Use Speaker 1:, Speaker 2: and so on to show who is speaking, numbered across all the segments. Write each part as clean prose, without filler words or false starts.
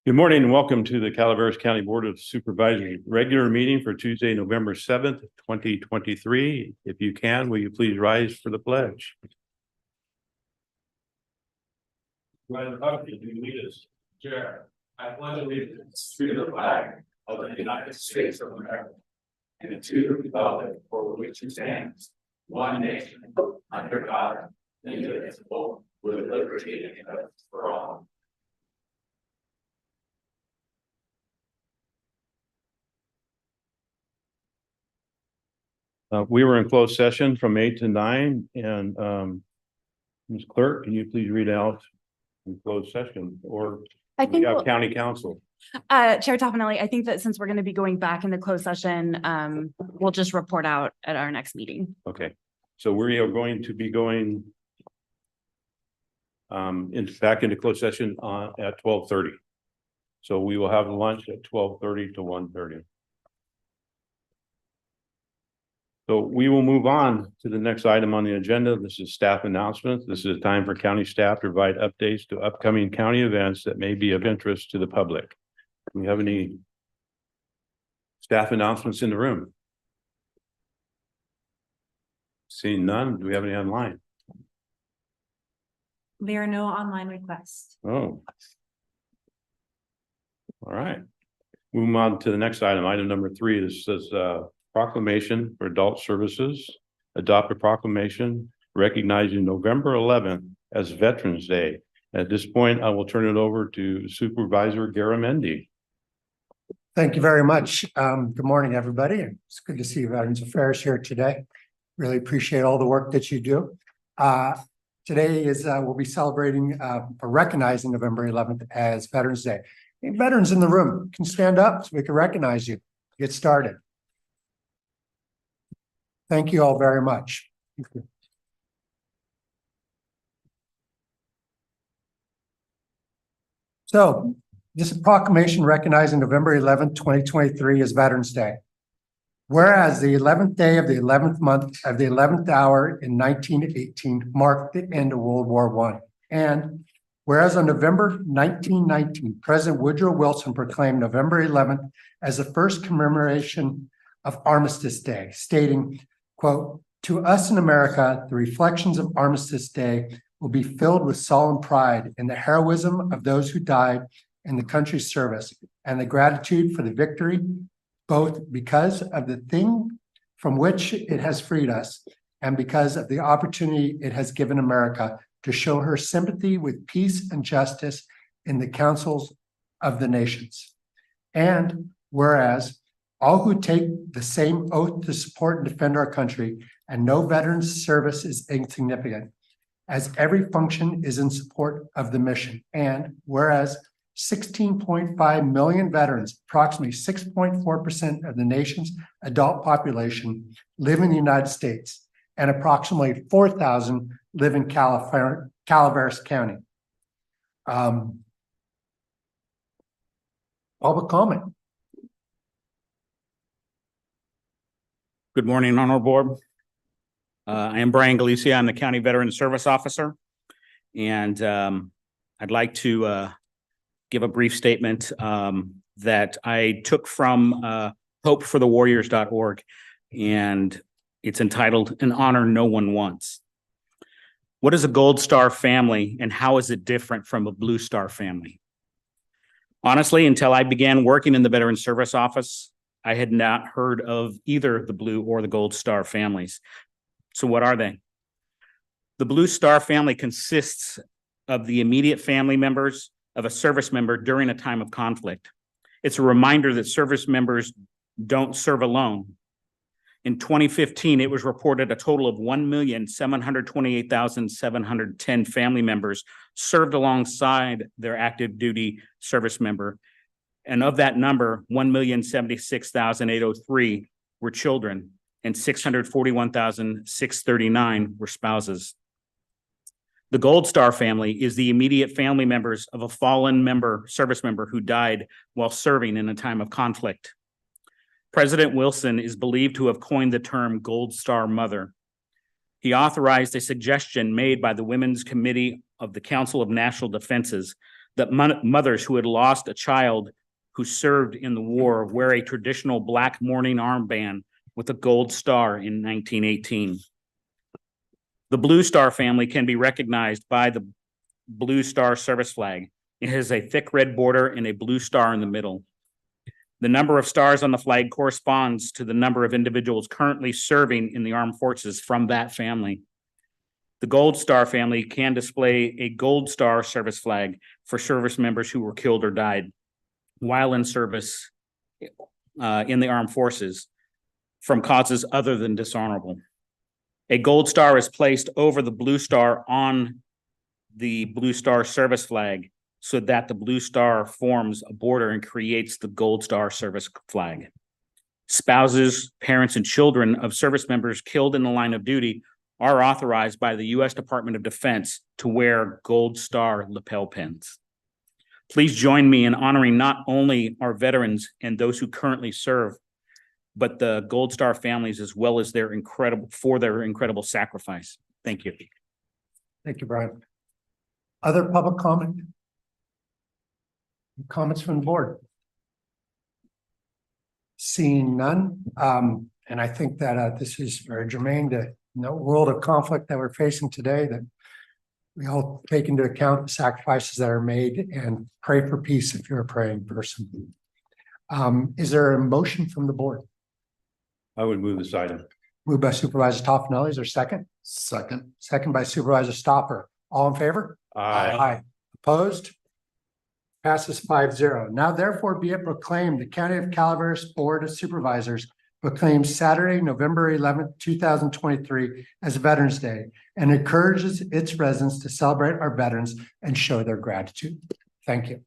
Speaker 1: Good morning and welcome to the Calaveras County Board of Supervisors regular meeting for Tuesday, November 7th, 2023. If you can, will you please rise for the pledge? Chair, I pledge allegiance to the flag of the United States of America and to the republic for which it stands, one nation, under God, indivisible, with liberty and justice for all. We were in closed session from 8 to 9, and Ms. Clerk, can you please read out in closed session, or
Speaker 2: I think
Speaker 1: County Council?
Speaker 2: Chair Toffenelli, I think that since we're going to be going back into closed session, we'll just report out at our next meeting.
Speaker 1: Okay, so we are going to be going back into closed session at 12:30. So we will have lunch at 12:30 to 1:30. So we will move on to the next item on the agenda. This is staff announcements. This is a time for county staff to provide updates to upcoming county events that may be of interest to the public. Do we have any staff announcements in the room? Seeing none, do we have any online?
Speaker 3: There are no online requests.
Speaker 1: Oh. All right. Moving on to the next item. Item number 3 is says proclamation for adult services. Adopt a proclamation recognizing November 11th as Veterans Day. At this point, I will turn it over to Supervisor Garamendi.
Speaker 4: Thank you very much. Good morning, everybody. It's good to see you, Veterans Affairs, here today. Really appreciate all the work that you do. Today is we'll be celebrating or recognizing November 11th as Veterans Day. Any veterans in the room can stand up so we can recognize you. Get started. Thank you all very much. So this is a proclamation recognizing November 11th, 2023 as Veterans Day. Whereas the 11th day of the 11th month of the 11th hour in 1918 marked the end of World War I. And whereas on November 1919, President Woodrow Wilson proclaimed November 11th as the first commemoration of Armistice Day, stating, quote, "To us in America, the reflections of Armistice Day will be filled with solemn pride in the heroism of those who died in the country's service and the gratitude for the victory, both because of the thing from which it has freed us and because of the opportunity it has given America to show her sympathy with peace and justice in the councils of the nations. And whereas all who take the same oath to support and defend our country, and no veteran's service is insignificant, as every function is in support of the mission. And whereas 16.5 million veterans, approximately 6.4% of the nation's adult population, live in the United States, and approximately 4,000 live in Calaveras County. Public comment.
Speaker 5: Good morning, Honorable Board. I am Brian Galicia. I'm the County Veteran Service Officer, and I'd like to give a brief statement that I took from hopeforthewarriors.org, and it's entitled "An Honor No One Wants." What is a Gold Star family, and how is it different from a Blue Star family? Honestly, until I began working in the Veteran Service Office, I had not heard of either the Blue or the Gold Star families. So what are they? The Blue Star family consists of the immediate family members of a service member during a time of conflict. It's a reminder that service members don't serve alone. In 2015, it was reported a total of 1,728,710 family members served alongside their active duty service member. And of that number, 1,076,803 were children and 641,639 were spouses. The Gold Star family is the immediate family members of a fallen service member who died while serving in a time of conflict. President Wilson is believed to have coined the term Gold Star Mother. He authorized a suggestion made by the Women's Committee of the Council of National Defenses that mothers who had lost a child who served in the war wear a traditional black mourning armband with a gold star in 1918. The Blue Star family can be recognized by the Blue Star service flag. It has a thick red border and a blue star in the middle. The number of stars on the flag corresponds to the number of individuals currently serving in the armed forces from that family. The Gold Star family can display a Gold Star service flag for service members who were killed or died while in service in the armed forces from causes other than dishonorable. A Gold Star is placed over the Blue Star on the Blue Star service flag so that the Blue Star forms a border and creates the Gold Star service flag. Spouses, parents, and children of service members killed in the line of duty are authorized by the U.S. Department of Defense to wear Gold Star lapel pins. Please join me in honoring not only our veterans and those who currently serve, but the Gold Star families as well as their incredible sacrifice. Thank you.
Speaker 4: Thank you, Brian. Other public comment? Comments from the board? Seeing none, and I think that this is very germane to the world of conflict that we're facing today, that we all take into account the sacrifices that are made and pray for peace if you're a praying person. Is there a motion from the board?
Speaker 1: I would move this item.
Speaker 4: Moved by Supervisor Toffenelli. Is there a second?
Speaker 6: Second.
Speaker 4: Second by Supervisor Stopper. All in favor? Aye. Opposed? Passes 5-0. Now therefore be it proclaimed, the County of Calaveras Board of Supervisors proclaims Saturday, November 11th, 2023 as Veterans Day and encourages its residents to celebrate our veterans and show their gratitude. Thank you.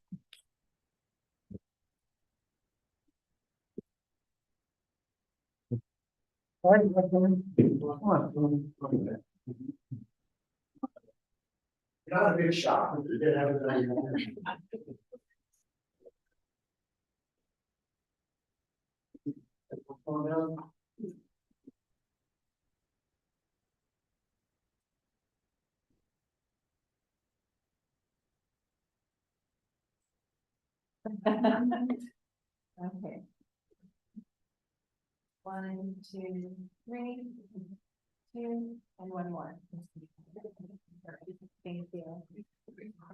Speaker 4: Not a big shock.
Speaker 3: Okay. 1, 2, 3, 2, and one more. Thank you.
Speaker 2: Thank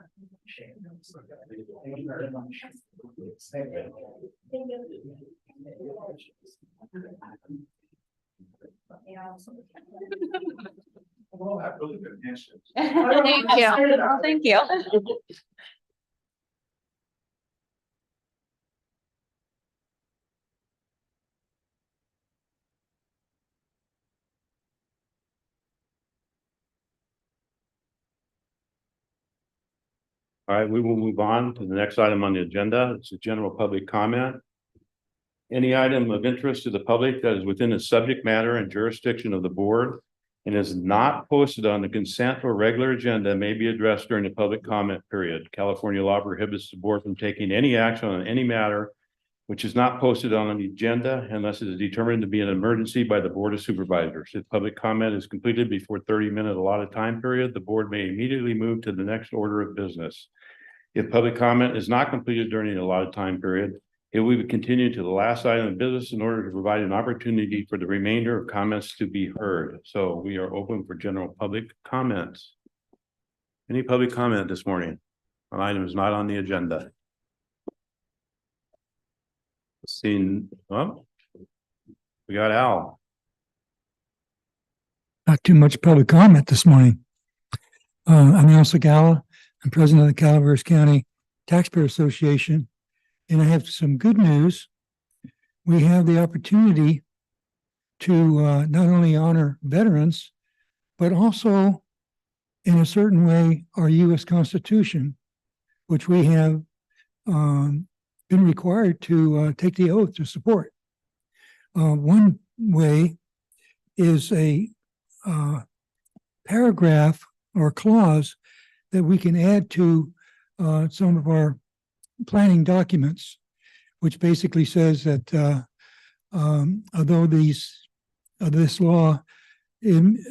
Speaker 2: you. Thank you.
Speaker 1: All right, we will move on to the next item on the agenda. It's a general public comment. Any item of interest to the public that is within the subject matter and jurisdiction of the board and is not posted on the consent or regular agenda may be addressed during the public comment period. California law prohibits the board from taking any action on any matter which is not posted on the agenda unless it is determined to be an emergency by the Board of Supervisors. If public comment is completed before 30-minute allotted time period, the board may immediately move to the next order of business. If public comment is not completed during the allotted time period, it will be continued to the last item of business in order to provide an opportunity for the remainder of comments to be heard. So we are open for general public comments. Any public comment this morning on items not on the agenda? Seen, well, we got Al.
Speaker 7: Not too much public comment this morning. I'm Al Segala. I'm president of the Calaveras County Taxpayer Association, and I have some good news. We have the opportunity to not only honor veterans, but also, in a certain way, our U.S. Constitution, which we have been required to take the oath to support. One way is a paragraph or clause that we can add to some of our planning documents, which basically says that although this law is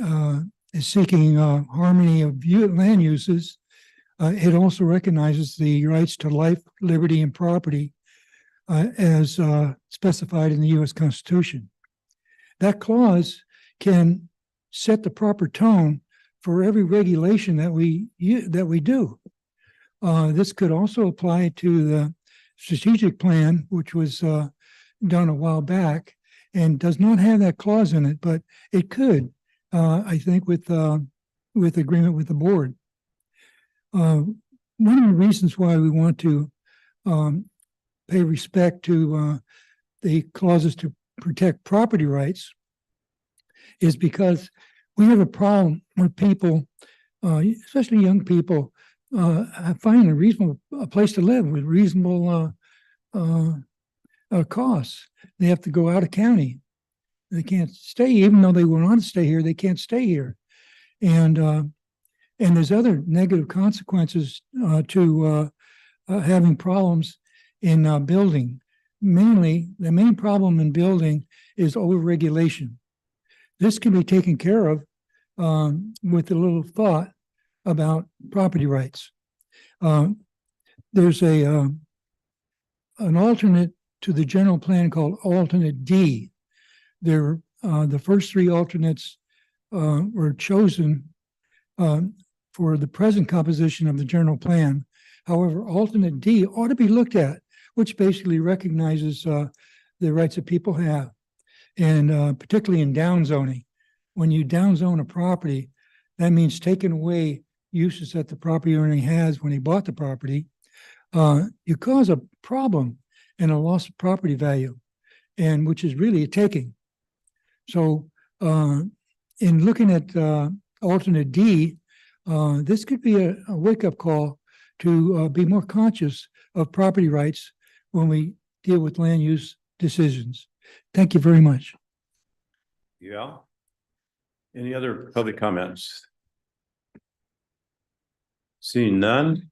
Speaker 7: seeking harmony of land uses, It also recognizes the rights to life, liberty, and property as specified in the U.S. Constitution. That clause can set the proper tone for every regulation that we do. This could also apply to the strategic plan, which was done a while back and does not have that clause in it, but it could, I think, with agreement with the board. One of the reasons why we want to pay respect to the clauses to protect property rights is because we have a problem with people, especially young people, finding a place to live with reasonable costs. They have to go out of county. They can't stay, even though they want to stay here. They can't stay here, and there's other negative consequences to having problems in building. Mainly, the main problem in building is overregulation. This can be taken care of with a little thought about property rights. There's an alternate to the general plan called alternate D. The first three alternates were chosen for the present composition of the general plan. However, alternate D ought to be looked at, which basically recognizes the rights that people have, and particularly in downzoning. When you downzone a property, that means taking away uses that the property owner has when he bought the property. You cause a problem and a loss of property value, and which is really a taking. So in looking at alternate D, this could be a wake-up call to be more conscious of property rights when we deal with land use decisions. Thank you very much.
Speaker 1: Yeah. Any other public comments? Seeing none,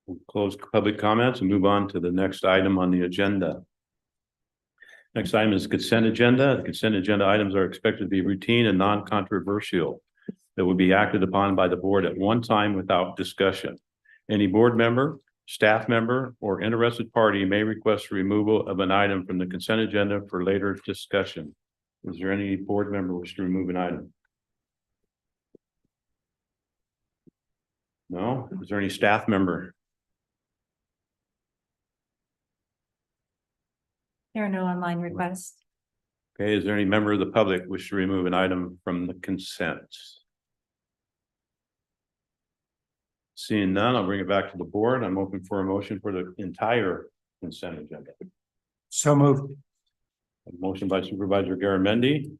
Speaker 1: we'll close public comments and move on to the next item on the agenda. Next item is consent agenda. The consent agenda items are expected to be routine and non-controversial that will be acted upon by the board at one time without discussion. Any board member, staff member, or interested party may request removal of an item from the consent agenda for later discussion. Is there any board member wish to remove an item? No? Is there any staff member?
Speaker 3: There are no online requests.
Speaker 1: Okay, is there any member of the public wish to remove an item from the consent? Seeing none, I'll bring it back to the board. I'm open for a motion for the entire consent agenda.
Speaker 4: So moved.
Speaker 1: A motion by Supervisor Garamendi,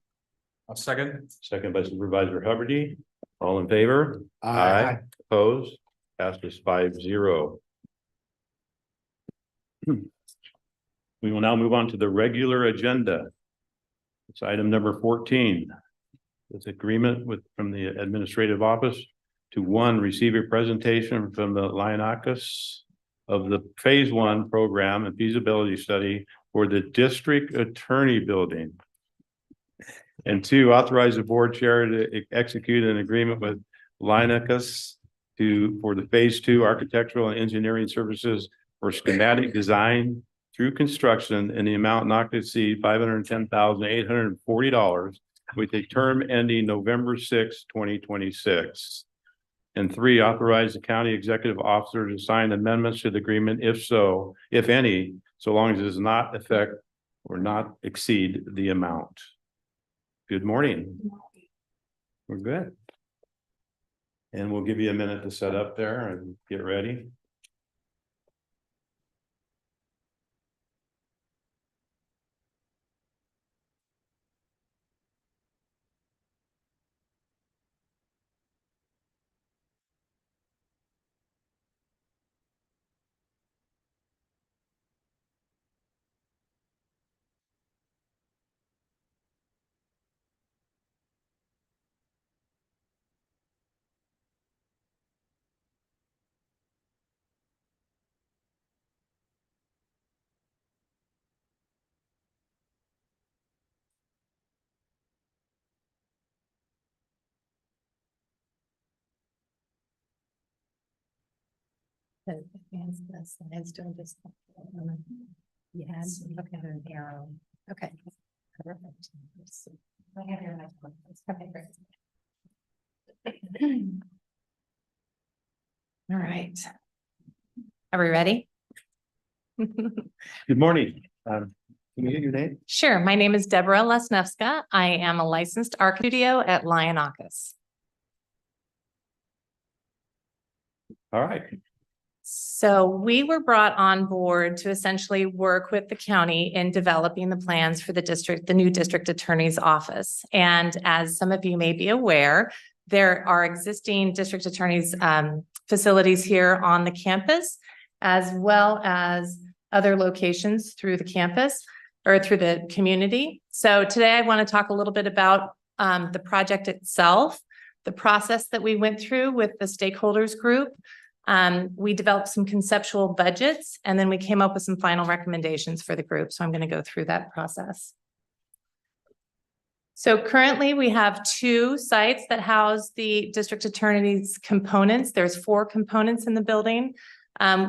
Speaker 4: A second.
Speaker 1: second by Supervisor Hubbard. All in favor?
Speaker 4: Aye.
Speaker 1: Opposed? Passes 5-0. We will now move on to the regular agenda. It's item number 14. It's agreement from the administrative office to one, receive a presentation from the Lionakis of the phase 1 program and feasibility study for the district attorney building. And two, authorize the board chair to execute an agreement with Lionakis for the phase 2 architectural and engineering services for schematic design through construction in the amount not to exceed $510,840 with a term ending November 6, 2026. And three, authorize the county executive officer to sign amendments to the agreement, if any, so long as it does not affect or not exceed the amount. Good morning. We're good. And we'll give you a minute to set up there and get ready.
Speaker 3: Slides doing this. Yes, okay, an arrow. Okay. Perfect. I have your next one. Okay, great. All right. Are we ready?
Speaker 1: Good morning. Can you get your name?
Speaker 3: Sure. My name is Deborah Lesnevska. I am a licensed art studio at Lionakis.
Speaker 1: All right.
Speaker 3: So we were brought on board to essentially work with the county in developing the plans for the district, the new district attorney's office. And as some of you may be aware, there are existing district attorney's facilities here on the campus, as well as other locations through the campus or through the community. So today I want to talk a little bit about the project itself, the process that we went through with the stakeholders group. We developed some conceptual budgets, and then we came up with some final recommendations for the group. So I'm going to go through that process. So currently we have 2 sites that house the district attorney's components. There's 4 components in the building.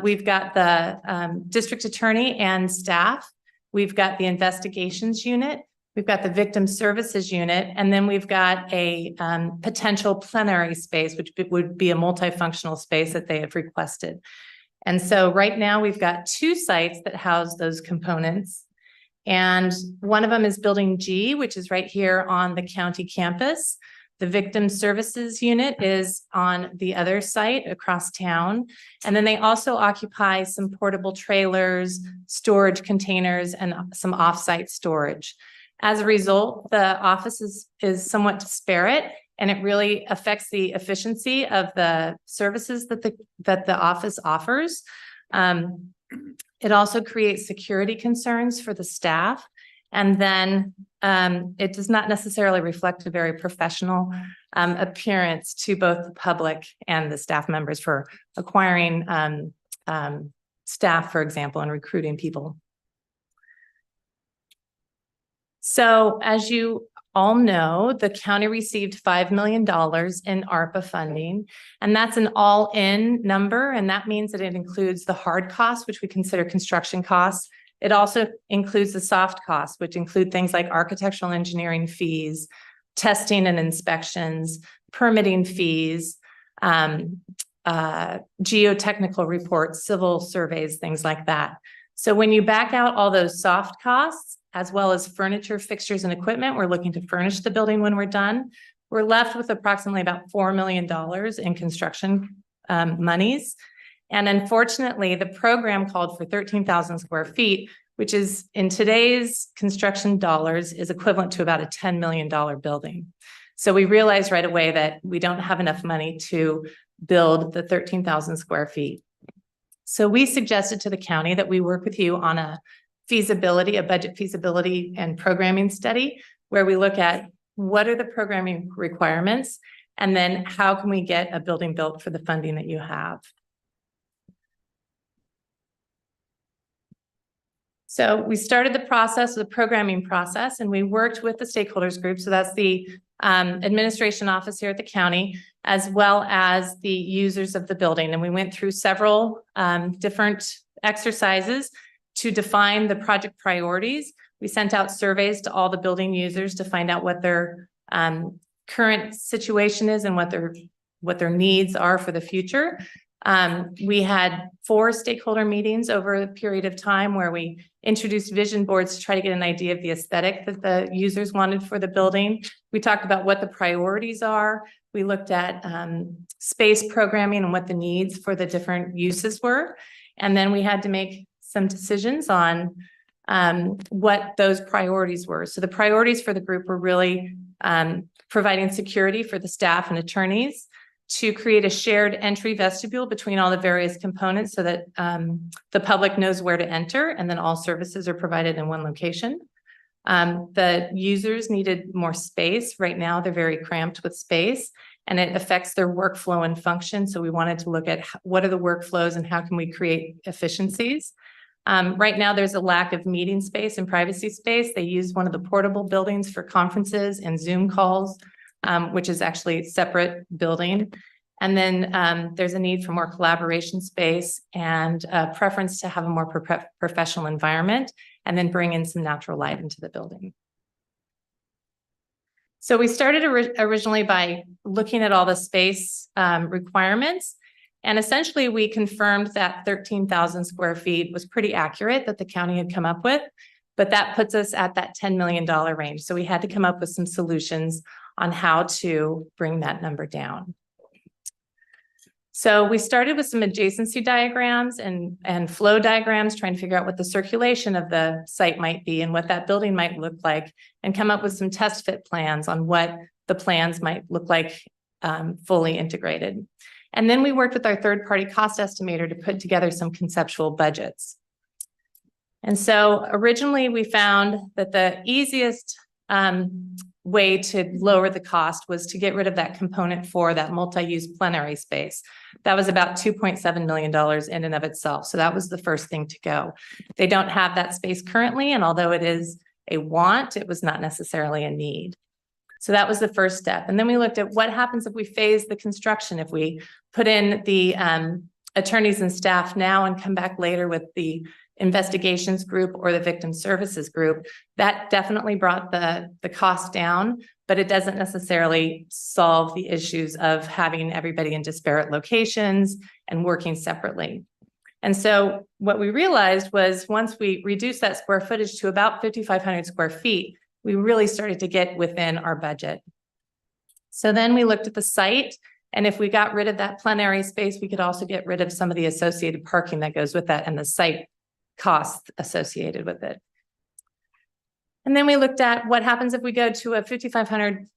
Speaker 3: We've got the district attorney and staff. We've got the investigations unit. We've got the victim services unit, and then we've got a potential plenary space, which would be a multifunctional space that they have requested. And so right now we've got 2 sites that house those components. And one of them is building G, which is right here on the county campus. The victim services unit is on the other site across town. And then they also occupy some portable trailers, storage containers, and some offsite storage. As a result, the office is somewhat disparate, and it really affects the efficiency of the services that the office offers. It also creates security concerns for the staff. And then it does not necessarily reflect a very professional appearance to both the public and the staff members for acquiring staff, for example, and recruiting people. So as you all know, the county received $5 million in ARPA funding, and that's an all-in number. And that means that it includes the hard costs, which we consider construction costs. It also includes the soft costs, which include things like architectural engineering fees, testing and inspections, permitting fees, geotechnical reports, civil surveys, things like that. So when you back out all those soft costs, as well as furniture, fixtures, and equipment, we're looking to furnish the building when we're done. We're left with approximately about $4 million in construction monies. And unfortunately, the program called for 13,000 square feet, which is in today's construction dollars is equivalent to about a $10 million building. So we realized right away that we don't have enough money to build the 13,000 square feet. So we suggested to the county that we work with you on a budget feasibility and programming study, where we look at what are the programming requirements, and then how can we get a building built for the funding that you have. So we started the process, the programming process, and we worked with the stakeholders group. So that's the administration office here at the county, as well as the users of the building. And we went through several different exercises to define the project priorities. We sent out surveys to all the building users to find out what their current situation is and what their needs are for the future. We had 4 stakeholder meetings over a period of time where we introduced vision boards to try to get an idea of the aesthetic that the users wanted for the building. We talked about what the priorities are. We looked at space programming and what the needs for the different uses were. And then we had to make some decisions on what those priorities were. So the priorities for the group were really providing security for the staff and attorneys, to create a shared entry vestibule between all the various components so that the public knows where to enter, and then all services are provided in one location. The users needed more space. Right now, they're very cramped with space, and it affects their workflow and function. So we wanted to look at what are the workflows and how can we create efficiencies. Right now, there's a lack of meeting space and privacy space. They use one of the portable buildings for conferences and Zoom calls, which is actually a separate building. And then there's a need for more collaboration space and a preference to have a more professional environment, and then bring in some natural light into the building. So we started originally by looking at all the space requirements. And essentially we confirmed that 13,000 square feet was pretty accurate that the county had come up with, but that puts us at that $10 million range. So we had to come up with some solutions on how to bring that number down. So we started with some adjacency diagrams and flow diagrams, trying to figure out what the circulation of the site might be and what that building might look like, and come up with some test fit plans on what the plans might look like fully integrated. And then we worked with our third-party cost estimator to put together some conceptual budgets. And so originally we found that the easiest way to lower the cost was to get rid of that component for that multi-use plenary space. That was about $2.7 million in and of itself. So that was the first thing to go. They don't have that space currently, and although it is a want, it was not necessarily a need. So that was the first step. And then we looked at what happens if we phase the construction, if we put in the attorneys and staff now and come back later with the investigations group or the victim services group. That definitely brought the cost down, but it doesn't necessarily solve the issues of having everybody in disparate locations and working separately. And so what we realized was once we reduced that square footage to about 5,500 square feet, we really started to get within our budget. So then we looked at the site, and if we got rid of that plenary space, we could also get rid of some of the associated parking that goes with that and the site costs associated with it. And then we looked at what happens if we go to a 5,500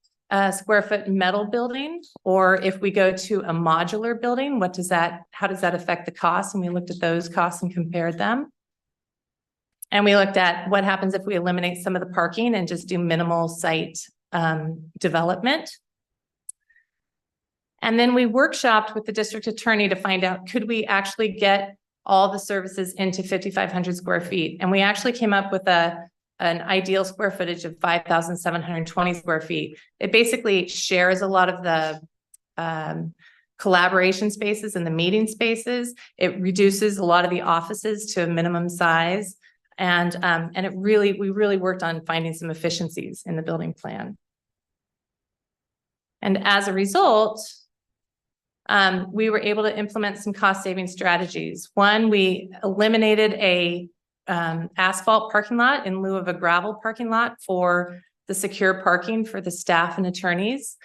Speaker 3: square foot metal building, or if we go to a modular building, how does that affect the cost? And we looked at those costs and compared them. And we looked at what happens if we eliminate some of the parking and just do minimal site development. And then we workshopped with the district attorney to find out, could we actually get all the services into 5,500 square feet? And we actually came up with an ideal square footage of 5,720 square feet. It basically shares a lot of the collaboration spaces and the meeting spaces. It reduces a lot of the offices to a minimum size. And we really worked on finding some efficiencies in the building plan. And as a result, we were able to implement some cost saving strategies. One, we eliminated a asphalt parking lot in lieu of a gravel parking lot for the secure parking for the staff and attorneys.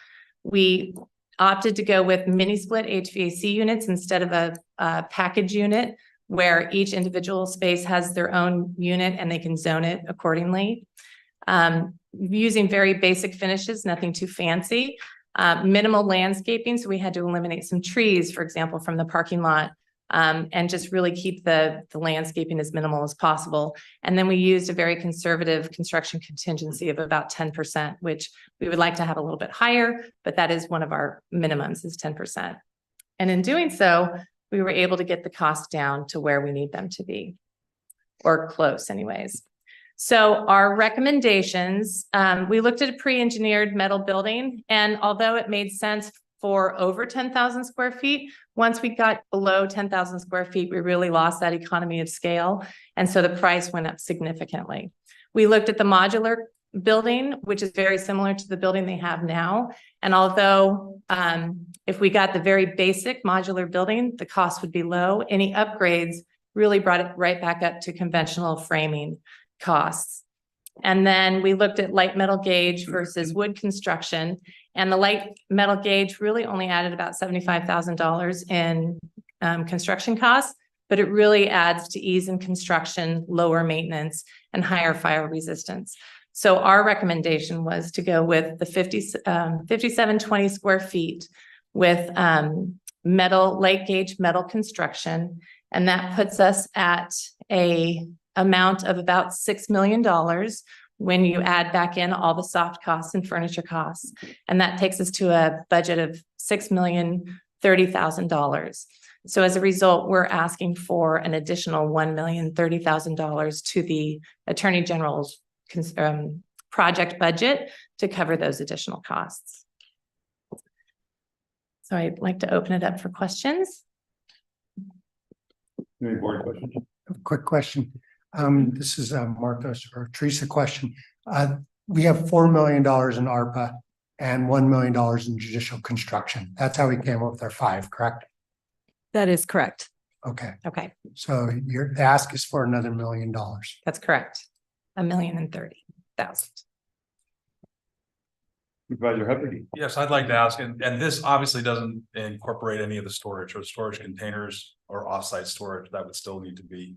Speaker 3: We opted to go with mini split HVAC units instead of a package unit where each individual space has their own unit and they can zone it accordingly. Using very basic finishes, nothing too fancy. Minimal landscaping, so we had to eliminate some trees, for example, from the parking lot, and just really keep the landscaping as minimal as possible. And then we used a very conservative construction contingency of about 10%, which we would like to have a little bit higher, but that is one of our minimums, is 10%. And in doing so, we were able to get the cost down to where we need them to be, or close anyways. So our recommendations, we looked at a pre-engineered metal building, and although it made sense for over 10,000 square feet, once we got below 10,000 square feet, we really lost that economy of scale. And so the price went up significantly. We looked at the modular building, which is very similar to the building they have now. And although if we got the very basic modular building, the cost would be low, any upgrades really brought it right back up to conventional framing costs. And then we looked at light metal gauge versus wood construction, and the light metal gauge really only added about $75,000 in construction costs, but it really adds to ease in construction, lower maintenance, and higher fire resistance. So our recommendation was to go with the 5720 square feet with light gauge metal construction, and that puts us at a amount of about $6 million when you add back in all the soft costs and furniture costs. And that takes us to a budget of $6,030,000. So as a result, we're asking for an additional $1,030,000 to the Attorney General's project budget to cover those additional costs. So I'd like to open it up for questions.
Speaker 1: Any board questions?
Speaker 4: Quick question. This is Marcos or Teresa question. We have $4 million in ARPA and $1 million in judicial construction. That's how we came up with our 5, correct?
Speaker 2: That is correct.
Speaker 4: Okay,
Speaker 3: Okay,
Speaker 4: so the ask is for another $1 million.
Speaker 3: that's correct. $1,030,000.
Speaker 1: Supervisor Hubbard?
Speaker 6: Yes, I'd like to ask, and this obviously doesn't incorporate any of the storage or storage containers or offsite storage that would still need to be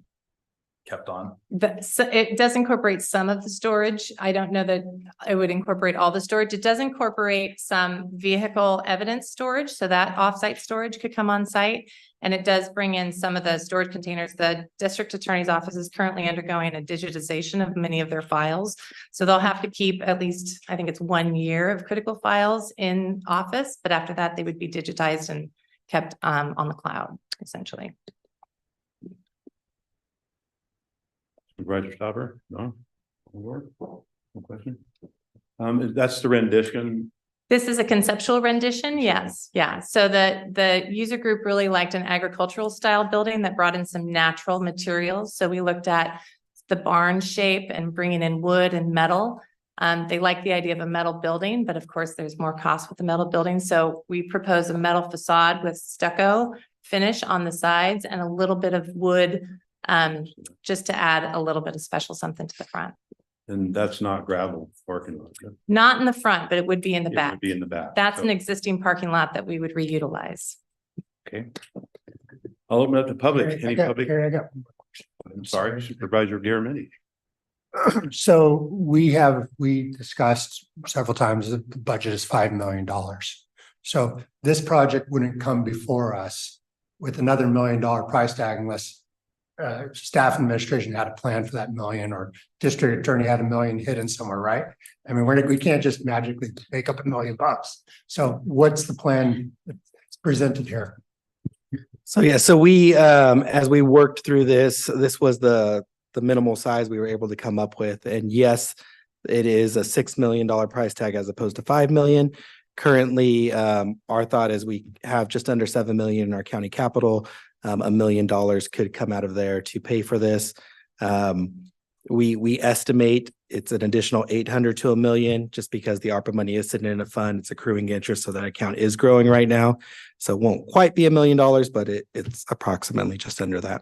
Speaker 6: kept on.
Speaker 3: So it does incorporate some of the storage. I don't know that it would incorporate all the storage. It does incorporate some vehicle evidence storage, so that offsite storage could come on site. And it does bring in some of the storage containers. The district attorney's office is currently undergoing a digitization of many of their files. So they'll have to keep at least, I think it's 1 year of critical files in office, but after that, they would be digitized and kept on the cloud, essentially.
Speaker 1: Supervisor Stopper? No? No question? That's the rendition.
Speaker 3: This is a conceptual rendition, yes, yeah. So the user group really liked an agricultural style building that brought in some natural materials. So we looked at the barn shape and bringing in wood and metal. They like the idea of a metal building, but of course there's more cost with the metal building. So we propose a metal facade with stucco finish on the sides and a little bit of wood, just to add a little bit of special something to the front.
Speaker 1: And that's not gravel parking lot. It
Speaker 3: Not in the front, but it would be in the
Speaker 1: would
Speaker 3: back.
Speaker 1: be in the back.
Speaker 3: That's
Speaker 1: So,
Speaker 3: an existing parking lot that we would reutilize.
Speaker 1: okay. I'll open up the public. Any public?
Speaker 4: Here I go.
Speaker 1: I'm sorry, Supervisor Garamendi.
Speaker 4: So we discussed several times that the budget is $5 million. So this project wouldn't come before us with another $1 million price tag unless staff administration had a plan for that million, or district attorney had $1 million hidden somewhere, right? I mean, we can't just magically make up $1 million. So what's the plan that's presented here?
Speaker 8: So yeah, so we as we worked through this was the minimal size we were able to come up with. And yes, it is a $6 million price tag as opposed to 5 million. Currently, our thought is we have just under 7 million in our county capital. $1 million could come out of there to pay for this. We estimate it's an additional 800 to 1 million just because the ARPA money is sitting in a fund. It's accruing interest, so that account is growing right now. So it won't quite be $1 million, but it's approximately just under that.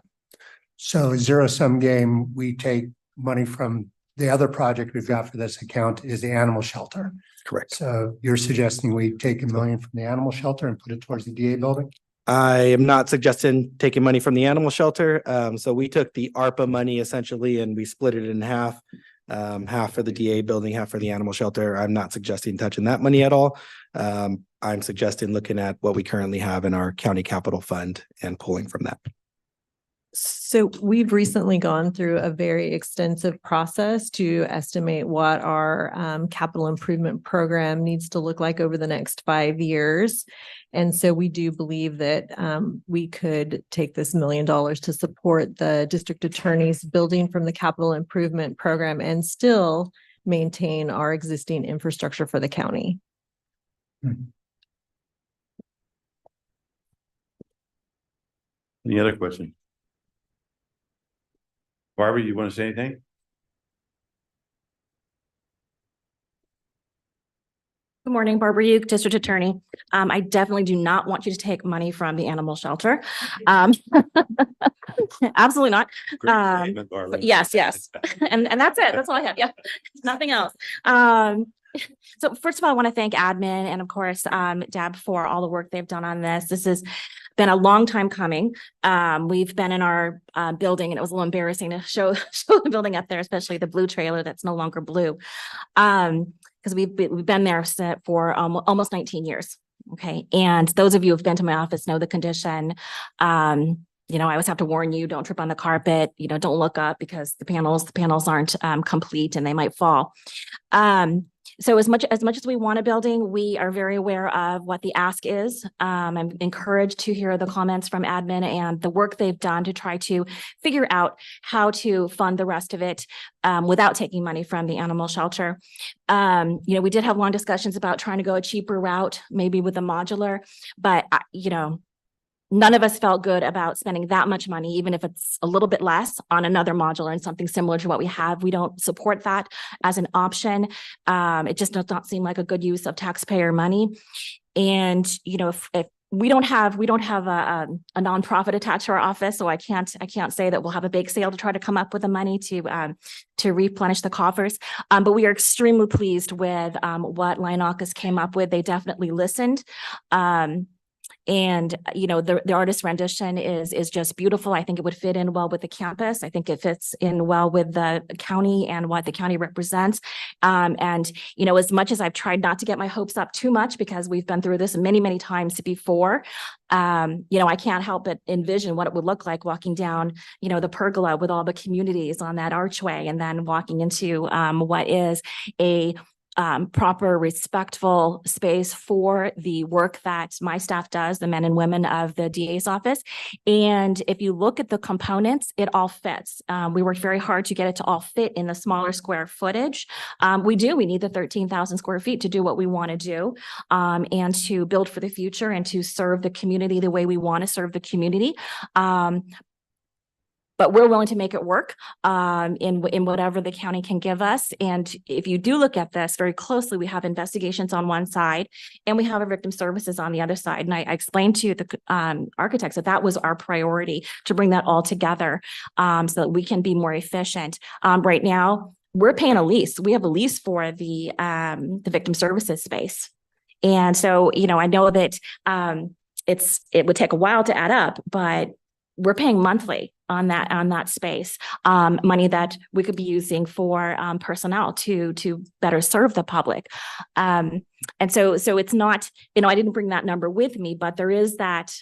Speaker 4: So zero sum game, we take money from the other project we've got for this account is the animal shelter.
Speaker 8: Correct.
Speaker 4: So you're suggesting we take $1 million from the animal shelter and put it towards the DA building?
Speaker 8: I am not suggesting taking money from the animal shelter. So we took the ARPA money essentially and we split it in half. Half for the DA building, half for the animal shelter. I'm not suggesting touching that money at all. I'm suggesting looking at what we currently have in our county capital fund and pulling from that.
Speaker 9: So we've recently gone through a very extensive process to estimate what our capital improvement program needs to look like over the next 5 years. And so we do believe that we could take this $1 million to support the district attorney's building from the capital improvement program and still maintain our existing infrastructure for the county.
Speaker 1: Any other questions? Barbara, you want to say anything?
Speaker 10: Good morning, Barbara Uke, District Attorney. I definitely do not want you to take money from the animal shelter. Absolutely not.
Speaker 1: Great statement, Barbara.
Speaker 10: But yes. And that's it. That's all I have. Yeah, nothing else. So first of all, I want to thank admin and of course, Deb for all the work they've done on this. This has been a long time coming. We've been in our building and it was a little embarrassing to show the building up there, especially the blue trailer that's no longer blue. Because we've been there for almost 19 years. Okay. And those of you who've been to my office know the condition. You know, I always have to warn you, don't trip on the carpet, you know, don't look up because the panels aren't complete and they might fall. So as much as we want a building, we are very aware of what the ask is. I'm encouraged to hear the comments from admin and the work they've done to try to figure out how to fund the rest of it without taking money from the animal shelter. We did have long discussions about trying to go a cheaper route, maybe with a modular, but none of us felt good about spending that much money, even if it's a little bit less, on another modular and something similar to what we have. We don't support that as an option. It just does not seem like a good use of taxpayer money. And, if we don't have a nonprofit attached to our office, so I can't say that we'll have a bake sale to try to come up with the money to replenish the coffers. But we are extremely pleased with what Lionocus came up with. They definitely listened. And the artist rendition is just beautiful. I think it would fit in well with the campus. I think it fits in well with the county and what the county represents. As much as I've tried not to get my hopes up too much, because we've been through this many, many times before, I can't help but envision what it would look like walking down, the pergola with all the communities on that archway, and then walking into what is a proper, respectful space for the work that my staff does, the men and women of the DA's office. And if you look at the components, it all fits. We worked very hard to get it to all fit in the smaller square footage. We need the 13,000 square feet to do what we want to do, and to build for the future and to serve the community the way we want to serve the community. But we're willing to make it work in whatever the county can give us. And if you do look at this very closely, we have investigations on one side and we have our victim services on the other side. And I explained to the architects that was our priority, to bring that all together so that we can be more efficient. Right now, we're paying a lease. We have a lease for the victim services space. And so, I know that it would take a while to add up, but we're paying monthly on that space, money that we could be using for personnel to better serve the public. And so it's not, I didn't bring that number with me, but there is that,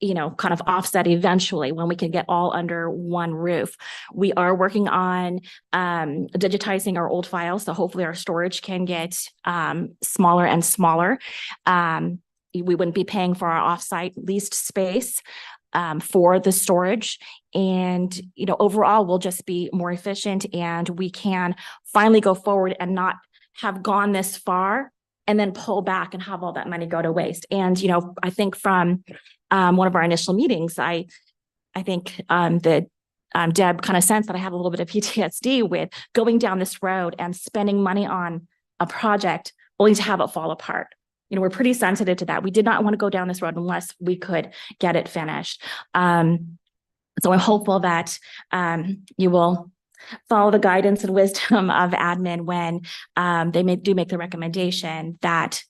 Speaker 10: kind of offset eventually when we can get all under one roof. We are working on digitizing our old files, so hopefully our storage can get smaller and smaller. We wouldn't be paying for our offsite leased space for the storage, and overall we'll just be more efficient, and we can finally go forward and not have gone this far and then pull back and have all that money go to waste. And I think from one of our initial meetings, I think that Deb kind of sensed that I have a little bit of PTSD with going down this road and spending money on a project only to have it fall apart. We're pretty sensitive to that. We did not want to go down this road unless we could get it finished. So I'm hopeful that you will follow the guidance and wisdom of admin when they do make the recommendation that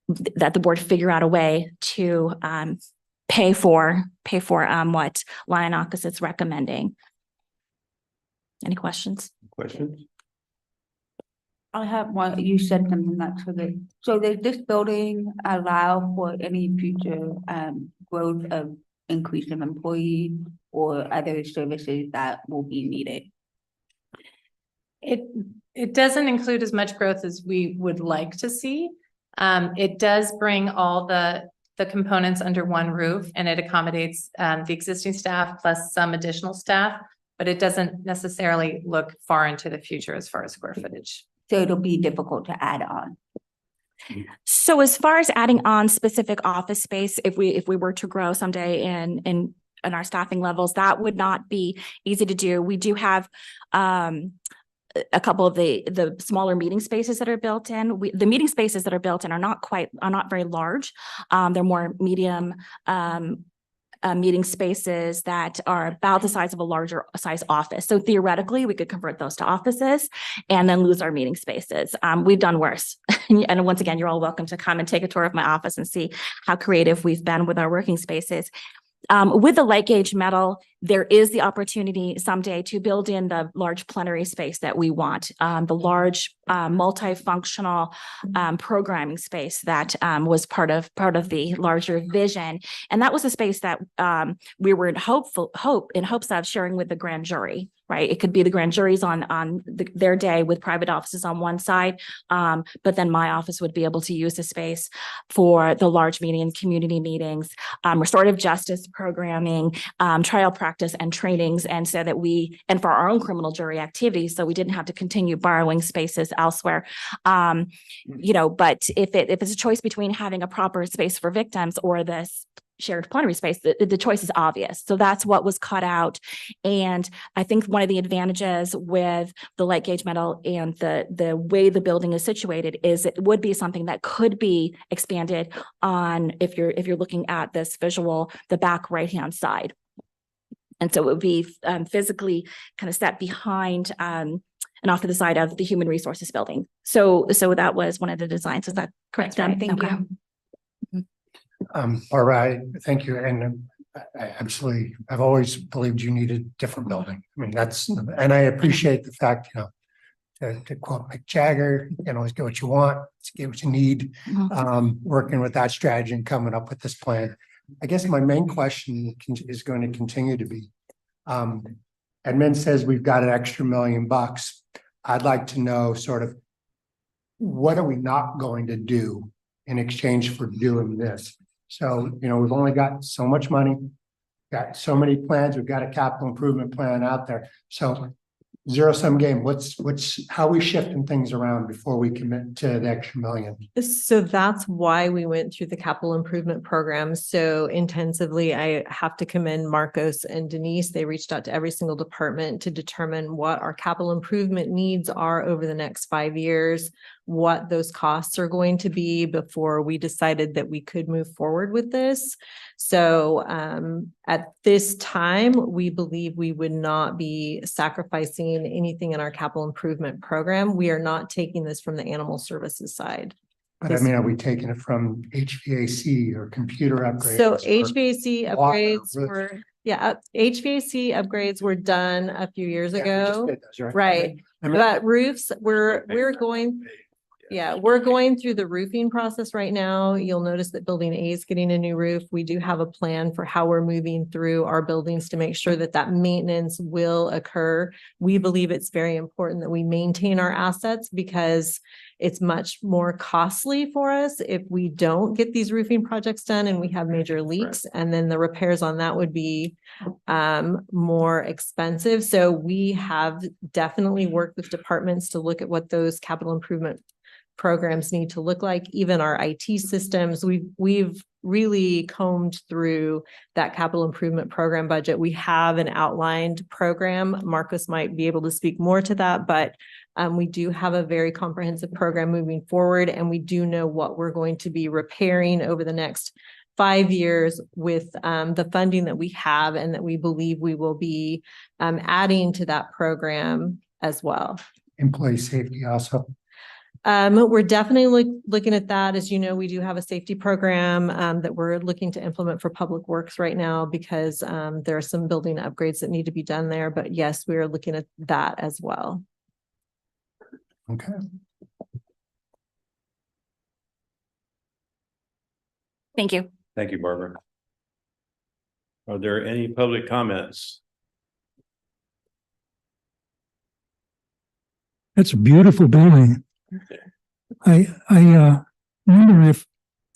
Speaker 10: the board figure out a way to pay for what Lionocus is recommending. Any questions?
Speaker 1: Questions?
Speaker 11: I have one. You said something that's okay. So does this building allow for any future growth of increase of employees or other services that will be needed?
Speaker 3: It doesn't include as much growth as we would like to see. It does bring all the components under one roof, and it accommodates the existing staff plus some additional staff, but it doesn't necessarily look far into the future as far as square footage.
Speaker 11: So it'll be difficult to add on.
Speaker 10: So as far as adding on specific office space, if we were to grow someday in our staffing levels, that would not be easy to do. We do have a couple of the smaller meeting spaces that are built in. The meeting spaces that are built in are not very large. They're more medium meeting spaces that are about the size of a larger size office. So theoretically, we could convert those to offices and then lose our meeting spaces. We've done worse. And once again, you're all welcome to come and take a tour of my office and see how creative we've been with our working spaces. With the light gauge metal, there is the opportunity someday to build in the large plenary space that we want, the large multifunctional programming space that was part of the larger vision. And that was a space that we were in hopes of sharing with the grand jury, right? It could be the grand juries on their day with private offices on one side. But then my office would be able to use the space for the large meetings, community meetings, restorative justice programming, trial practice and trainings. And so that and for our own criminal jury activities, so we didn't have to continue borrowing spaces elsewhere. But if it's a choice between having a proper space for victims or this shared plenary space, the choice is obvious. So that's what was cut out. And I think one of the advantages with the light gauge metal and the way the building is situated is it would be something that could be expanded on if you're looking at this visual, the back right-hand side. And so it would be physically kind of set behind and off to the side of the human resources building. So that was one of the designs. Is that correct?
Speaker 11: Right, thank you.
Speaker 4: All right, thank you. And I've always believed you needed a different building. I mean, and I appreciate the fact, to quote Mick Jagger, you can always get what you want, get what you need. Working with that strategy and coming up with this plan. I guess my main question is going to continue to be, admin says we've got an extra $1 million. I'd like to know sort of, what are we not going to do in exchange for doing this? So, we've only got so much money, got so many plans, we've got a capital improvement plan out there. So zero-sum game, how are we shifting things around before we commit to the extra $1 million?
Speaker 9: So that's why we went through the capital improvement program so intensively. I have to commend Marcos and Denise. They reached out to every single department to determine what our capital improvement needs are over the next 5 years, what those costs are going to be before we decided that we could move forward with this. So at this time, we believe we would not be sacrificing anything in our capital improvement program. We are not taking this from the animal services side.
Speaker 4: But I mean, are we taking it from HVAC or computer upgrades?
Speaker 9: So
Speaker 4: or
Speaker 9: HVAC
Speaker 4: water,
Speaker 9: upgrades
Speaker 4: roof?
Speaker 9: were, HVAC upgrades were done a few years
Speaker 4: Yeah, we just
Speaker 9: ago.
Speaker 4: did those,
Speaker 9: Right.
Speaker 4: I mean,
Speaker 9: But roofs, we're going through the roofing process right now. You'll notice that building A is getting a new roof. We do have a plan for how we're moving through our buildings to make sure that maintenance will occur. We believe it's very important that we maintain our assets because it's much more costly for us if we don't get these roofing projects done and we have major leaks. And then the repairs on that would be more expensive. So we have definitely worked with departments to look at what those capital improvement programs need to look like. Even our IT systems, we've really combed through that capital improvement program budget. We have an outlined program. Marcus might be able to speak more to that, but we do have a very comprehensive program moving forward, and we do know what we're going to be repairing over the next 5 years with the funding that we have and that we believe we will be adding to that program as well.
Speaker 4: employee safety also.
Speaker 9: We're definitely looking at that. As you know, we do have a safety program that we're looking to implement for Public Works right now because there are some building upgrades that need to be done there. But yes, we are looking at that as well.
Speaker 4: Okay.
Speaker 10: Thank you.
Speaker 1: Thank you, Barbara. Are there any public comments?
Speaker 7: That's a beautiful building. I wonder if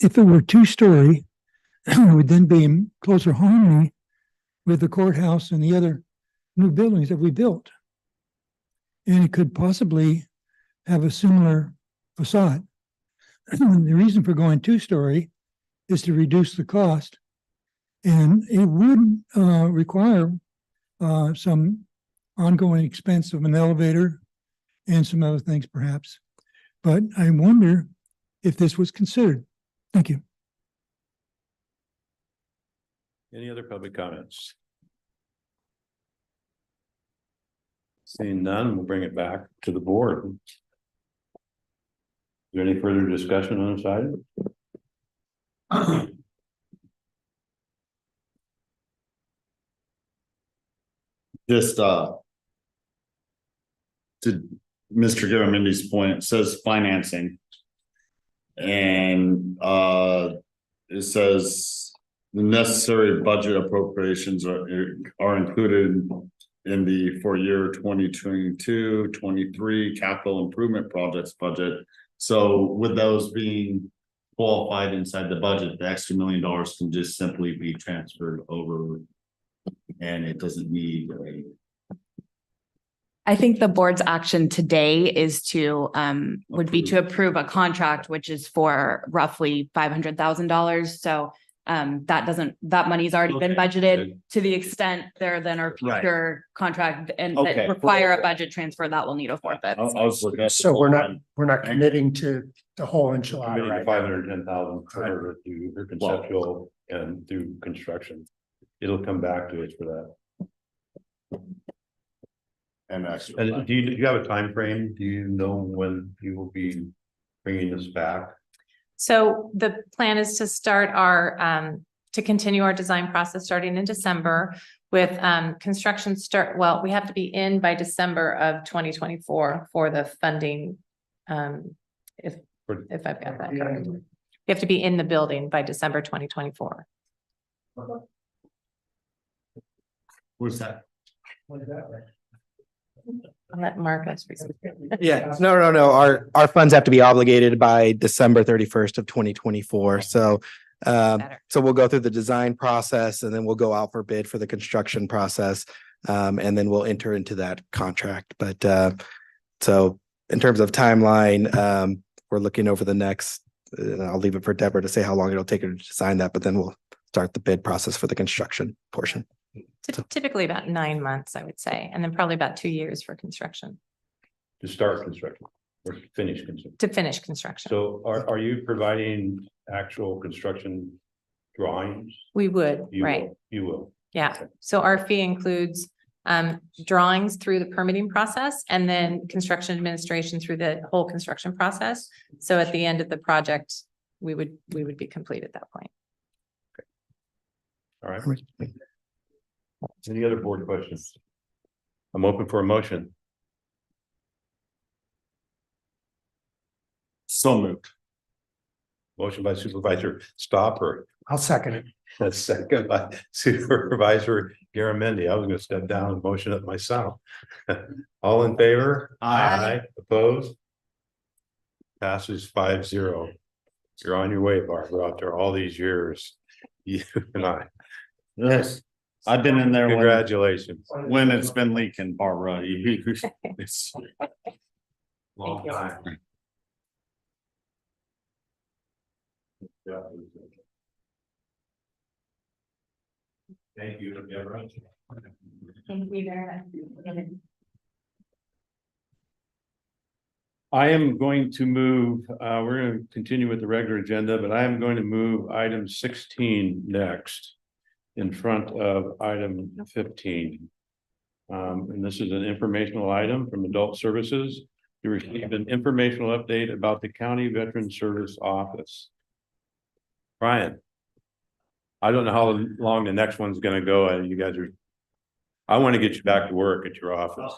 Speaker 7: it were 2-story, it would then be in closer harmony with the courthouse and the other new buildings that we built. And it could possibly have a similar facade. The reason for going 2-story is to reduce the cost. And it would require some ongoing expense of an elevator and some other things perhaps. But I wonder if this was considered. Thank you.
Speaker 1: Any other public comments? Seeing none, we'll bring it back to the board. Is there any further discussion on this item?
Speaker 12: Just to Mr. Garamindi's point, it says financing. And it says the necessary budget appropriations are included in the for year 2022-23 capital improvement projects budget. So with those being qualified inside the budget, the extra $1 million can just simply be transferred over. And it doesn't need a.
Speaker 2: I think the board's action today is to, would be to approve a contract, which is for roughly $500,000. So that money's already been budgeted. To the extent there then are
Speaker 5: Right.
Speaker 2: future contract and
Speaker 5: Okay.
Speaker 2: that require a budget transfer, that will need a forfeit.
Speaker 12: I was looking at.
Speaker 4: So we're not committing to the whole enchilada
Speaker 1: Committing to
Speaker 4: right now.
Speaker 1: 510,000 for her to do her conceptual and do construction. It'll come back to us for that.
Speaker 12: And extra.
Speaker 1: And do you have a time frame? Do you know when you will be bringing this back?
Speaker 3: So the plan is to start our, to continue our design process starting in December with, construction start, well, we have to be in by December of 2024 for the funding. If I've got that correct. You have to be in the building by December 2024.
Speaker 12: What's that?
Speaker 3: I'll let Marcus.
Speaker 8: Yeah, no. Our funds have to be obligated by December 31st of 2024. So
Speaker 3: Better.
Speaker 8: so we'll go through the design process and then we'll go out for bid for the construction process. And then we'll enter into that contract. But so in terms of timeline, we're looking over the next, I'll leave it for Deborah to say how long it'll take her to design that, but then we'll start the bid process for the construction portion.
Speaker 3: Typically about 9 months, I would say, and then probably about 2 years for construction,
Speaker 1: To start construction or finish construction?
Speaker 3: to finish construction.
Speaker 1: So are you providing actual construction drawings?
Speaker 3: We would,
Speaker 1: You
Speaker 3: right?
Speaker 1: will, you will.
Speaker 3: Yeah. So our fee includes drawings through the permitting process and then construction administration through the whole construction process. So at the end of the project, we would be complete at that point.
Speaker 1: All right. Any other board questions? I'm open for a motion.
Speaker 12: So moved.
Speaker 1: Motion by Supervisor Stopper.
Speaker 4: I'll second it.
Speaker 1: A second by Supervisor Garamendi. I was gonna step down and motion it myself. All in favor?
Speaker 12: Aye.
Speaker 1: Opposed? Passes 5-0. You're on your way, Barbara, after all these years. You and I.
Speaker 12: Yes, I've been in there
Speaker 1: Congratulations.
Speaker 12: when it's been leaking, Barbara. It's
Speaker 1: Long
Speaker 3: you.
Speaker 1: time. Thank you, Deborah.
Speaker 3: Thank you very much.
Speaker 1: I am going to move, we're going to continue with the regular agenda, but I am going to move item 16 next in front of item 15. And this is an informational item from Adult Services. You received an informational update about the County Veteran Service Office. Brian, I don't know how long the next one's going to go. You guys are, I want to get you back to work at your office.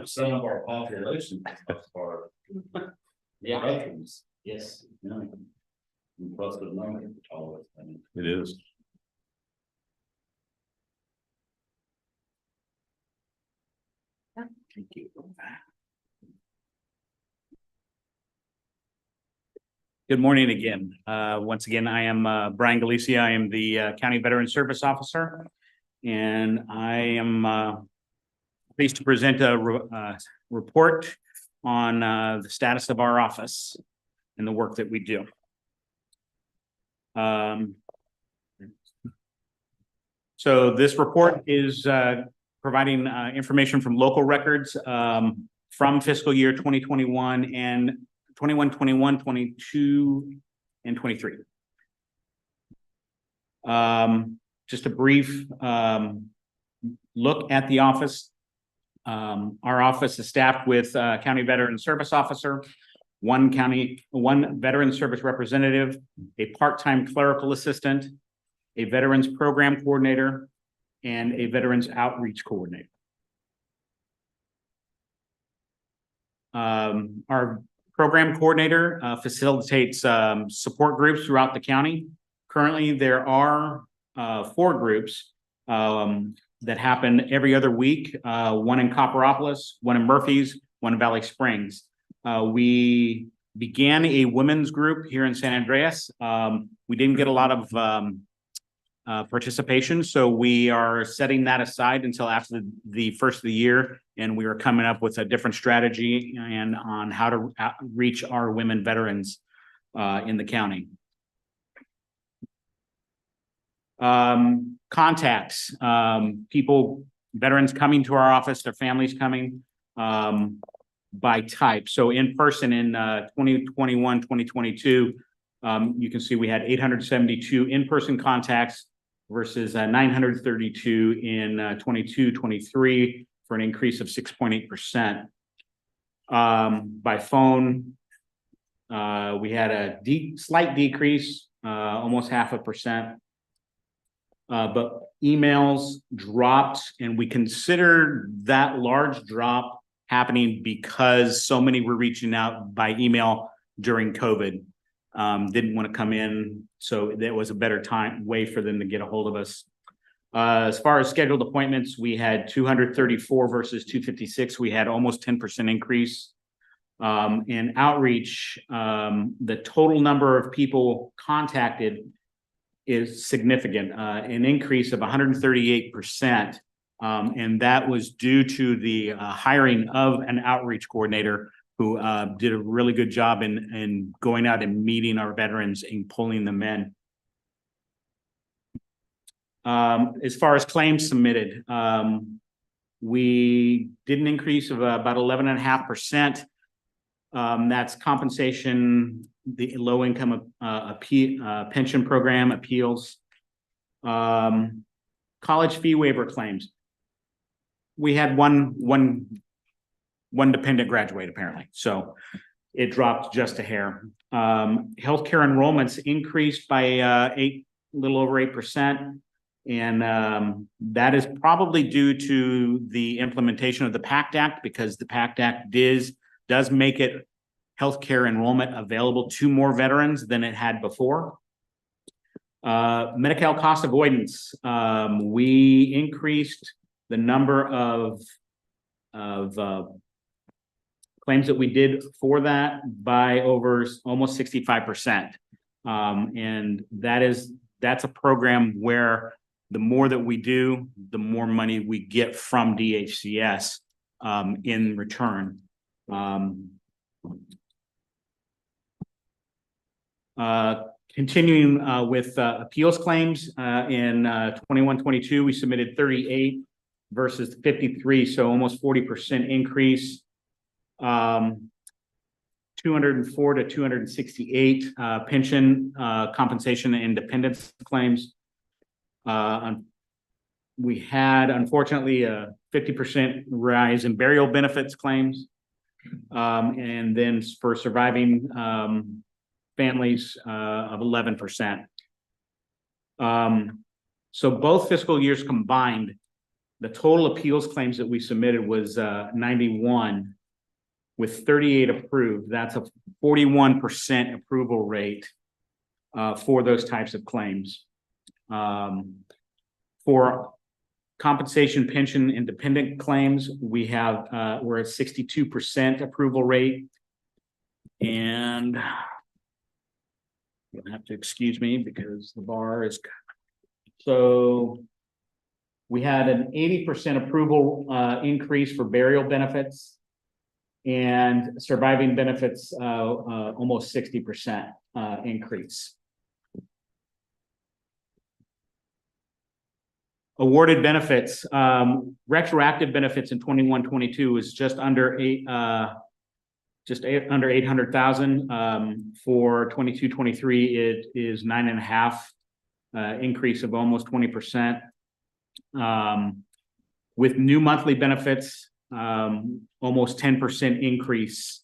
Speaker 12: some of our population are veterans. Yes. Plus the number.
Speaker 1: It is.
Speaker 12: Thank you.
Speaker 5: Good morning again. Once again, I am Brian Galicia. I am the County Veteran Service Officer. And I am pleased to present a report on the status of our office and the work that we do. So this report is providing information from local records from fiscal year 2021 and 21, 22, and 23. Just a brief look at the office. Our office is staffed with County Veteran Service Officer, one Veteran Service Representative, a part-time clerical assistant, a Veterans Program Coordinator, and a Veterans Outreach Coordinator. Our program coordinator facilitates support groups throughout the county. Currently, there are 4 groups. that happen every other week, one in Copperopolis, one in Murphy's, one in Valley Springs. We began a women's group here in San Andreas. We didn't get a lot of participation, so we are setting that aside until after the first of the year, and we are coming up with a different strategy and on how to reach our women veterans in the county. Contacts, people, veterans coming to our office, their families coming by type. So in person in 2021, 2022, you can see we had 872 in-person contacts versus 932 in 22, 23 for an increase of 6.8%. By phone, we had a slight decrease, almost 0.5%. But emails dropped, and we consider that large drop happening because so many were reaching out by email during COVID. Didn't want to come in, so that was a better way for them to get a hold of us. As far as scheduled appointments, we had 234 versus 256. We had almost 10% increase. In outreach, the total number of people contacted is significant, an increase of 138%. And that was due to the hiring of an outreach coordinator who did a really good job in going out and meeting our veterans and pulling them in. As far as claims submitted, we did an increase of about 11.5%. That's compensation, the low income pension program appeals, college fee waiver claims. We had one dependent graduate apparently, so it dropped just a hair. Healthcare enrollments increased by a little over 8%. And that is probably due to the implementation of the PACT Act, because the PACT Act does make it healthcare enrollment available to more veterans than it had before. Medi-Cal cost avoidance. We increased the number of claims that we did for that by over almost 65%. And that's a program where the more that we do, the more money we get from DHCS in return. Continuing with appeals claims, in 21-22, we submitted 38 versus 53, so almost 40% increase. 204 to 268 pension compensation and independence claims. We had, unfortunately, a 50% rise in burial benefits claims. And then for surviving families of 11%. So both fiscal years combined, the total appeals claims that we submitted was 91 with 38 approved. That's a 41% approval rate for those types of claims. For compensation, pension, and dependent claims, we're at 62% approval rate. And you'll have to excuse me because the bar is, so we had an 80% approval increase for burial benefits, and surviving benefits almost 60% increase. Awarded benefits, retroactive benefits in 21-22 was just under 800,000. For 22-23, it is 9.5, increase of almost 20%. With new monthly benefits, almost 10% increase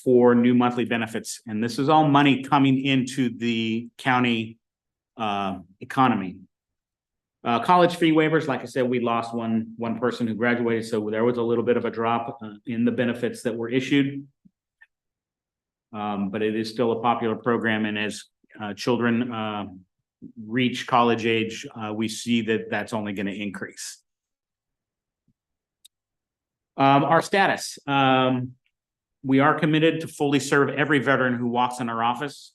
Speaker 5: for new monthly benefits. And this is all money coming into the county economy. College fee waivers, like I said, we lost one person who graduated, so there was a little bit of a drop in the benefits that were issued. But it is still a popular program, and as children reach college age, we see that that's only going to increase. Our status, we are committed to fully serve every veteran who walks in our office.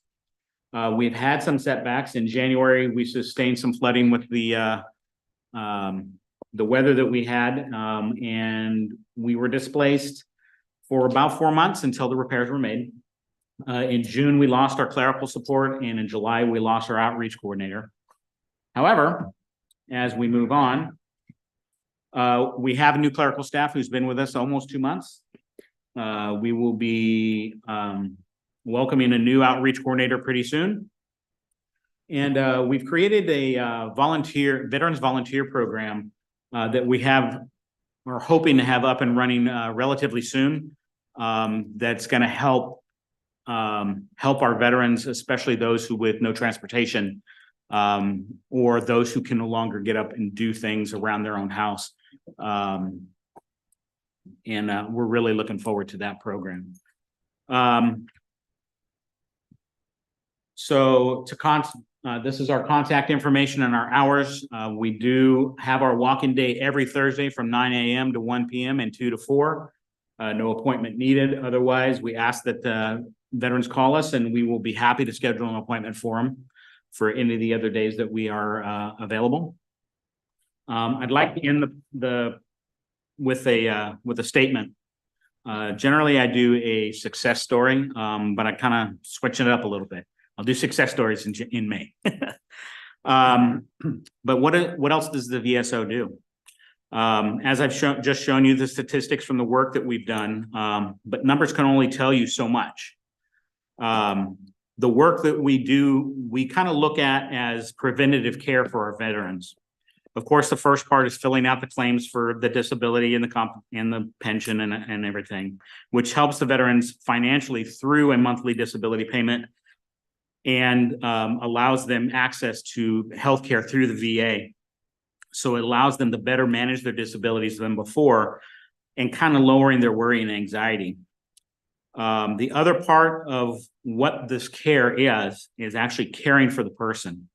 Speaker 5: We've had some setbacks. In January, we sustained some flooding with the weather that we had, and we were displaced for about 4 months until the repairs were made. In June, we lost our clerical support, and in July, we lost our outreach coordinator. However, as we move on, we have a new clerical staff who's been with us almost 2 months. We will be welcoming a new outreach coordinator pretty soon. And we've created a veterans volunteer program that we're hoping to have up and running relatively soon. That's going to help our veterans, especially those who with no transportation, or those who can no longer get up and do things around their own house. And we're really looking forward to that program. This is our contact information and our hours. We do have our walk-in day every Thursday from 9 a.m. to 1 p.m. and 2 to 4. No appointment needed. Otherwise, we ask that veterans call us, and we will be happy to schedule an appointment for them for any of the other days that we are available. I'd like to end with a statement. Generally, I do a success story, but I kind of switch it up a little bit. I'll do success stories in May. But what else does the VSO do? As I've just shown you the statistics from the work that we've done, but numbers can only tell you so much. The work that we do, we kind of look at as preventative care for our veterans. Of course, the first part is filling out the claims for the disability and the pension and everything, which helps the veterans financially through a monthly disability payment and allows them access to healthcare through the VA. So it allows them to better manage their disabilities than before and kind of lowering their worry and anxiety. The other part of what this care is actually caring for the person.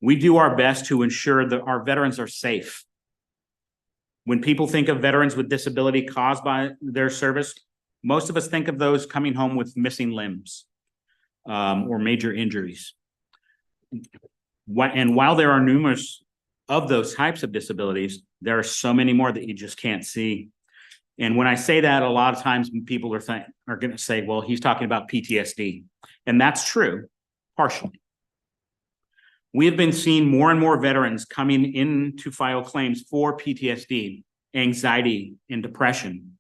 Speaker 5: We do our best to ensure that our veterans are safe. When people think of veterans with disability caused by their service, most of us think of those coming home with missing limbs or major injuries. And while there are numerous of those types of disabilities, there are so many more that you just can't see. And when I say that, a lot of times people are going to say, well, he's talking about PTSD. And that's true, partially. We have been seeing more and more veterans coming in to file claims for PTSD, anxiety, and depression.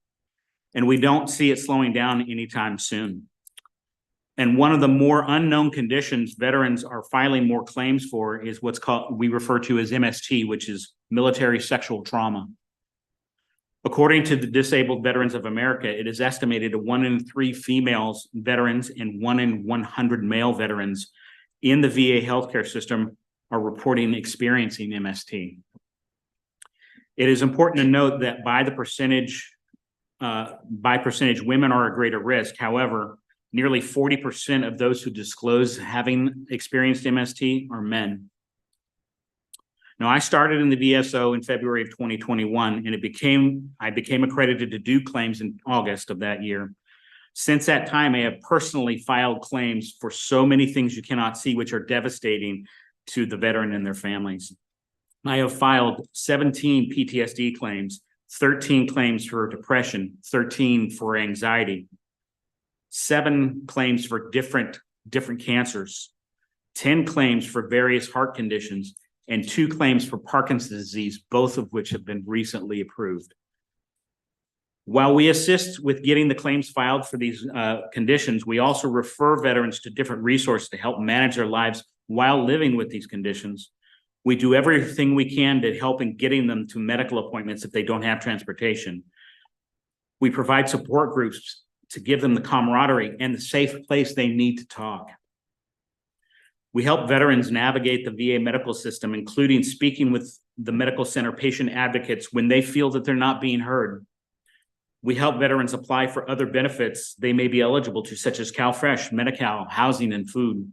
Speaker 5: And we don't see it slowing down anytime soon. And one of the more unknown conditions veterans are filing more claims for is we refer to as MST, which is military sexual trauma. According to the Disabled Veterans of America, it is estimated that 1 in 3 female veterans and 1 in 100 male veterans in the VA healthcare system are reporting experiencing MST. It is important to note that by percentage, women are at greater risk. However, nearly 40% of those who disclose having experienced MST are men. Now, I started in the VSO in February of 2021, and I became accredited to do claims in August of that year. Since that time, I have personally filed claims for so many things you cannot see, which are devastating to the veteran and their families. I have filed 17 PTSD claims, 13 claims for depression, 13 for anxiety, 7 claims for different cancers, 10 claims for various heart conditions, and 2 claims for Parkinson's disease, both of which have been recently approved. While we assist with getting the claims filed for these conditions, we also refer veterans to different resources to help manage their lives while living with these conditions. We do everything we can to help in getting them to medical appointments if they don't have transportation. We provide support groups to give them the camaraderie and the safe place they need to talk. We help veterans navigate the VA medical system, including speaking with the medical center patient advocates when they feel that they're not being heard. We help veterans apply for other benefits they may be eligible to, such as CalFresh, Medi-Cal, housing, and food.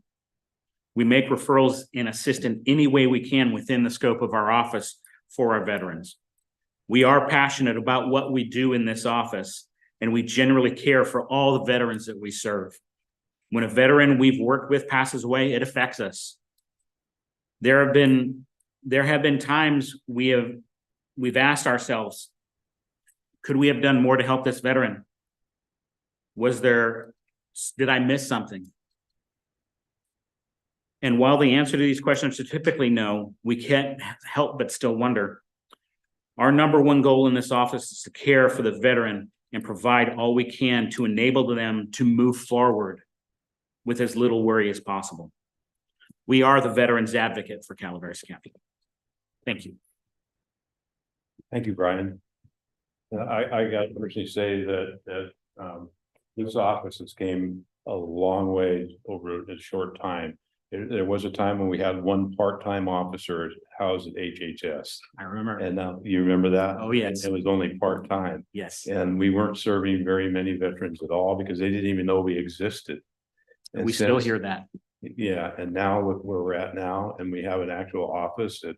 Speaker 5: We make referrals and assist in any way we can within the scope of our office for our veterans. We are passionate about what we do in this office, and we generally care for all the veterans that we serve. When a veteran we've worked with passes away, it affects us. There have been times we've asked ourselves, could we have done more to help this veteran? Did I miss something? And while the answer to these questions is typically no, we can't help but still wonder. Our number one goal in this office is to care for the veteran and provide all we can to enable them to move forward with as little worry as possible. We are the veterans advocate for Calaveras County. Thank you.
Speaker 1: Thank you, Brian. I got to personally say that this office has came a long way over a short time. There was a time when we had one part-time officer housed at HHS.
Speaker 5: I remember.
Speaker 1: And now you remember that?
Speaker 5: Oh, yes.
Speaker 1: It was only part-time.
Speaker 5: Yes.
Speaker 1: And we weren't serving very many veterans at all because they didn't even know we existed. And
Speaker 5: We still
Speaker 1: since-
Speaker 5: hear that.
Speaker 1: Yeah, and now look where we're at now, and we have an actual office that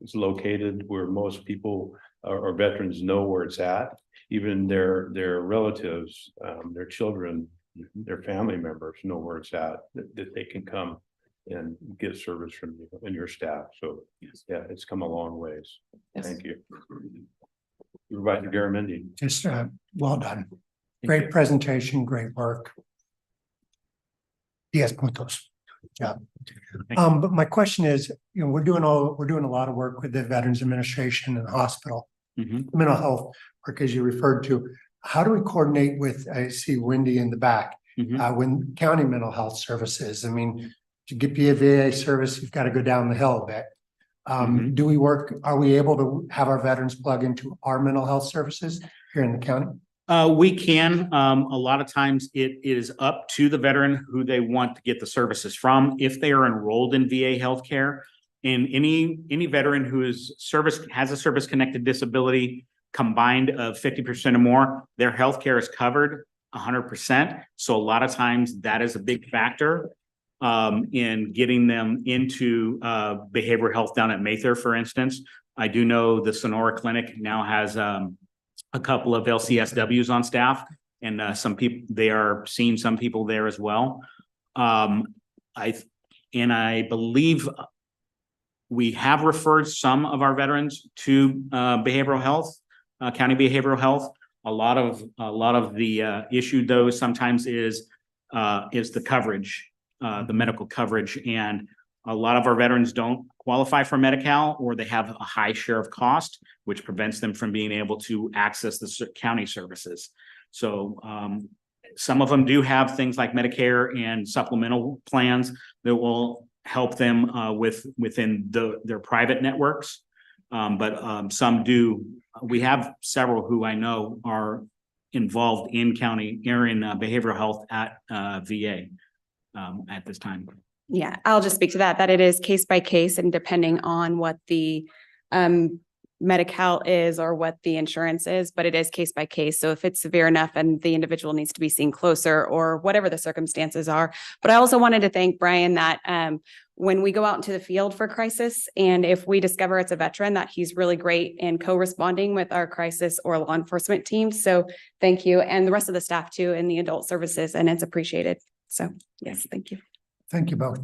Speaker 1: is located where most people or veterans know where it's at. Even their relatives, their children, their family members know where it's at, that they can come and get service from you and your staff. So yeah, it's come a long ways.
Speaker 3: Yes.
Speaker 1: Thank you. Supervisor Garamendi.
Speaker 4: Just, well done.
Speaker 5: Thank
Speaker 4: Great
Speaker 5: you.
Speaker 4: presentation, great work. Yes, puntos. Yeah.
Speaker 5: Thank you.
Speaker 4: But my question is, we're doing a lot of work with the Veterans Administration and the hospital,
Speaker 5: Mhm.
Speaker 4: mental health work, as you referred to. How do we coordinate with, I see Wendy in the back,
Speaker 5: Mhm.
Speaker 4: when county mental health services? I mean, to get the VA service, you've got to go down the hill a bit.
Speaker 5: Mhm.
Speaker 4: Are we able to have our veterans plug into our mental health services here in the county?
Speaker 5: We can, a lot of times it is up to the veteran who they want to get the services from. If they are enrolled in VA healthcare, and any veteran who has a service-connected disability combined of 50% or more, their healthcare is covered 100%. So a lot of times that is a big factor in getting them into behavioral health down at Mather, for instance. I do know the Sonora Clinic now has a couple of LCSWs on staff, and they are seeing some people there as well. I believe we have referred some of our veterans to behavioral health, county behavioral health. A lot of the issue though sometimes is the coverage, the medical coverage, and a lot of our veterans don't qualify for Medi-Cal, or they have a high share of cost, which prevents them from being able to access the county services. So some of them do have things like Medicare and supplemental plans that will help them within their private networks. But some do. We have several who I know are involved in behavioral health at VA at this time.
Speaker 2: Yeah, I'll just speak to that it is case by case and depending on what the Medi-Cal is or what the insurance is, but it is case by case. So if it's severe enough and the individual needs to be seen closer or whatever the circumstances are. But I also wanted to thank Brian that when we go out into the field for crisis, and if we discover it's a veteran, that he's really great in co-responding with our crisis or law enforcement team. So thank you. And the rest of the staff too in the adult services, and it's appreciated. So yes, thank you.
Speaker 4: Thank you both.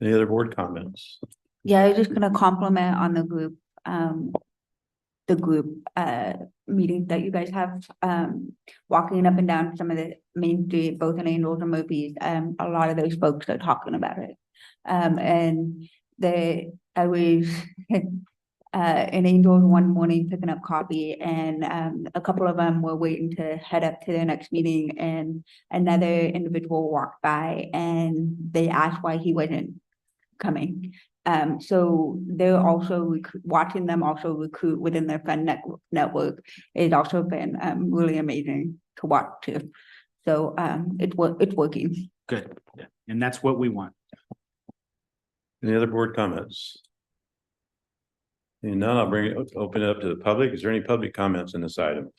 Speaker 1: Any other board comments?
Speaker 11: Yeah, I was just gonna compliment on the group meeting that you guys have, walking up and down some of the main street, both in Angels and Movies. A lot of those folks are talking about it. And I was in Angels one morning picking up coffee, and a couple of them were waiting to head up to their next meeting, and another individual walked by and they asked why he wasn't coming. So they're also watching them also recruit within their fund network. It's also been really amazing to watch too. So it's working.
Speaker 5: Good. Yeah. And that's what we want.
Speaker 1: Any other board comments? And now I'll open it up to the public. Is there any public comments on this item?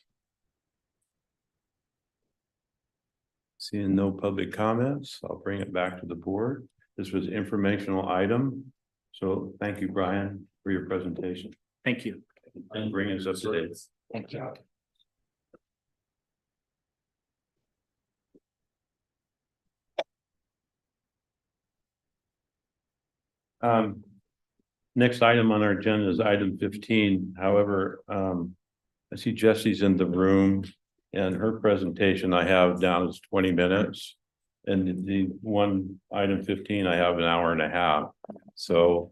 Speaker 1: Seeing no public comments, I'll bring it back to the board. This was informational item. So thank you, Brian, for your presentation
Speaker 5: Thank you.
Speaker 1: and bringing us up to date.
Speaker 5: Thank you.
Speaker 1: Next item on our agenda is item 15. However, I see Jesse's in the room and her presentation I have down is 20 minutes. And the one item 15, I have an hour and a half. So,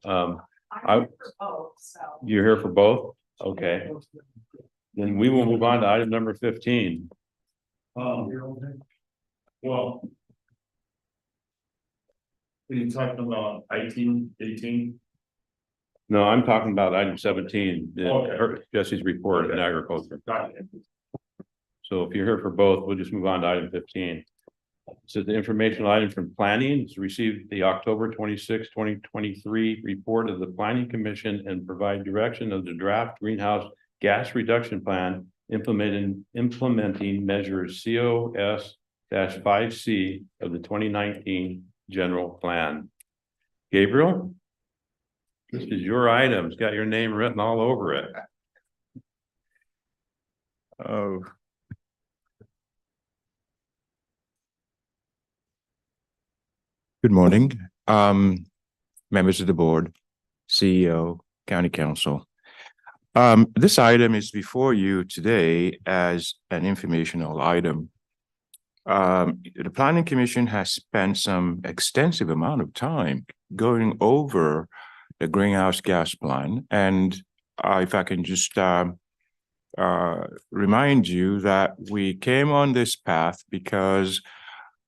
Speaker 1: you're here for both? Okay. Then we will move on to item number 15.
Speaker 12: Well. Are you talking about 18?
Speaker 1: No, I'm talking about item 17,
Speaker 12: Okay.
Speaker 1: Jesse's report in agriculture.
Speaker 12: Got it.
Speaker 1: So if you're here for both, we'll just move on to item 15. So the informational item from planning is received the October 26, 2023 report of the Planning Commission and provide direction of the draft greenhouse gas reduction plan implementing measures COS-5C of the 2019 general plan. Gabriel? This is your item. It's got your name written all over it.
Speaker 13: Oh. Good morning, members of the board, CEO, County Council. This item is before you today as an informational item. The Planning Commission has spent some extensive amount of time going over the greenhouse gas plan. And if I can just remind you that we came on this path because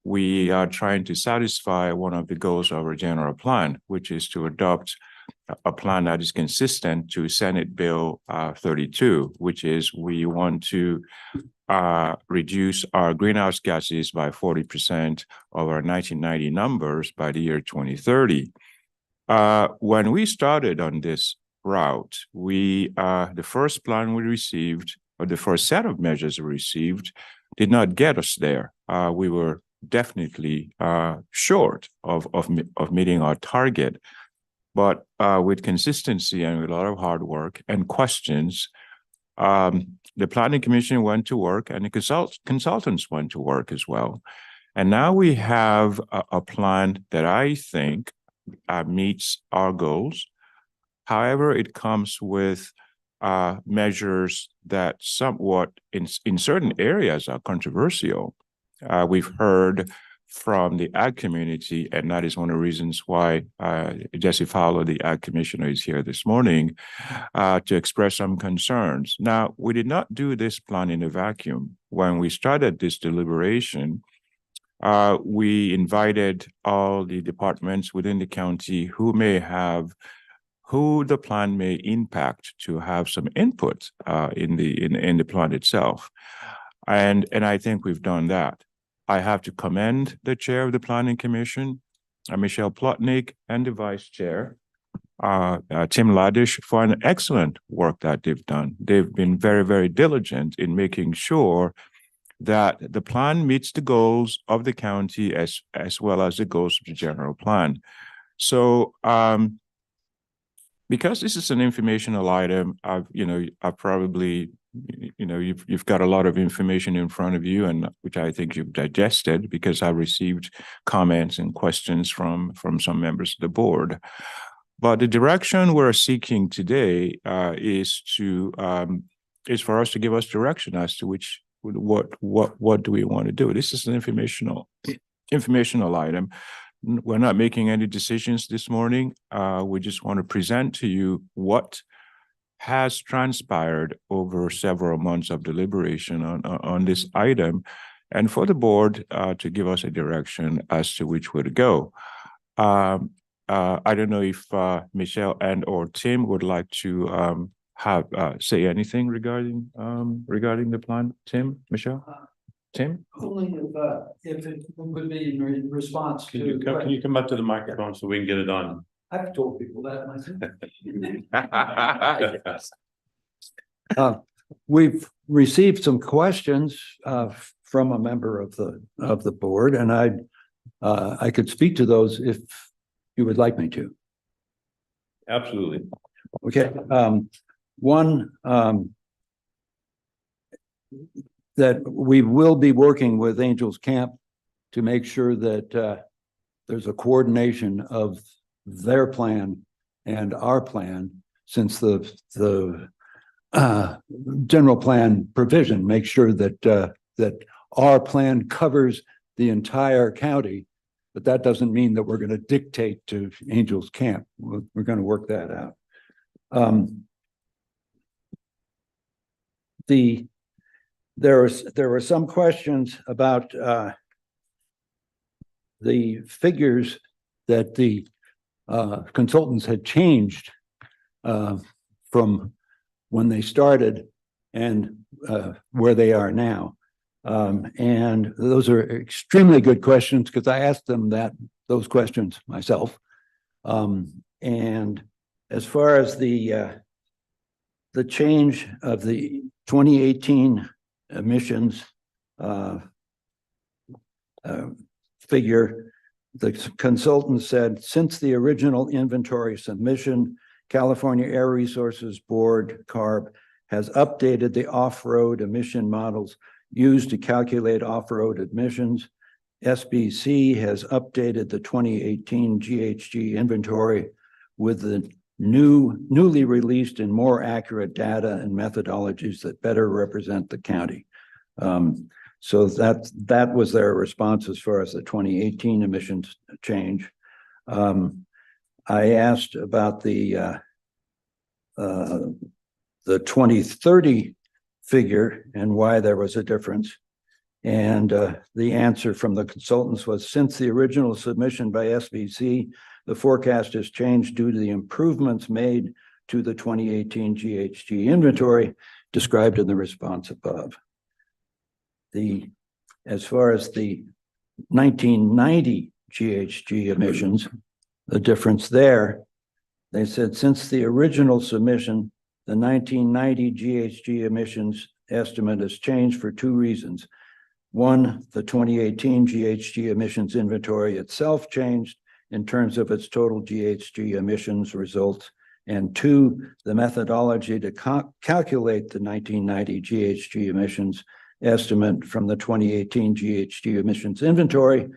Speaker 13: we are trying to satisfy one of the goals of our general plan, which is to adopt a plan that is consistent to Senate Bill 32, which is we want to reduce our greenhouse gases by 40% of our 1990 numbers by the year 2030. When we started on this route, the first plan we received, or the first set of measures we received, did not get us there. We were definitely short of meeting our target. But with consistency and with a lot of hard work and questions, the Planning Commission went to work and the consultants went to work as well. And now we have a plan that I think meets our goals. However, it comes with measures that somewhat in certain areas are controversial. We've heard from the ag community, and that is one of the reasons why Jesse Fowler, the ag commissioner, is here this morning to express some concerns. Now, we did not do this plan in a vacuum. When we started this deliberation, we invited all the departments within the county who the plan may impact to have some input in the plan itself. And I think we've done that. I have to commend the chair of the Planning Commission, Michelle Plotnick, and the vice chair, Tim Laddish, for an excellent work that they've done. They've been very, very diligent in making sure that the plan meets the goals of the county as well as the goals of the general plan. So, because this is an informational item, I've probably, you've got a lot of information in front of you, and which I think you've digested because I received comments and questions from some members of the board. But the direction we're seeking today is for us to give us direction as to what do we want to do. This is an informational item. We're not making any decisions this morning. We just want to present to you what has transpired over several months of deliberation on this item, and for the board to give us a direction as to which way to go. I don't know if Michelle and or Tim would like to say anything regarding the plan. Tim, Michelle? Tim?
Speaker 14: Only if it would be in response to.
Speaker 1: Can you come up to the microphone so we can get it on?
Speaker 14: I've told people that myself. We've received some questions from a member of the board, and I could speak to those if you would like me to.
Speaker 1: Absolutely.
Speaker 14: Okay, one, that we will be working with Angels Camp to make sure that there's a coordination of their plan and our plan, since the general plan provision makes sure that our plan covers the entire county, but that doesn't mean that we're going to dictate to Angels Camp. We're going to work that out. There were some questions about the figures that the consultants had changed from when they started and where they are now. And those are extremely good questions because I asked them those questions myself. And as far as the change of the 2018 emissions figure, the consultant said, since the original inventory submission, California Air Resources Board, CARB, has updated the off-road emission models used to calculate off-road emissions. SBC has updated the 2018 GHG inventory with the newly released and more accurate data and methodologies that better represent the county. So that was their response as far as the 2018 emissions change. I asked about the 2030 figure and why there was a difference. And the answer from the consultants was, since the original submission by SBC, the forecast has changed due to the improvements made to the 2018 GHG inventory described in the response above. As far as the 1990 GHG emissions, the difference there, they said, since the original submission, the 1990 GHG emissions estimate has changed for two reasons. One, the 2018 GHG emissions inventory itself changed in terms of its total GHG emissions results. And two, the methodology to calculate the 1990 GHG emissions estimate from the 2018 GHG emissions inventory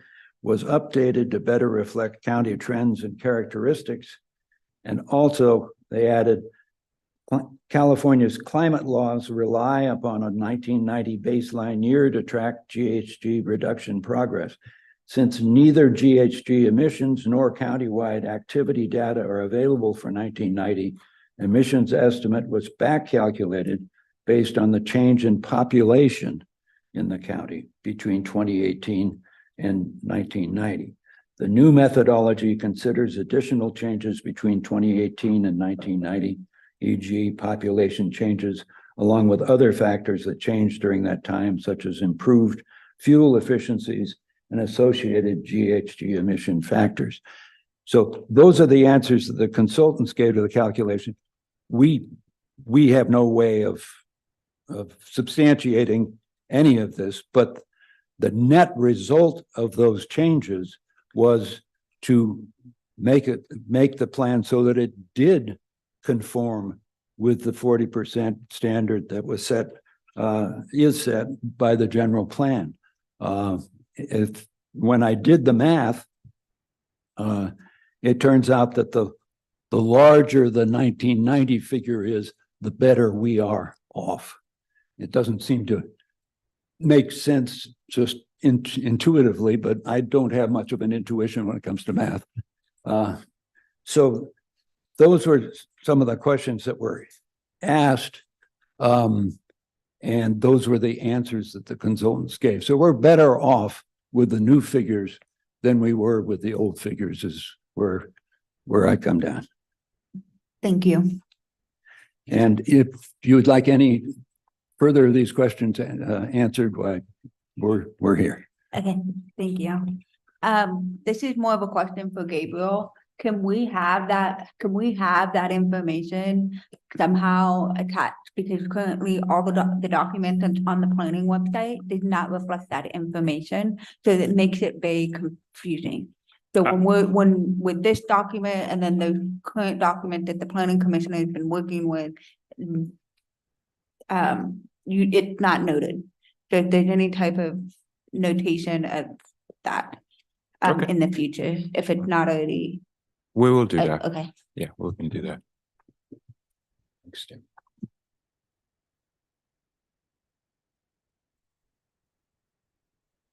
Speaker 14: was updated to better reflect county trends and characteristics. And also they added, California's climate laws rely upon a 1990 baseline year to track GHG reduction progress. Since neither GHG emissions nor countywide activity data are available for 1990, emissions estimate was back calculated based on the change in population in the county between 2018 and 1990. The new methodology considers additional changes between 2018 and 1990, e.g. population changes, along with other factors that changed during that time, such as improved fuel efficiencies and associated GHG emission factors. So those are the answers that the consultants gave to the calculation. We have no way of substantiating any of this, but the net result of those changes was to make the plan so that it did conform with the 40% standard that was is set by the general plan. When I did the math, it turns out that the larger the 1990 figure is, the better we are off. It doesn't seem to make sense just intuitively, but I don't have much of an intuition when it comes to math. So those were some of the questions that were asked, and those were the answers that the consultants gave. So we're better off with the new figures than we were with the old figures, is where I come down.
Speaker 11: Thank you.
Speaker 14: And if you would like any further of these questions answered, why we're here.
Speaker 11: Okay, thank you. This is more of a question for Gabriel. can we have that information somehow attached? Because currently all the documents on the planning website does not reflect that information, so that makes it very confusing. So when with this document and then the current document that the planning commission has been working with, it's not noted. So if there's any type of notation of that
Speaker 13: Okay.
Speaker 11: in the future, if it's not already.
Speaker 13: We will do that.
Speaker 11: Okay.
Speaker 13: Yeah, we can do that.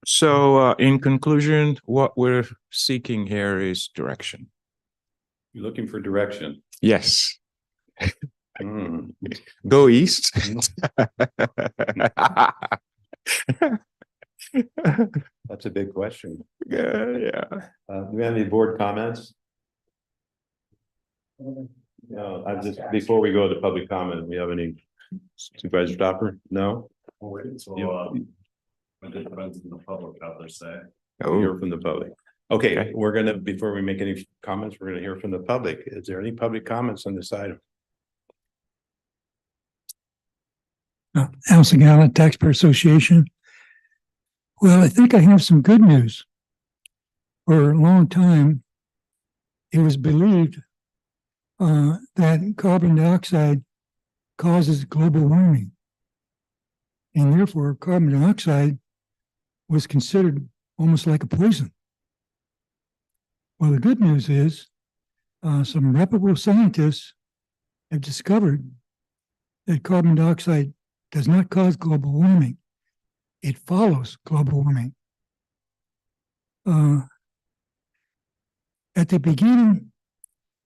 Speaker 13: So in conclusion, what we're seeking here is direction.
Speaker 1: You're looking for direction.
Speaker 13: Yes.
Speaker 1: Hmm.
Speaker 13: Go east.
Speaker 1: That's a big question.
Speaker 13: Yeah.
Speaker 1: Do we have any board comments? No, I just, before we go to public comment, do we have any Supervisor Stopper? No?
Speaker 12: My good friends in the public out there say.
Speaker 1: Hear from the public. Okay, we're gonna, before we make any comments, we're gonna hear from the public. Is there any public comments on this item?
Speaker 7: Al Segala, Taxpayer Association. Well, I think I have some good news. For a long time, it was believed that carbon dioxide causes global warming. And therefore, carbon dioxide was considered almost like a poison. Well, the good news is some reputable scientists have discovered that carbon dioxide does not cause global warming. It follows global warming. At the beginning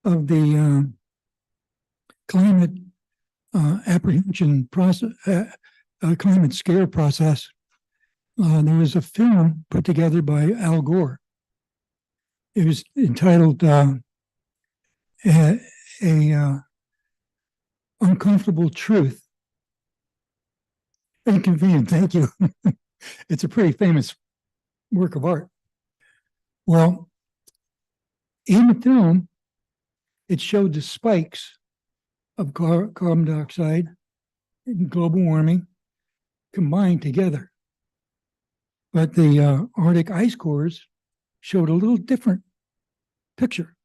Speaker 7: of the climate apprehension process, climate scare process, there was a film put together by Al Gore. It was entitled Uncomfortable Truth. Inconvenient, thank you. It's a pretty famous work of art. Well, in the film, it showed the spikes of carbon dioxide and global warming combined together. But the Arctic ice cores showed a little different picture.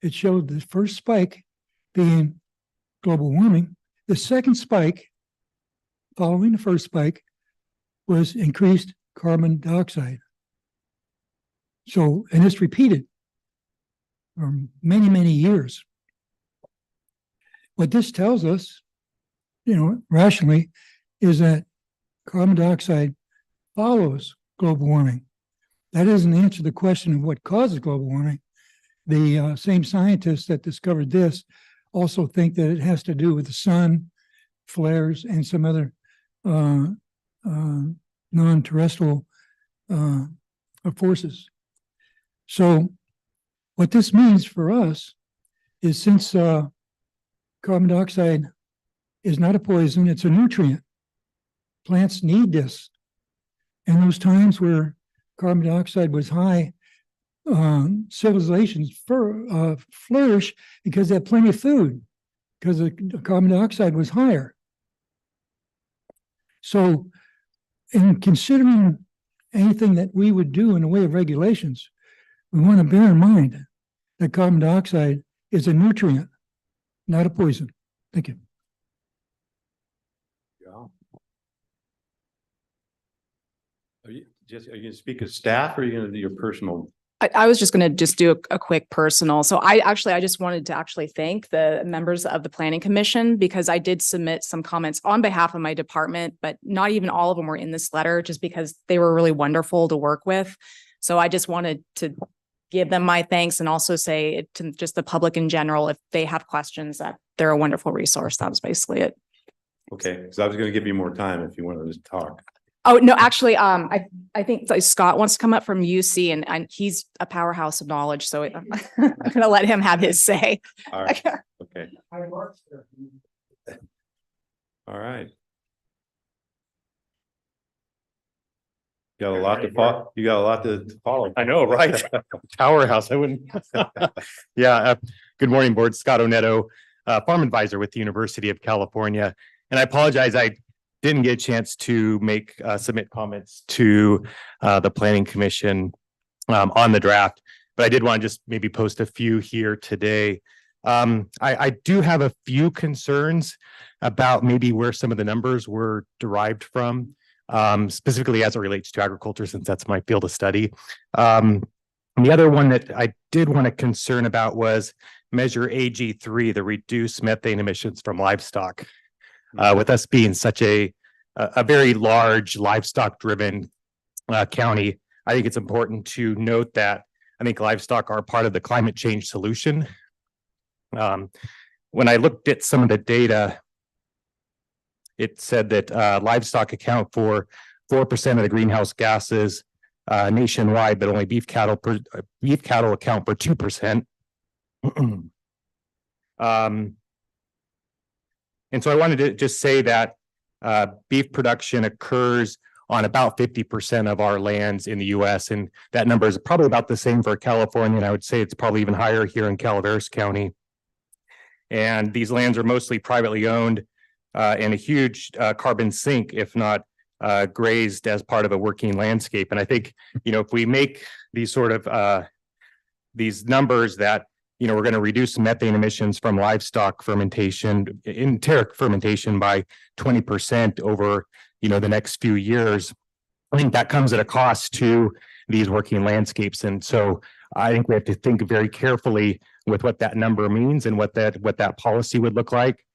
Speaker 7: It showed the first spike being global warming. The second spike, following the first spike, was increased carbon dioxide. So, and it's repeated for many, many years. What this tells us, rationally, is that carbon dioxide follows global warming. That doesn't answer the question of what causes global warming. The same scientists that discovered this also think that it has to do with the sun, flares, and some other non-terrestrial forces. So what this means for us is, since carbon dioxide is not a poison, it's a nutrient. Plants need this. And those times where carbon dioxide was high, civilizations flourish because they have plenty of food, because the carbon dioxide was higher. So in considering anything that we would do in the way of regulations, we want to bear in mind that carbon dioxide is a nutrient, not a poison. Thank you.
Speaker 1: Are you going to speak as staff, or are you going to do your personal?
Speaker 2: I was just going to do a quick personal. So I just wanted to thank the members of the Planning Commission, because I did submit some comments on behalf of my department, but not even all of them were in this letter, just because they were really wonderful to work with. So I just wanted to give them my thanks, and also say to just the public in general, if they have questions, that they're a wonderful resource. That was basically it.
Speaker 1: Okay, because I was going to give you more time if you wanted to talk.
Speaker 2: Oh, no, actually, I think Scott wants to come up from UC, and he's a powerhouse of knowledge. So I'm going to let him have his say.
Speaker 1: All right. Okay. All right. Got a lot to follow. You got a lot to follow.
Speaker 15: I know, right? Powerhouse, I wouldn't. Yeah, good morning, Board. Scott Oneto, Farm Advisor with the University of California. And I apologize, I didn't get a chance to submit comments to the Planning Commission on the draft, but I did want to just maybe post a few here today. I do have a few concerns about maybe where some of the numbers were derived from, specifically as it relates to agriculture, since that's my field of study. The other one that I did want to concern about was measure AG3, the reduced methane emissions from livestock. With us being such a very large livestock driven county, I think it's important to note that I think livestock are part of the climate change solution. When I looked at some of the data, it said that livestock account for 4% of the greenhouse gases nationwide, but only beef cattle account for 2%. And so I wanted to just say that beef production occurs on about 50% of our lands in the US. And that number is probably about the same for California. And I would say it's probably even higher here in Calaveras County. And these lands are mostly privately owned and a huge carbon sink, if not grazed as part of a working landscape. And I think, if we make these sort of these numbers that, we're going to reduce methane emissions from livestock fermentation, enteric fermentation by 20% over, the next few years. I think that comes at a cost to these working landscapes. And so I think we have to think very carefully with what that number means and what that policy would look like.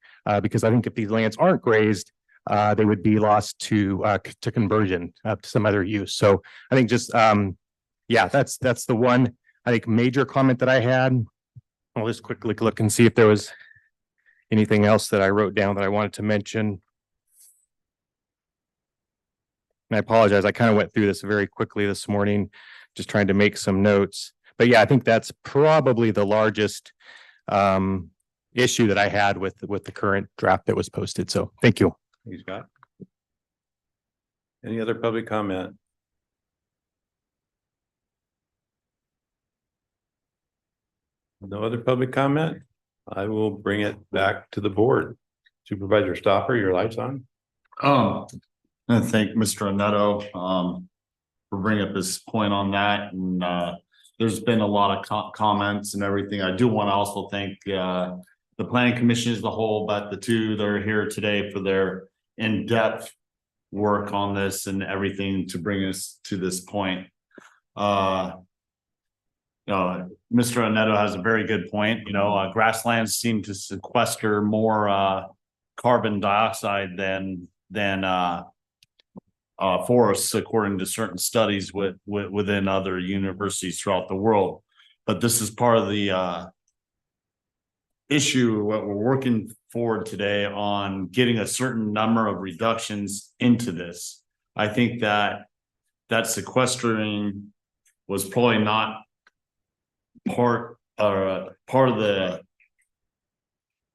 Speaker 15: Because I think if these lands aren't grazed, they would be lost to conversion to some other use. So I think just, that's the one, I think, major comment that I had. I'll just quickly look and see if there was anything else that I wrote down that I wanted to mention. And I apologize, I kind of went through this very quickly this morning, just trying to make some notes. But yeah, I think that's probably the largest issue that I had with the current draft that was posted. So thank you.
Speaker 1: Thanks, Scott. Any other public comment? No other public comment? I will bring it back to the board. Supervisor Stopper, your light's on.
Speaker 12: And thank Mr. Oneto for bringing up this point on that. And there's been a lot of comments and everything. I do want to also thank the Planning Commission as a whole, but the two that are here today for their in-depth work on this and everything to bring us to this point. Mr. Oneto has a very good point. Grasslands seem to sequester more carbon dioxide than forests, according to certain studies within other universities throughout the world. But this is part of the issue, what we're working forward today on getting a certain number of reductions into this. I think that sequestering was probably not part of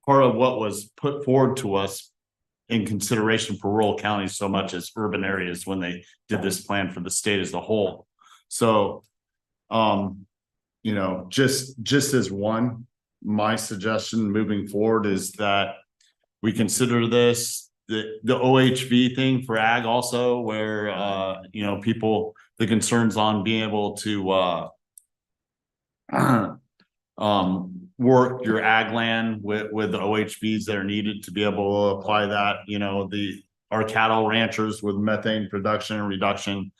Speaker 12: what was put forward to us in consideration for rural counties so much as urban areas when they did this plan for the state as a whole. So, just as one, my suggestion moving forward is that we consider this the OHV thing for ag also, where the concerns on being able to work your ag land with the OHVs that are needed to be able to apply that, our cattle ranchers with methane production and reduction.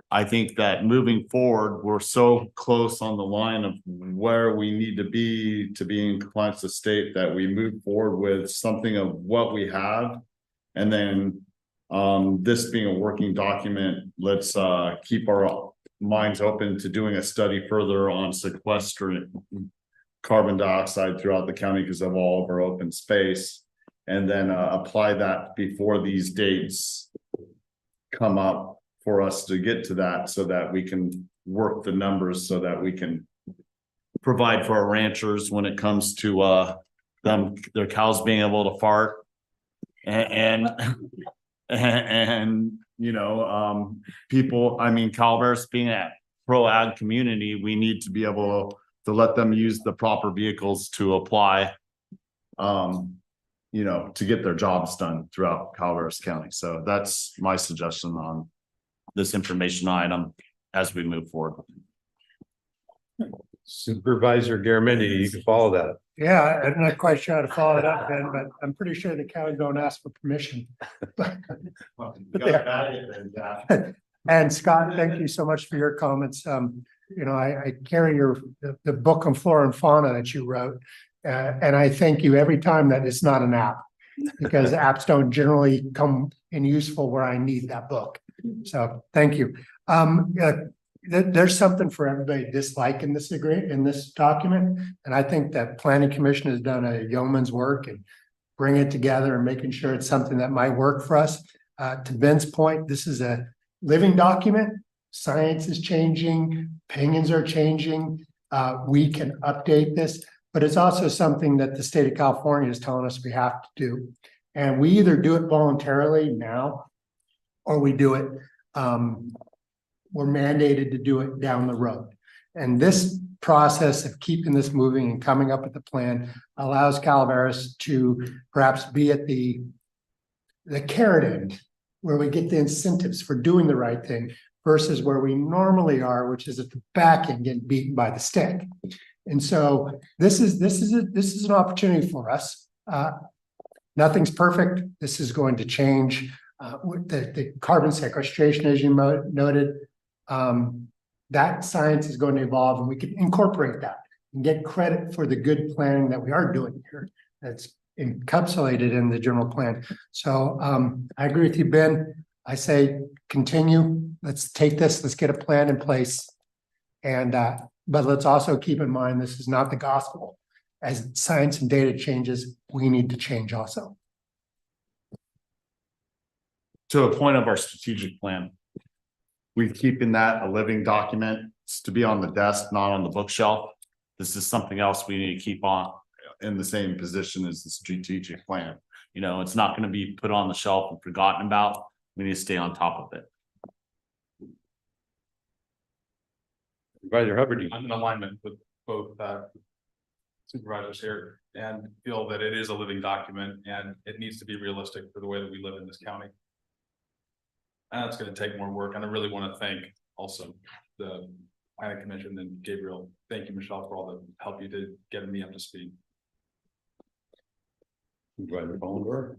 Speaker 12: I think that moving forward, we're so close on the line of where we need to be in compliance with state that we move forward with something of what we have. And then this being a working document, let's keep our minds open to doing a study further on sequestering carbon dioxide throughout the county because of all of our open space, and then apply that before these dates come up for us to get to that, so that we can work the numbers so that we can provide for our ranchers when it comes to their cows being able to fart and People, I mean, Calaveras being a pro ag community, we need to be able to let them use the proper vehicles to apply. To get their jobs done throughout Calaveras County. So that's my suggestion on this information item as we move forward.
Speaker 1: Supervisor Garamendi, you can follow that.
Speaker 4: Yeah, I'm not quite sure how to follow it up, Ben, but I'm pretty sure the county don't ask for permission. And Scott, thank you so much for your comments. I carry the book on flora and fauna that you wrote. And I thank you every time that it's not an app, because apps don't generally come in useful where I need that book. So thank you. There's something for everybody to dislike in this document. And I think that Planning Commission has done a yeoman's work and bring it together and making sure it's something that might work for us. To Ben's point, this is a living document. Science is changing, opinions are changing. We can update this, but it's also something that the state of California is telling us we have to do. And we either do it voluntarily now, or we do it, we're mandated to do it down the road. And this process of keeping this moving and coming up with a plan allows Calaveras to perhaps be at the carrot end, where we get the incentives for doing the right thing, versus where we normally are, which is at the back end getting beaten by the stick. And so this is an opportunity for us. Nothing's perfect. This is going to change. The carbon sequestration, as you noted, that science is going to evolve, and we can incorporate that and get credit for the good planning that we are doing here. That's encapsulated in the general plan. So I agree with you, Ben. I say continue. Let's take this. Let's get a plan in place. And but let's also keep in mind this is not the gospel. As science and data changes, we need to change also.
Speaker 12: To a point of our strategic plan, we're keeping that a living document. It's to be on the desk, not on the bookshelf. This is something else we need to keep on in the same position as the strategic plan. It's not going to be put on the shelf and forgotten about. We need to stay on top of it.
Speaker 1: Supervisor Hubbard.
Speaker 6: I'm in alignment with both supervisors here and feel that it is a living document and it needs to be realistic for the way that we live in this county. And it's going to take more work. And I really want to thank also the Planning Commission and Gabriel. Thank you, Michelle, for all the help you did getting me up to speed.
Speaker 1: Supervisor Bollenberg.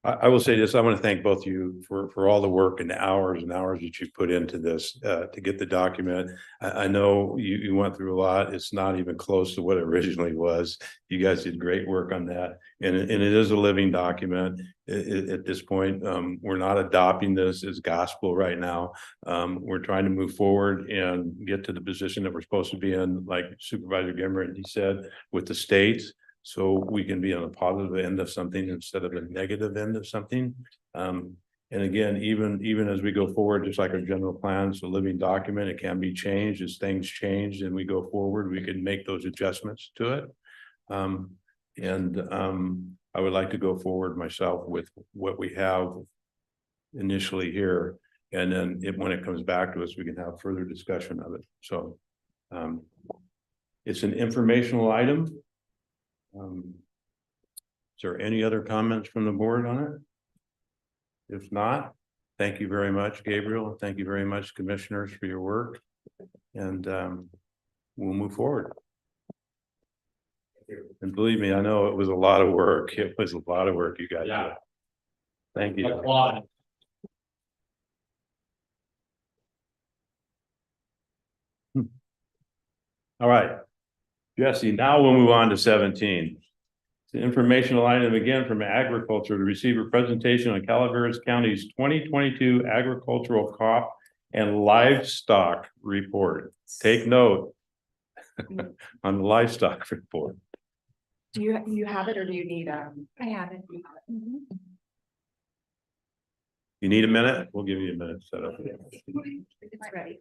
Speaker 1: I will say this, I want to thank both of you for all the work and the hours that you put into this to get the document. I know you went through a lot. It's not even close to what it originally was. You guys did great work on that. And it is a living document. At this point, we're not adopting this as gospel right now. We're trying to move forward and get to the position that we're supposed to be in, like Supervisor Gimmert, he said, with the states. So we can be on a positive end of something instead of a negative end of something. And again, even as we go forward, just like our general plan, it's a living document. It can be changed as things change and we go forward. We can make those adjustments to it. I would like to go forward myself with what we have initially here. And then when it comes back to us, we can have further discussion of it. So it's an informational item. Is there any other comments from the board on it? If not, thank you very much, Gabriel. Thank you very much, commissioners, for your work. And we'll move forward. And believe me, I know it was a lot of work. It was a lot of work you guys did. Thank you. All right. Jesse, now we'll move on to 17. It's an informational item again from agriculture to receive a presentation on Calaveras County's 2022 agricultural crop and livestock report. Take note on the livestock report.
Speaker 2: Do you have it, or do you need
Speaker 10: I have it.
Speaker 1: You need a minute? We'll give you a minute to set up.
Speaker 10: It's ready.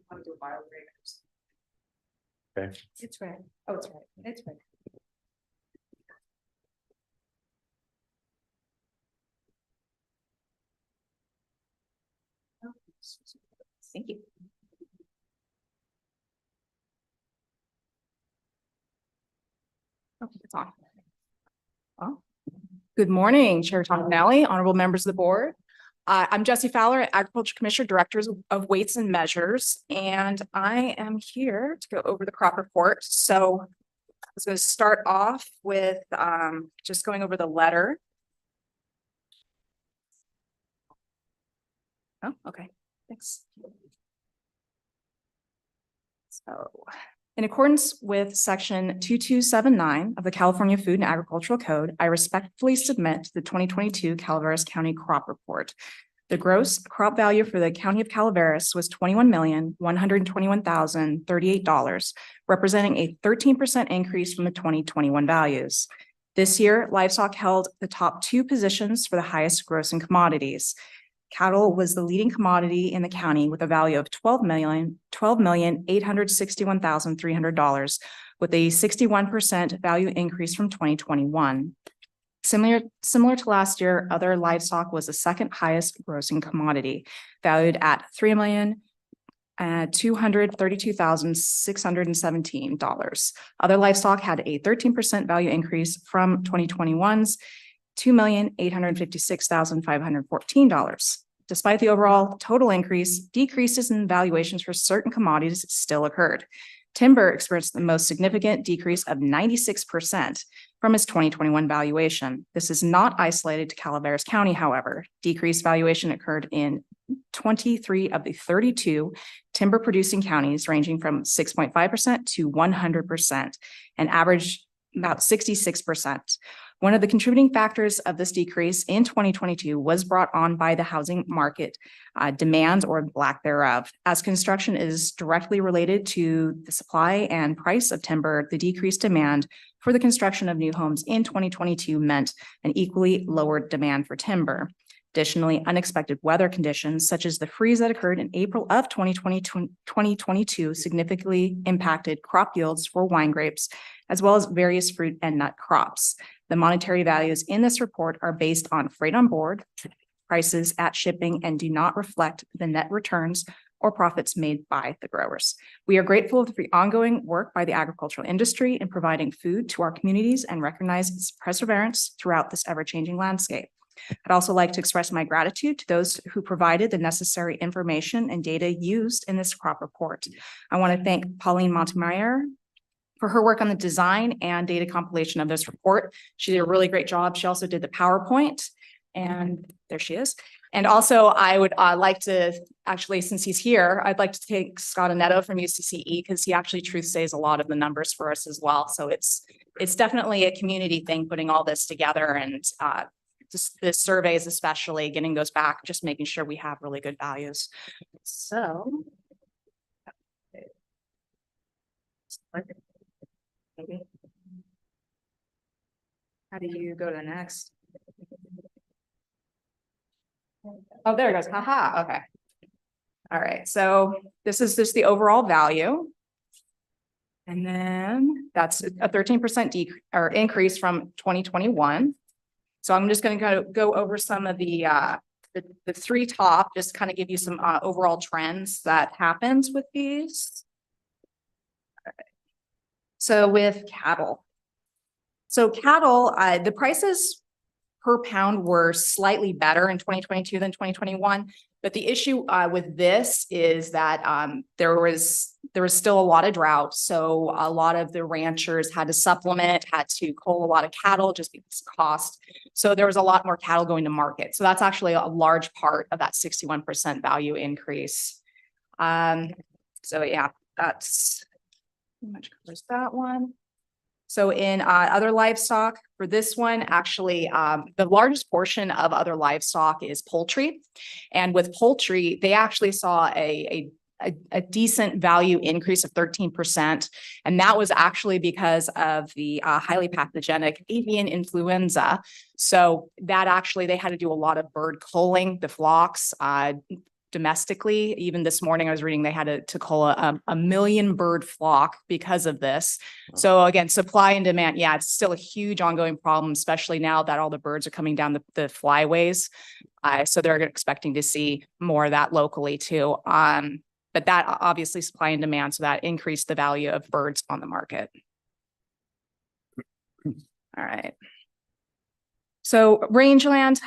Speaker 1: Okay.
Speaker 10: It's ready. Oh, it's ready. It's ready.
Speaker 16: Thank you. Okay, it's on. Well, good morning, Chair Tominelli, honorable members of the board. I'm Jessie Fowler, Agriculture Commissioner, Directors of Weights and Measures, and I am here to go over the crop report. So I was going to start off with just going over the letter. Oh, okay, thanks. So, in accordance with section 2279 of the California Food and Agricultural Code, I respectfully submit the 2022 Calaveras County Crop Report. The gross crop value for the County of Calaveras was $21,121,038, representing a 13% increase from the 2021 values. This year, livestock held the top two positions for the highest grossing commodities. Cattle was the leading commodity in the county with a value of $12,861,300, with a 61% value increase from 2021. Similar to last year, other livestock was the second highest grossing commodity, valued at $3,232,617. Other livestock had a 13% value increase from 2021's $2,856,514. Despite the overall total increase, decreases in valuations for certain commodities still occurred. Timber experienced the most significant decrease of 96% from its 2021 valuation. This is not isolated to Calaveras County, however. Decreased valuation occurred in 23 of the 32 timber producing counties, ranging from 6.5% to 100%, and averaged about 66%. One of the contributing factors of this decrease in 2022 was brought on by the housing market demand or lack thereof. As construction is directly related to the supply and price of timber, the decreased demand for the construction of new homes in 2022 meant an equally lower demand for timber. Additionally, unexpected weather conditions such as the freeze that occurred in April of 2022 significantly impacted crop yields for wine grapes, as well as various fruit and nut crops. The monetary values in this report are based on freight on board, prices at shipping, and do not reflect the net returns or profits made by the growers. We are grateful for the ongoing work by the agricultural industry in providing food to our communities and recognize its perseverance throughout this ever-changing landscape. I'd also like to express my gratitude to those who provided the necessary information and data used in this crop report. I want to thank Pauline Montemayor for her work on the design and data compilation of this report. She did a really great job. She also did the PowerPoint, and there she is. And also I would like to, actually, since he's here, I'd like to take Scott Anetto from UCCE, because he actually truth says a lot of the numbers for us as well. So it's definitely a community thing, putting all this together, and just the surveys, especially getting those back, just making sure we have really good values. So. Maybe. How do you go to the next? Oh, there it goes. Haha. Okay. All right. So this is just the overall value. And then that's a 13% increase from 2021. So I'm just going to kind of go over some of the three top, just kind of give you some overall trends that happens with these. All right. So with cattle. So cattle, the prices per pound were slightly better in 2022 than 2021. But the issue with this is that there was still a lot of drought. So a lot of the ranchers had to supplement, had to cull a lot of cattle just because of cost. So there was a lot more cattle going to market. So that's actually a large part of that 61% value increase. So yeah, that's pretty much covers that one. So in other livestock, for this one, actually, the largest portion of other livestock is poultry. And with poultry, they actually saw a decent value increase of 13%. And that was actually because of the highly pathogenic avian influenza. So that actually, they had to do a lot of bird culling, the flocks, domestically. Even this morning, I was reading they had to call a million bird flock because of this. So again, supply and demand, yeah, it's still a huge ongoing problem, especially now that all the birds are coming down the flyways. So they're expecting to see more of that locally too. But that obviously supply and demand, so that increased the value of birds on the market. All right. So rangeland,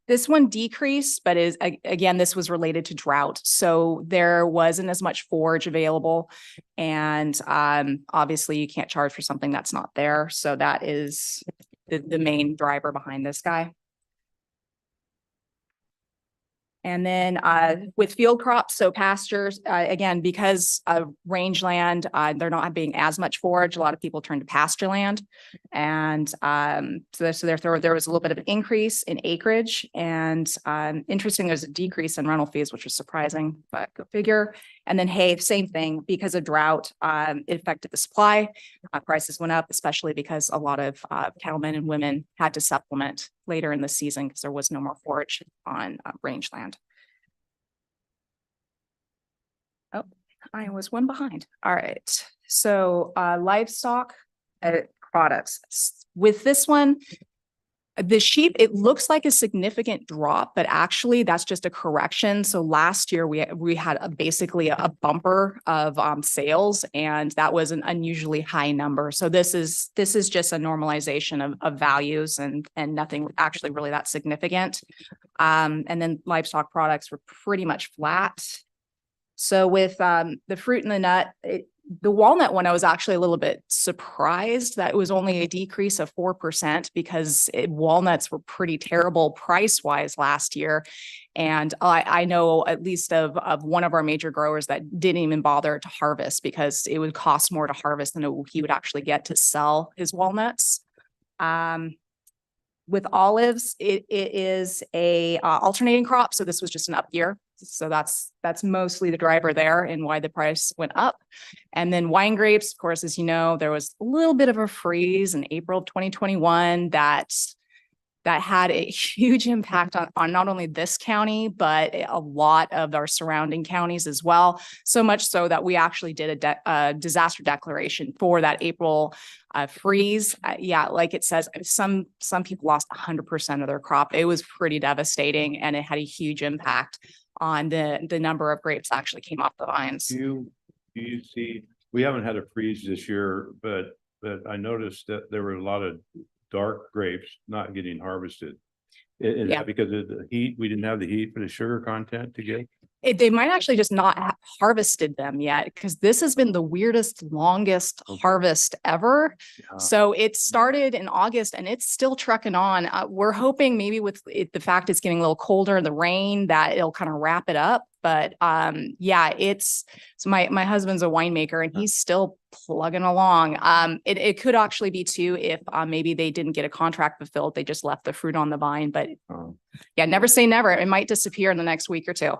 Speaker 16: this one decreased, but again, this was related to drought. So there wasn't as much forage available. And obviously you can't charge for something that's not there. So that is the main driver behind this guy. And then with field crops, so pastures, again, because of rangeland, they're not being as much forage. A lot of people turn to pasture land. And so therefore there was a little bit of an increase in acreage. And interesting, there's a decrease in rental fees, which was surprising, but go figure. And then hay, same thing, because of drought, it affected the supply. Prices went up, especially because a lot of cattlemen and women had to supplement later in the season because there was no more forage on rangeland. Oh, I was one behind. All right. So livestock products. With this one, the sheep, it looks like a significant drop, but actually that's just a correction. So last year we had basically a bumper of sales, and that was an unusually high number. So this is just a normalization of values and nothing actually really that significant. And then livestock products were pretty much flat. So with the fruit and the nut, the walnut one, I was actually a little bit surprised that it was only a decrease of 4% because walnuts were pretty terrible price-wise last year. And I know at least of one of our major growers that didn't even bother to harvest because it would cost more to harvest than he would actually get to sell his walnuts. With olives, it is a alternating crop. So this was just an up year. So that's mostly the driver there and why the price went up. And then wine grapes, of course, as you know, there was a little bit of a freeze in April of 2021 that had a huge impact on not only this county, but a lot of our surrounding counties as well. So much so that we actually did a disaster declaration for that April freeze. Yeah, like it says, some people lost 100% of their crop. It was pretty devastating, and it had a huge impact on the number of grapes that actually came off the vines.
Speaker 1: Do you see, we haven't had a freeze this year, but I noticed that there were a lot of dark grapes not getting harvested. Is that because of the heat? We didn't have the heat for the sugar content to get?
Speaker 16: They might actually just not have harvested them yet, because this has been the weirdest, longest harvest ever.
Speaker 1: Yeah.
Speaker 16: So it started in August and it's still trucking on. We're hoping maybe with the fact it's getting a little colder, the rain, that it'll kind of wrap it up. But yeah, so my husband's a winemaker and he's still plugging along. It could actually be too if maybe they didn't get a contract fulfilled. They just left the fruit on the vine. But yeah, never say never. It might disappear in the next week or two.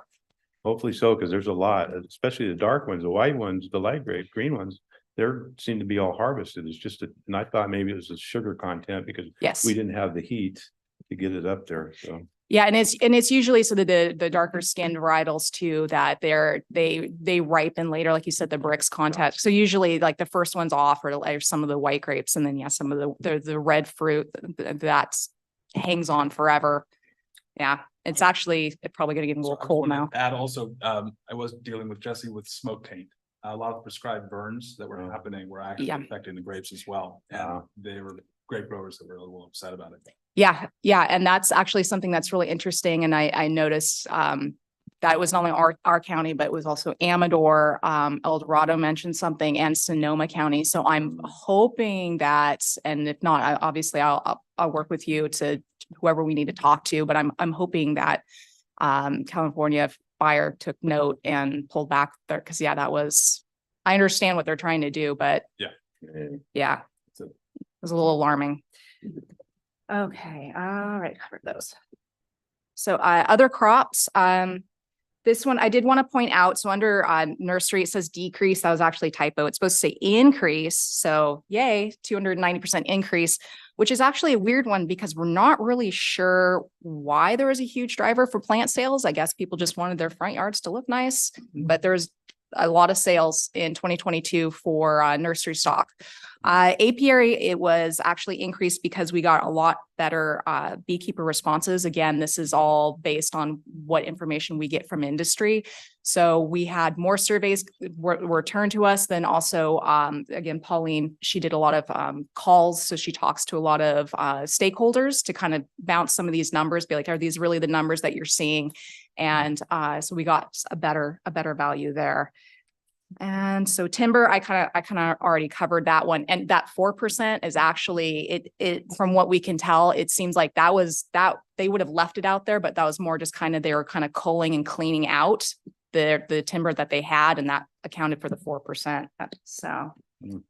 Speaker 1: Hopefully so, because there's a lot, especially the dark ones, the white ones, the light grape, green ones. They seem to be all harvested. It's just, and I thought maybe it was the sugar content because we didn't have the heat to get it up there. So
Speaker 16: yeah, and it's usually so that the darker skinned varietals too, that they ripen later, like you said, the bricks content. So usually like the first one's off, or some of the white grapes, and then some of the red fruit that hangs on forever. Yeah, it's actually probably going to get a little cold now.
Speaker 6: Add also, I was dealing with Jesse with smoke taint. A lot of prescribed burns that were happening were actually affecting the grapes as well. And they were grape growers that were a little upset about it.
Speaker 16: Yeah. And that's actually something that's really interesting. And I noticed that it was not only our county, but it was also Amador, El Dorado mentioned something, and Sonoma County. So I'm hoping that, and if not, obviously I'll work with you to whoever we need to talk to, but I'm hoping that California Fire took note and pulled back there, because I understand what they're trying to do, but it was a little alarming. Okay, all right, covered those. So other crops, this one I did want to point out. So under nursery, it says decrease. That was actually a typo. It's supposed to say increase. So yay, 290% increase. which is actually a weird one because we're not really sure why there was a huge driver for plant sales. I guess people just wanted their front yards to look nice, but there's a lot of sales in 2022 for nursery stock. Apiary, it was actually increased because we got a lot better beekeeper responses. Again, this is all based on what information we get from industry. So we had more surveys returned to us. Then also, again, Pauline, she did a lot of calls. So she talks to a lot of stakeholders to kind of bounce some of these numbers, be like, are these really the numbers that you're seeing? And so we got a better value there. And so timber, I kind of already covered that one. And that 4% is actually it from what we can tell, it seems like that they would have left it out there, but that was more just kind of, they were kind of culling and cleaning out the timber that they had, and that accounted for the 4%. So, all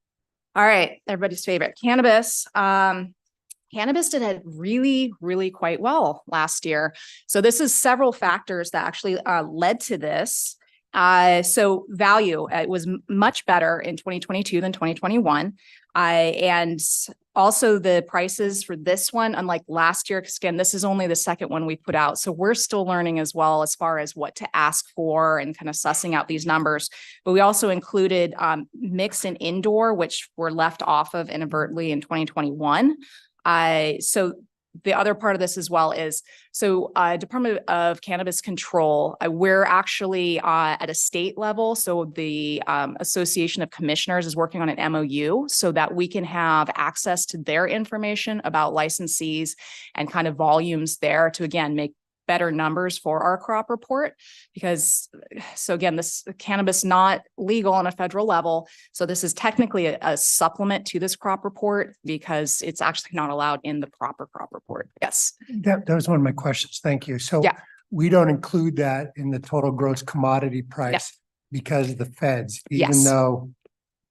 Speaker 16: right, everybody's favorite, cannabis. Cannabis did really, really quite well last year. So this is several factors that actually led to this. So value, it was much better in 2022 than 2021. And also the prices for this one, unlike last year, because again, this is only the second one we put out. So we're still learning as well as far as what to ask for and kind of sussing out these numbers. But we also included mix and indoor, which were left off of inadvertently in 2021. So the other part of this as well is, so Department of Cannabis Control, we're actually at a state level. So the Association of Commissioners is working on an MOU so that we can have access to their information about licensees and kind of volumes there to, again, make better numbers for our crop report. Because, so again, this cannabis not legal on a federal level. So this is technically a supplement to this crop report because it's actually not allowed in the proper crop report. Yes.
Speaker 4: That was one of my questions. Thank you. So
Speaker 16: Yeah.
Speaker 4: we don't include that in the total gross commodity price because of the feds, even
Speaker 16: Yes.
Speaker 4: though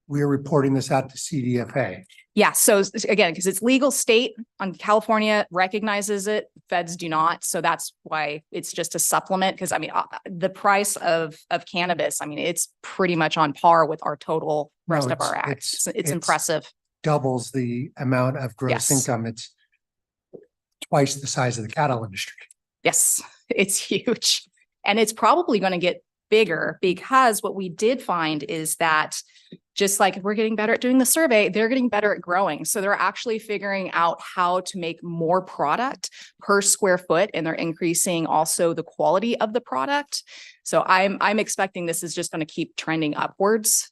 Speaker 4: we're reporting this out to CDFA.
Speaker 16: Yeah. So again, because it's legal state on California recognizes it, feds do not. So that's why it's just a supplement. Because I mean, the price of cannabis, I mean, it's pretty much on par with our total rest of our acts. It's impressive.
Speaker 4: Doubles the amount of gross income. It's twice the size of the cattle industry.
Speaker 16: Yes, it's huge. And it's probably going to get bigger because what we did find is that just like we're getting better at doing the survey, they're getting better at growing. So they're actually figuring out how to make more product per square foot, and they're increasing also the quality of the product. So I'm expecting this is just going to keep trending upwards.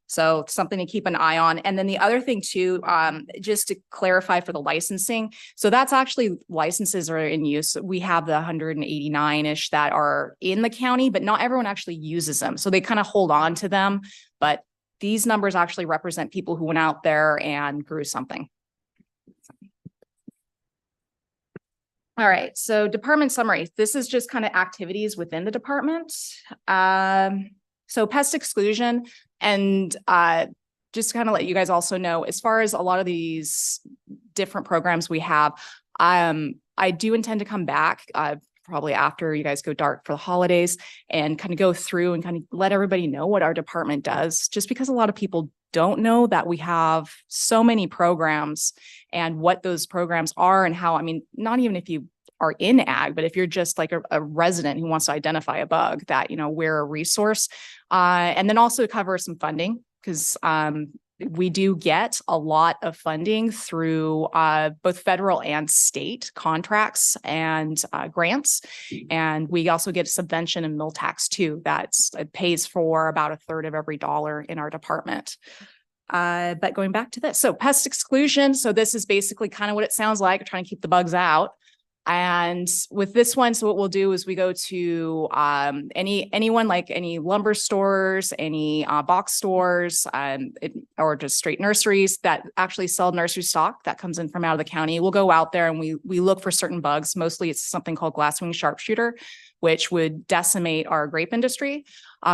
Speaker 16: So it's something to keep an eye on. And then the other thing too, just to clarify for the licensing. So that's actually licenses are in use. We have the 189-ish that are in the county, but not everyone actually uses them. So they kind of hold on to them. But these numbers actually represent people who went out there and grew something. All right. So department summary. This is just kind of activities within the department. So pest exclusion, and just kind of let you guys also know, as far as a lot of these different programs we have, I do intend to come back probably after you guys go dark for the holidays and kind of go through and kind of let everybody know what our department does, just because a lot of people don't know that we have so many programs and what those programs are and how, I mean, not even if you are in ag, but if you're just like a resident who wants to identify a bug, that, you know, we're a resource. And then also cover some funding, because we do get a lot of funding through both federal and state contracts and grants. And we also get a subvention and mill tax too. It pays for about a third of every dollar in our department. But going back to this, so pest exclusion. So this is basically kind of what it sounds like, trying to keep the bugs out. And with this one, so what we'll do is we go to anyone like any lumber stores, any box stores, or just straight nurseries that actually sell nursery stock that comes in from out of the county. We'll go out there and we look for certain bugs. Mostly it's something called glasswing sharpshooter, which would decimate our grape industry.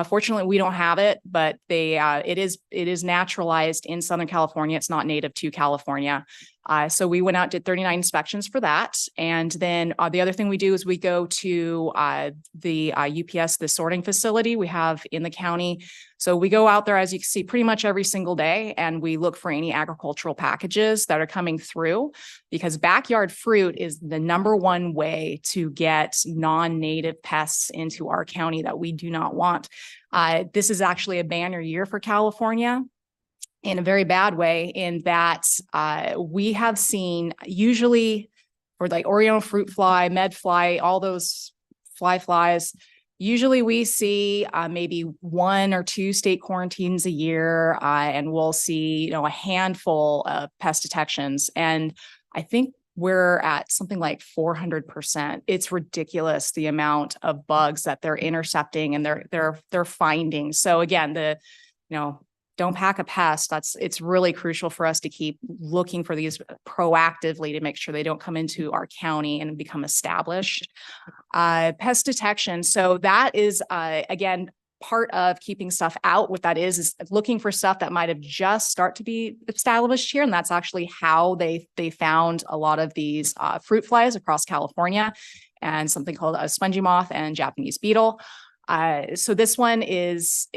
Speaker 16: Fortunately, we don't have it, but it is naturalized in Southern California. It's not native to California. So we went out, did 39 inspections for that. And then the other thing we do is we go to the UPS, the sorting facility we have in the county. So we go out there, as you can see, pretty much every single day, and we look for any agricultural packages that are coming through, because backyard fruit is the #1 way to get non-native pests into our county that we do not want. This is actually a banner year for California, in a very bad way, in that we have seen, usually for like Oriental fruit fly, med fly, all those flies, usually we see maybe 1 or 2 state quarantines a year, and we'll see, a handful of pest detections. And I think we're at something like 400%. It's ridiculous, the amount of bugs that they're intercepting and they're finding. So again, don't pack a pest. It's really crucial for us to keep looking for these proactively to make sure they don't come into our county and become established. Pest detection. So that is, again, part of keeping stuff out. What that is looking for stuff that might have just start to be established here. And that's actually how they found a lot of these fruit flies across California, and something called a spongy moth and Japanese beetle. So this one is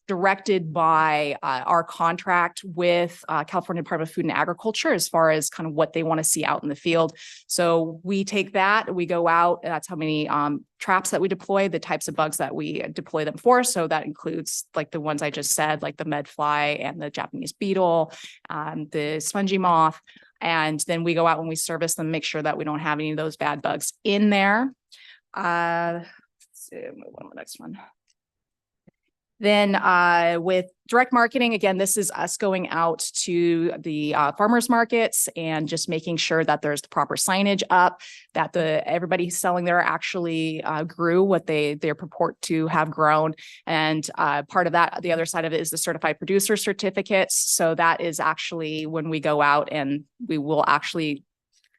Speaker 16: directed by our contract with California Department of Food and Agriculture, as far as kind of what they want to see out in the field. So we take that, we go out, that's how many traps that we deploy, the types of bugs that we deploy them for. So that includes like the ones I just said, like the med fly and the Japanese beetle, the spongy moth. And then we go out when we service them, make sure that we don't have any of those bad bugs in there. Move on to the next one. Then with direct marketing, again, this is us going out to the farmers markets and just making sure that there's the proper signage up, that everybody selling there actually grew what they purport to have grown. And part of that, the other side of it, is the certified producer certificates. So that is actually when we go out, and we will actually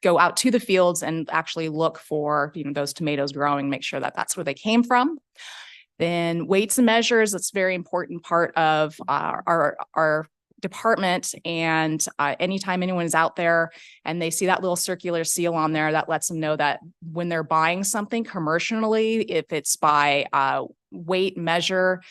Speaker 16: go out to the fields and actually look for, those tomatoes growing, make sure that that's where they came from. Then weights and measures, that's a very important part of our department. And anytime anyone is out there and they see that little circular seal on there, that lets them know that when they're buying something commercially, if it's by weight measure,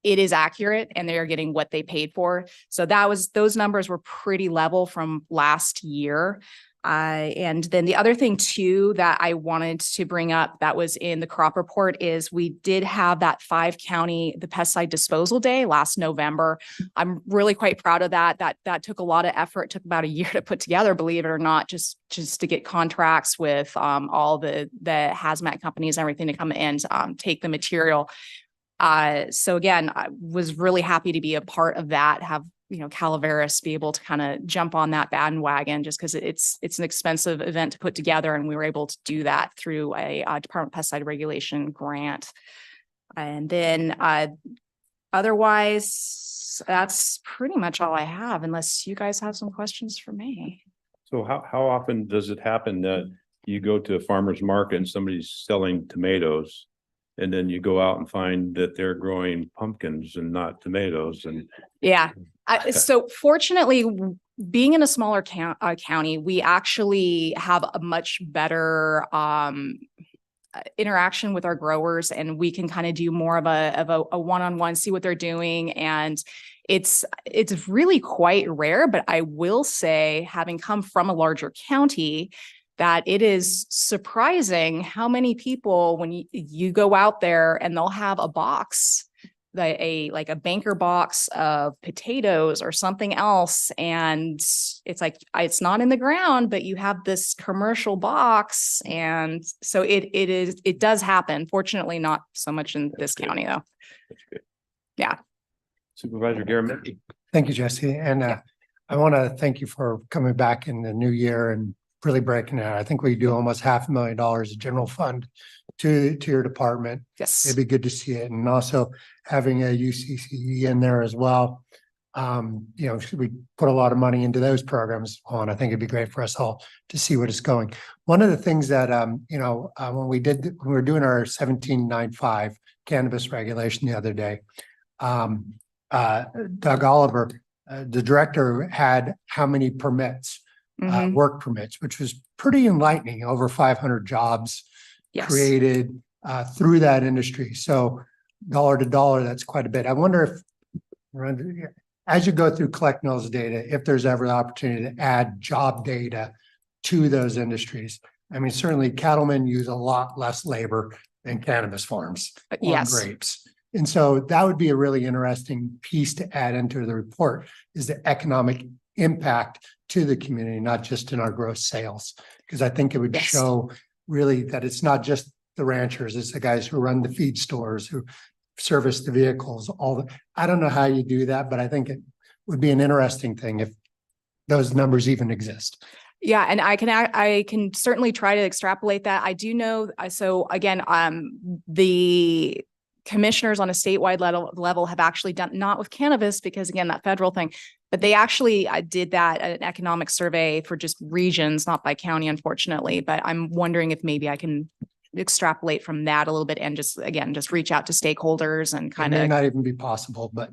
Speaker 16: it is accurate and they are getting what they paid for. So those numbers were pretty level from last year. And then the other thing too that I wanted to bring up that was in the crop report is we did have that 5-county, the pesticide disposal day last November. I'm really quite proud of that. That took a lot of effort. It took about a year to put together, believe it or not, just to get contracts with all the hazmat companies and everything to come and take the material. So again, I was really happy to be a part of that, have, Calaveras be able to kind of jump on that bandwagon, just because it's an expensive event to put together. And we were able to do that through a Department of Pesticide Regulation grant. And then otherwise, that's pretty much all I have, unless you guys have some questions for me.
Speaker 1: So how often does it happen that you go to a farmer's market and somebody's selling tomatoes, and then you go out and find that they're growing pumpkins and not tomatoes? And
Speaker 16: yeah, so fortunately, being in a smaller county, we actually have a much better interaction with our growers, and we can kind of do more of a one-on-one, see what they're doing. And it's really quite rare, but I will say, having come from a larger county, that it is surprising how many people, when you go out there and they'll have a box, like a banker box of potatoes or something else. And it's like, it's not in the ground, but you have this commercial box. And so it does happen. Fortunately, not so much in this county though.
Speaker 1: That's good.
Speaker 16: Yeah.
Speaker 1: Supervisor Garamendi.
Speaker 4: Thank you, Jesse. And I want to thank you for coming back in the new year and really breaking it out. I think we do almost $500,000 of general fund to your department.
Speaker 16: Yes.
Speaker 4: It'd be good to see it. And also having a UCCE in there as well. We put a lot of money into those programs on. I think it'd be great for us all to see what it's going. One of the things that, when we were doing our 1795 cannabis regulation the other day. Doug Oliver, the director, had how many permits,
Speaker 16: Mhm.
Speaker 4: work permits, which was pretty enlightening, over 500 jobs
Speaker 16: Yes.
Speaker 4: created through that industry. So dollar to dollar, that's quite a bit. I wonder if, as you go through collecting those data, if there's ever the opportunity to add job data to those industries. I mean, certainly cattlemen use a lot less labor than cannabis farms or
Speaker 16: Yes.
Speaker 4: grapes. And so that would be a really interesting piece to add into the report, is the economic impact to the community, not just in our gross sales. Because I think it would
Speaker 16: Yes.
Speaker 4: show really that it's not just the ranchers, it's the guys who run the feed stores, who service the vehicles, I don't know how you do that, but I think it would be an interesting thing if those numbers even exist.
Speaker 16: Yeah, and I can certainly try to extrapolate that. I do know, so again, the commissioners on a statewide level have actually done, not with cannabis, because again, that federal thing, but they actually did that, an economic survey for just regions, not by county, unfortunately. But I'm wondering if maybe I can extrapolate from that a little bit and just reach out to stakeholders and kind
Speaker 4: It may
Speaker 16: of.
Speaker 4: not even be possible, but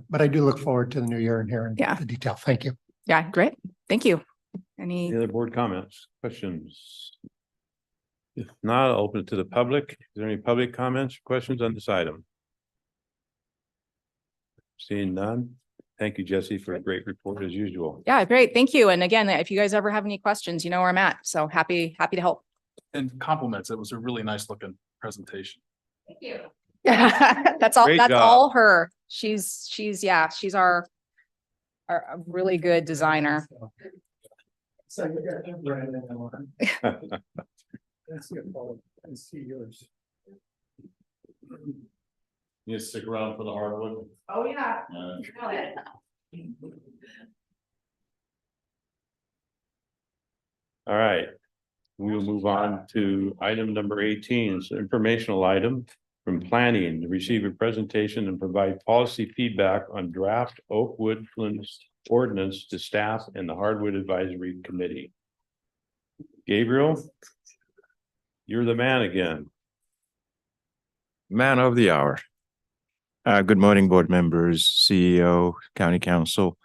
Speaker 4: but I do look forward to the new year and hearing the detail. Thank you.
Speaker 16: Yeah, great. Thank you. Any
Speaker 1: other board comments, questions? If not, I'll open it to the public. Is there any public comments, questions on this item? Seeing none. Thank you, Jesse, for a great report as usual.
Speaker 16: Yeah, great. Thank you. And again, if you guys ever have any questions, you know where I'm at. So happy to help.
Speaker 6: And compliments. It was a really nice looking presentation.
Speaker 16: Thank you. That's all.
Speaker 1: Great
Speaker 16: That's
Speaker 1: job.
Speaker 16: all her. She's our really good designer.
Speaker 4: So you got Brandon and Lauren. Let's see yours.
Speaker 12: You stick around for the hardwood.
Speaker 16: Oh, yeah.
Speaker 1: All right. We will move on to item number 18. It's an informational item from planning to receive a presentation and provide policy feedback on draft oak woodlands ordinance to staff and the Hardwood Advisory Committee. Gabriel, you're the man again.
Speaker 13: Man of the hour. Good morning, board members, CEO, county council.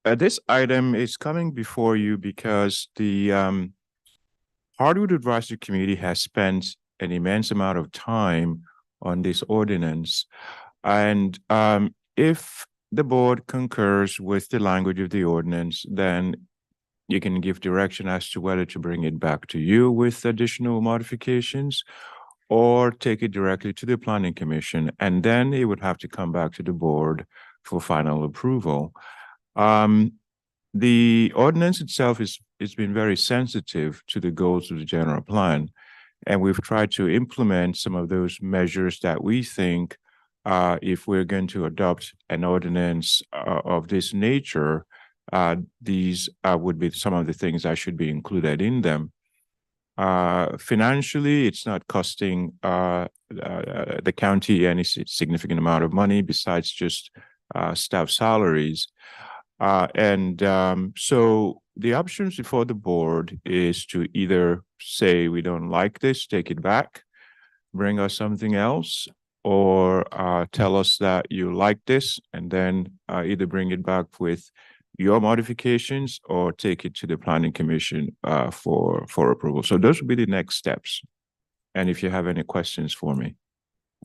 Speaker 13: This item is coming before you because the Hardwood Advisory Committee has spent an immense amount of time on this ordinance. And if the board concurs with the language of the ordinance, then you can give direction as to whether to bring it back to you with additional modifications or take it directly to the Planning Commission, and then it would have to come back to the board for final approval. The ordinance itself it's been very sensitive to the goals of the general plan, and we've tried to implement some of those measures that we think if we're going to adopt an ordinance of this nature, these would be some of the things that should be included in them. Financially, it's not costing the county any significant amount of money besides just staff salaries. So the options before the board is to either say we don't like this, take it back, bring us something else, or tell us that you like this and then either bring it back with your modifications or take it to the Planning Commission for approval. So those will be the next steps. And if you have any questions for me.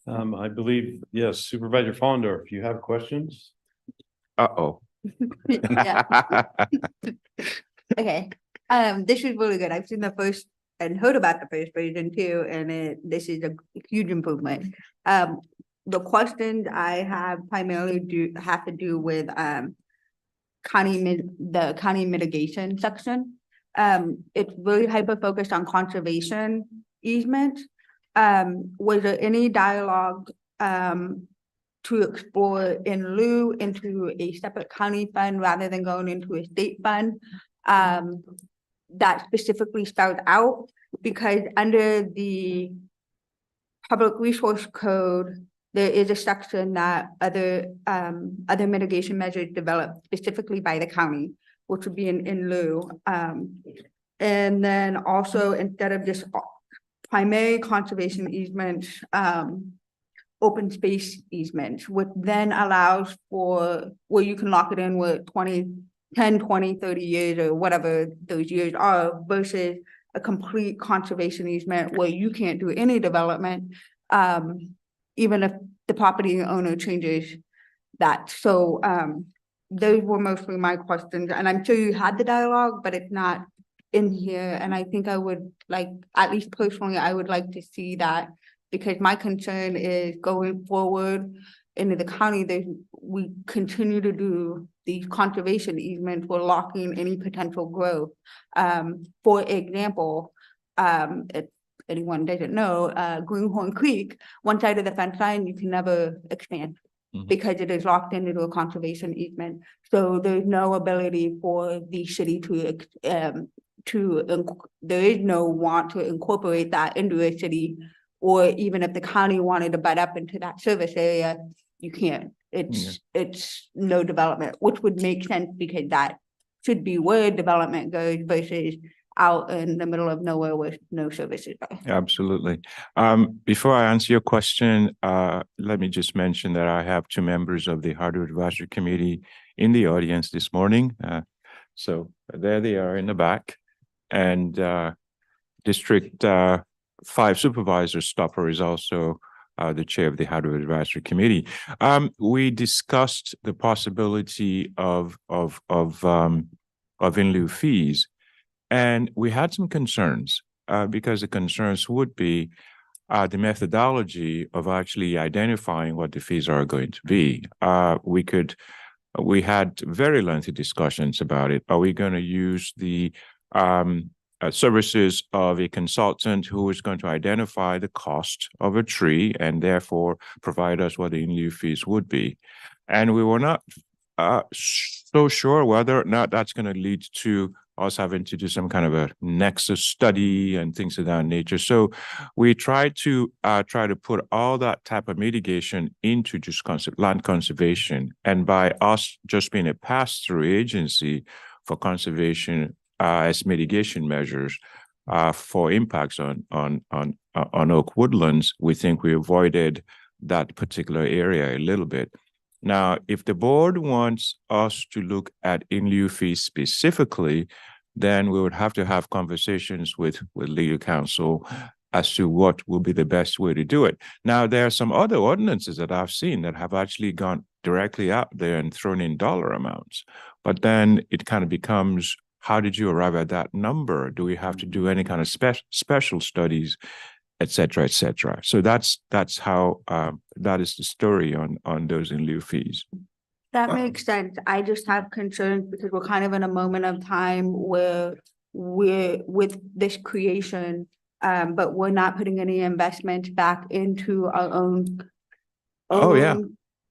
Speaker 1: I believe, yes, Supervisor Fondorf, you have questions?
Speaker 13: Uh-oh.
Speaker 11: Yeah. Okay, this is really good. I've seen the first and heard about the first version too, and this is a huge improvement. The questions I have primarily have to do with the county mitigation section. It's really hyper-focused on conservation easement. Was there any dialogue to explore in lieu into a separate county fund rather than going into a state fund that specifically spelled out? Because under the Public Resource Code, there is a section that other mitigation measures developed specifically by the county, which would be in lieu. And then also, instead of just primary conservation easement, open space easement, which then allows for, where you can lock it in with 10, 20, 30 years or whatever those years are, versus a complete conservation easement where you can't do any development, even if the property owner changes that. So, those were mostly my questions, and I'm sure you had the dialogue, but it's not in here, and I think I would like, at least personally, I would like to see that, because my concern is going forward into the county, we continue to do these conservation easements, we're locking any potential growth. For example, if anyone doesn't know, Greenhorn Creek, one side of the fence line, you can never expand because it is locked into a conservation easement. So there's no ability for the city there is no want to incorporate that into a city, or even if the county wanted to butt up into that service area, you can't. It's no development, which would make sense because that should be where development goes versus out in the middle of nowhere with no services.
Speaker 13: Absolutely. Before I answer your question, let me just mention that I have 2 members of the Hardwood Advisory Committee in the audience this morning. So there they are in the back. And District 5 Supervisor Stopper is also the chair of the Hardwood Advisory Committee. We discussed the possibility of in lieu fees, and we had some concerns because the concerns would be the methodology of actually identifying what the fees are going to be. We had very lengthy discussions about it. Are we going to use the services of a consultant who is going to identify the cost of a tree and therefore provide us what the in lieu fees would be? And we were not so sure whether or not that's going to lead to us having to do some kind of a nexus study and things of that nature. So we tried to put all that type of mitigation into just land conservation. And by us just being a pass-through agency for conservation as mitigation measures for impacts on oak woodlands, we think we avoided that particular area a little bit. Now, if the board wants us to look at in lieu fees specifically, then we would have to have conversations with legal counsel as to what will be the best way to do it. Now, there are some other ordinances that I've seen that have actually gone directly out there and thrown in dollar amounts. But then it kind of becomes, how did you arrive at that number? Do we have to do any kind of special studies, et cetera, et cetera? So that's how that is the story on those in lieu fees.
Speaker 11: That makes sense. I just have concerns because we're kind of in a moment of time where we're with this creation, but we're not putting any investment back into our own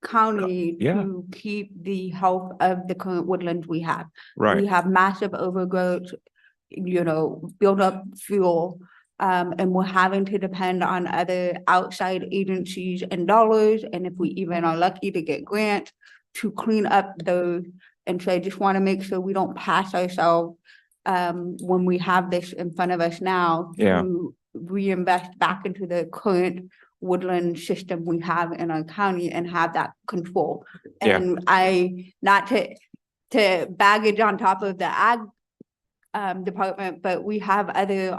Speaker 11: county to keep the health of the current woodlands we have.
Speaker 13: Right.
Speaker 11: We have massive overgrowth, build up fuel, and we're having to depend on other outside agencies and dollars. And if we even are lucky to get grants to clean up those. And so I just want to make sure we don't pass ourselves when we have this in front of us now to reinvest back into the current woodland system we have in our county and have that control. And not to baggage on top of the ag department, but we have other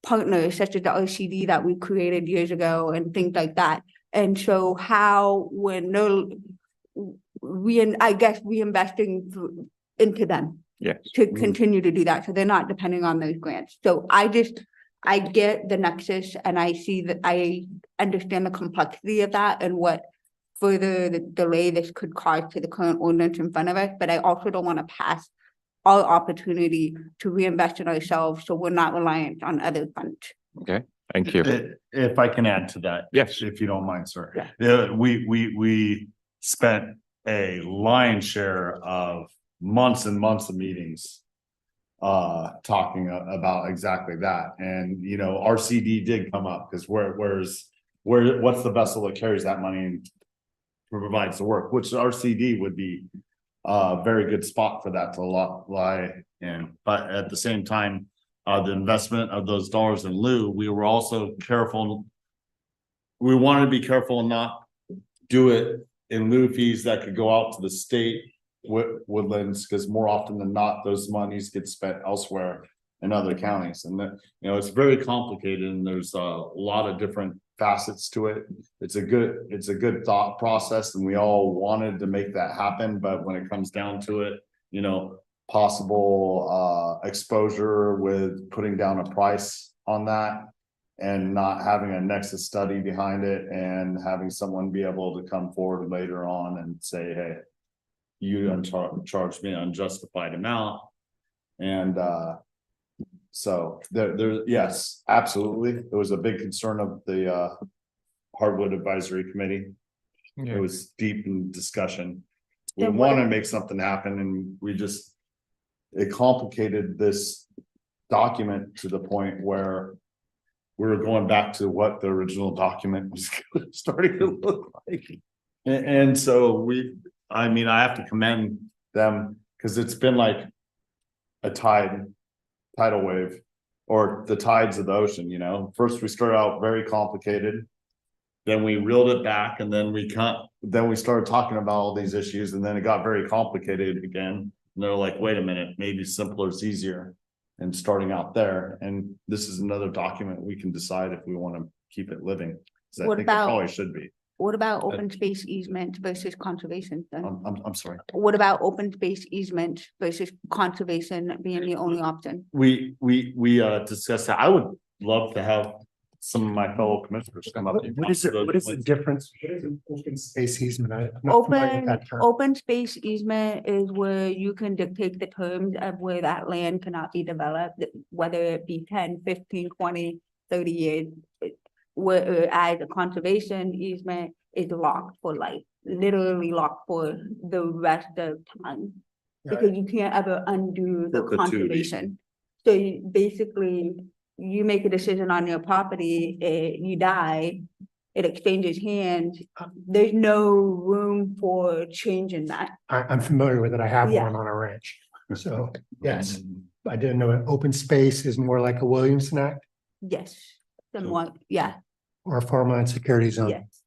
Speaker 11: partners such as the RCD that we created years ago and things like that. And so how reinvesting into them to continue to do that. So they're not depending on those grants. So I get the nexus, and I see that I understand the complexity of that and what further the delay this could cause to the current ordinance in front of us. But I also don't want to pass our opportunity to reinvest in ourselves so we're not reliant on other funds.
Speaker 13: Okay. Thank you.
Speaker 12: If I can add to that.
Speaker 13: Yes.
Speaker 12: If you don't mind, sir. Yeah. We spent a lion's share of months and months of meetings talking about exactly that. And, RCD did come up because what's the vessel that carries that money and provides the work, which RCD would be a very good spot for that to lie in. But at the same time, the investment of those dollars in lieu, we were also careful. We wanted to be careful and not do it in lieu fees that could go out to the state woodlands, because more often than not, those monies get spent elsewhere in other counties. And that, it's very complicated and there's a lot of different facets to it. It's a good thought process and we all wanted to make that happen. But when it comes down to it, possible exposure with putting down a price on that and not having a nexus study behind it and having someone be able to come forward later on and say, hey, you charged me an unjustified amount. And so yes, absolutely. It was a big concern of the Hardwood Advisory Committee. It was deep in discussion. We want to make something happen and it complicated this document to the point where we were going back to what the original document was starting to look like. And so I have to commend them because it's been like a tidal wave or the tides of the ocean, First we started out very complicated, then we reeled it back, and then we started talking about all these issues, and then it got very complicated again. And they're like, wait a minute, maybe simpler is easier. And starting out there, and this is another document we can decide if we want to keep it living. I think it probably should be.
Speaker 11: What about open space easement versus conservation then?
Speaker 12: I'm sorry.
Speaker 11: What about open space easement versus conservation being the only option?
Speaker 12: We discussed that. I would love to have some of my fellow commissioners come up.
Speaker 4: What is the difference? What is an open space easement? I'm not familiar with that term.
Speaker 11: Open space easement is where you can dictate the terms of where that land cannot be developed, whether it be 10, 15, 20, 30 years. Whereas a conservation easement is locked for life, literally locked for the rest of time. Because you can't ever undo the conservation. So basically, you make a decision on your property, you die, it exchanges hands. There's no room for changing that.
Speaker 4: I'm familiar with it. I have one on a ranch. So yes, I didn't know open space is more like a Williamson Act.
Speaker 11: Yes, somewhat, yeah.
Speaker 4: Or a farmland security zone.
Speaker 11: Yes.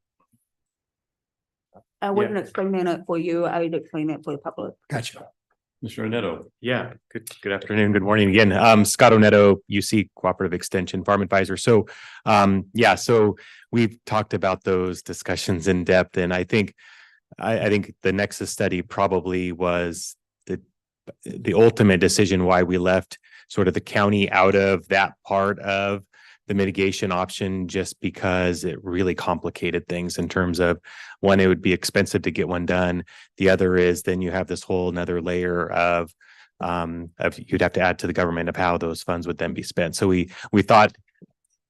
Speaker 11: I wasn't explaining it for you, I was explaining it for the public.
Speaker 4: Gotcha.
Speaker 1: Mr. Neto.
Speaker 15: Yeah, good afternoon, good morning again. Scott Oneto, UC Cooperative Extension Farm Advisor. So so we've talked about those discussions in depth, and I think the Nexus study probably was the ultimate decision why we left sort of the county out of that part of the mitigation option, just because it really complicated things in terms of, one, it would be expensive to get one done. The other is then you have this whole another layer of you'd have to add to the government of how those funds would then be spent. So we thought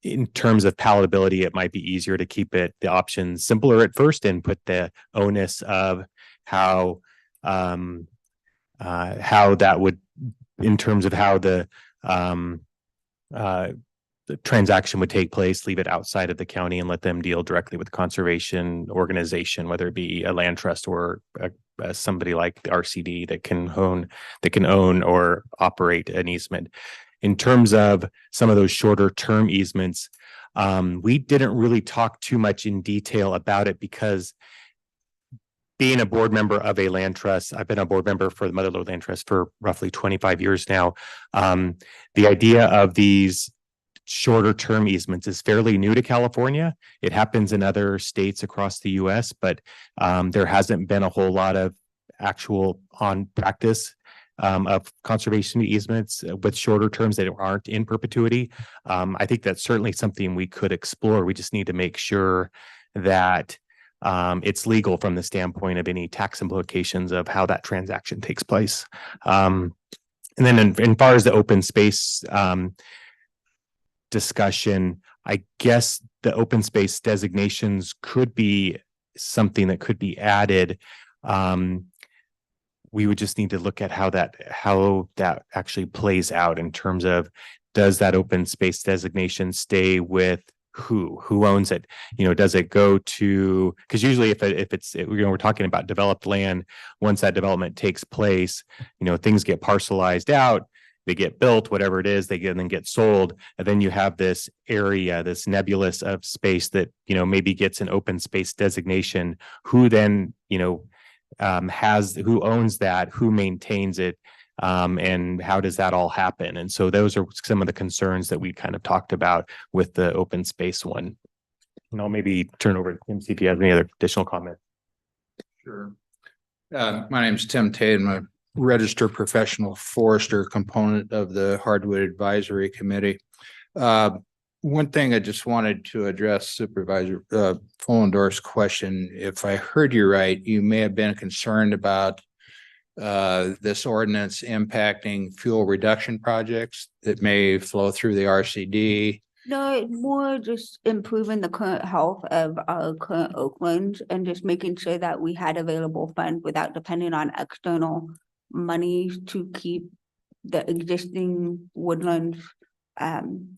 Speaker 15: in terms of palatability, it might be easier to keep the options simpler at first and put the onus of how that would, in terms of how the transaction would take place, leave it outside of the county and let them deal directly with the conservation organization, whether it be a land trust or somebody like the RCD that can own or operate an easement. In terms of some of those shorter term easements, we didn't really talk too much in detail about it because being a board member of a land trust, I've been a board member for the Motherlode Land Trust for roughly 25 years now. The idea of these shorter term easements is fairly new to California. It happens in other states across the US, but there hasn't been a whole lot of actual on practice of conservation easements with shorter terms that aren't in perpetuity. I think that's certainly something we could explore. We just need to make sure that it's legal from the standpoint of any tax implications of how that transaction takes place. And then in far as the open space discussion, I guess the open space designations could be something that could be added. We would just need to look at how that actually plays out in terms of, does that open space designation stay with who owns it? Does it go to, because usually if it's we're talking about developed land, once that development takes place, things get parcelized out. they get built, whatever it is, they get, then get sold. And then you have this area, this nebulous of space that, you know, maybe gets an open space designation. Who then, you know, who owns that, who maintains it, and how does that all happen? And so those are some of the concerns that we kind of talked about with the open space one. And I'll maybe turn over to Tim, see if you have any other additional comments.
Speaker 17: Sure. My name's Tim Tate. I'm a registered professional forester, component of the Hardwood Advisory Committee. One thing I just wanted to address Supervisor Fullendorf's question. If I heard you right, you may have been concerned about this ordinance impacting fuel reduction projects that may flow through the RCD.
Speaker 11: No, it's more just improving the current health of our current Oakland and just making sure that we had available funds without depending on external money to keep the existing woodlands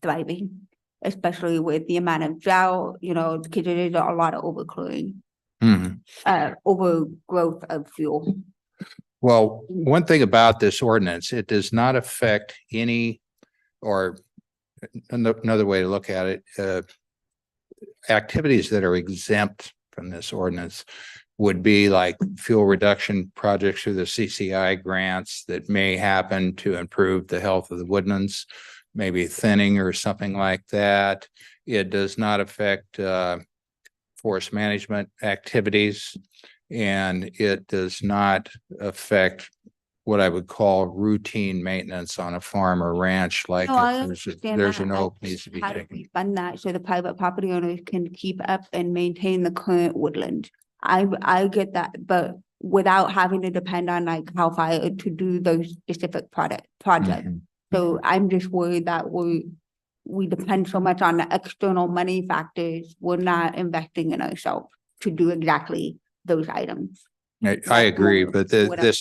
Speaker 11: thriving, especially with the amount of drought, you know, because there is a lot of overclearing, overgrowth of fuel.
Speaker 17: Well, one thing about this ordinance, it does not affect any, or another way to look at it, activities that are exempt from this ordinance would be like fuel reduction projects through the CCI grants that may happen to improve the health of the woodlands, maybe thinning or something like that. It does not affect forest management activities, and it does not affect what I would call routine maintenance on a farm or ranch, like
Speaker 11: No, I
Speaker 17: if
Speaker 11: understand
Speaker 17: there's
Speaker 11: that.
Speaker 17: an
Speaker 11: I
Speaker 17: oak
Speaker 11: just
Speaker 17: needs to be
Speaker 11: how do
Speaker 17: taken.
Speaker 11: we fund that so the private property owners can keep up and maintain the current woodland? I get that, but without having to depend on like CAL FIRE to do those specific projects. So I'm just worried that we depend so much on the external money factors. We're not investing in ourselves to do exactly those items.
Speaker 17: I agree, but
Speaker 11: Whatever.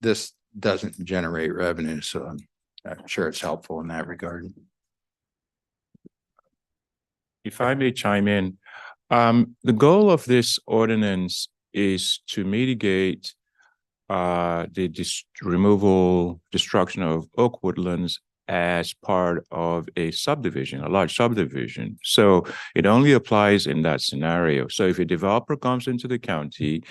Speaker 17: this doesn't generate revenue, so I'm sure it's helpful in that regard.
Speaker 13: If I may chime in, the goal of this ordinance is to mitigate the destruction of oak woodlands as part of a subdivision, a large subdivision. So it only applies in that scenario. So if a developer comes into the county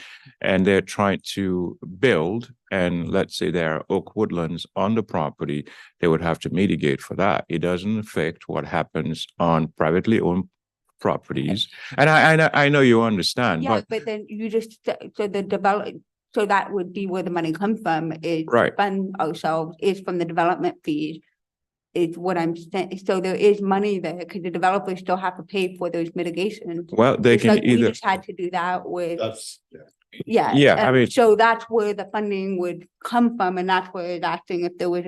Speaker 13: and they're trying to build, and let's say there are oak woodlands on the property, they would have to mitigate for that. It doesn't affect what happens on privately owned properties. And I know you understand,
Speaker 11: Yeah, but then you just, so the develop, so that would be where the money comes from, is
Speaker 13: Right.
Speaker 11: fund ourselves, is from the development fees. Is what I'm saying. So there is money there, because the developers still have to pay for those mitigations.
Speaker 13: well, they
Speaker 11: Just
Speaker 13: can
Speaker 11: like we
Speaker 13: either,
Speaker 11: just had to do that with,
Speaker 12: That's,
Speaker 13: Yeah, I mean-
Speaker 11: so that's where the funding would come from, and that's where it's asking if there was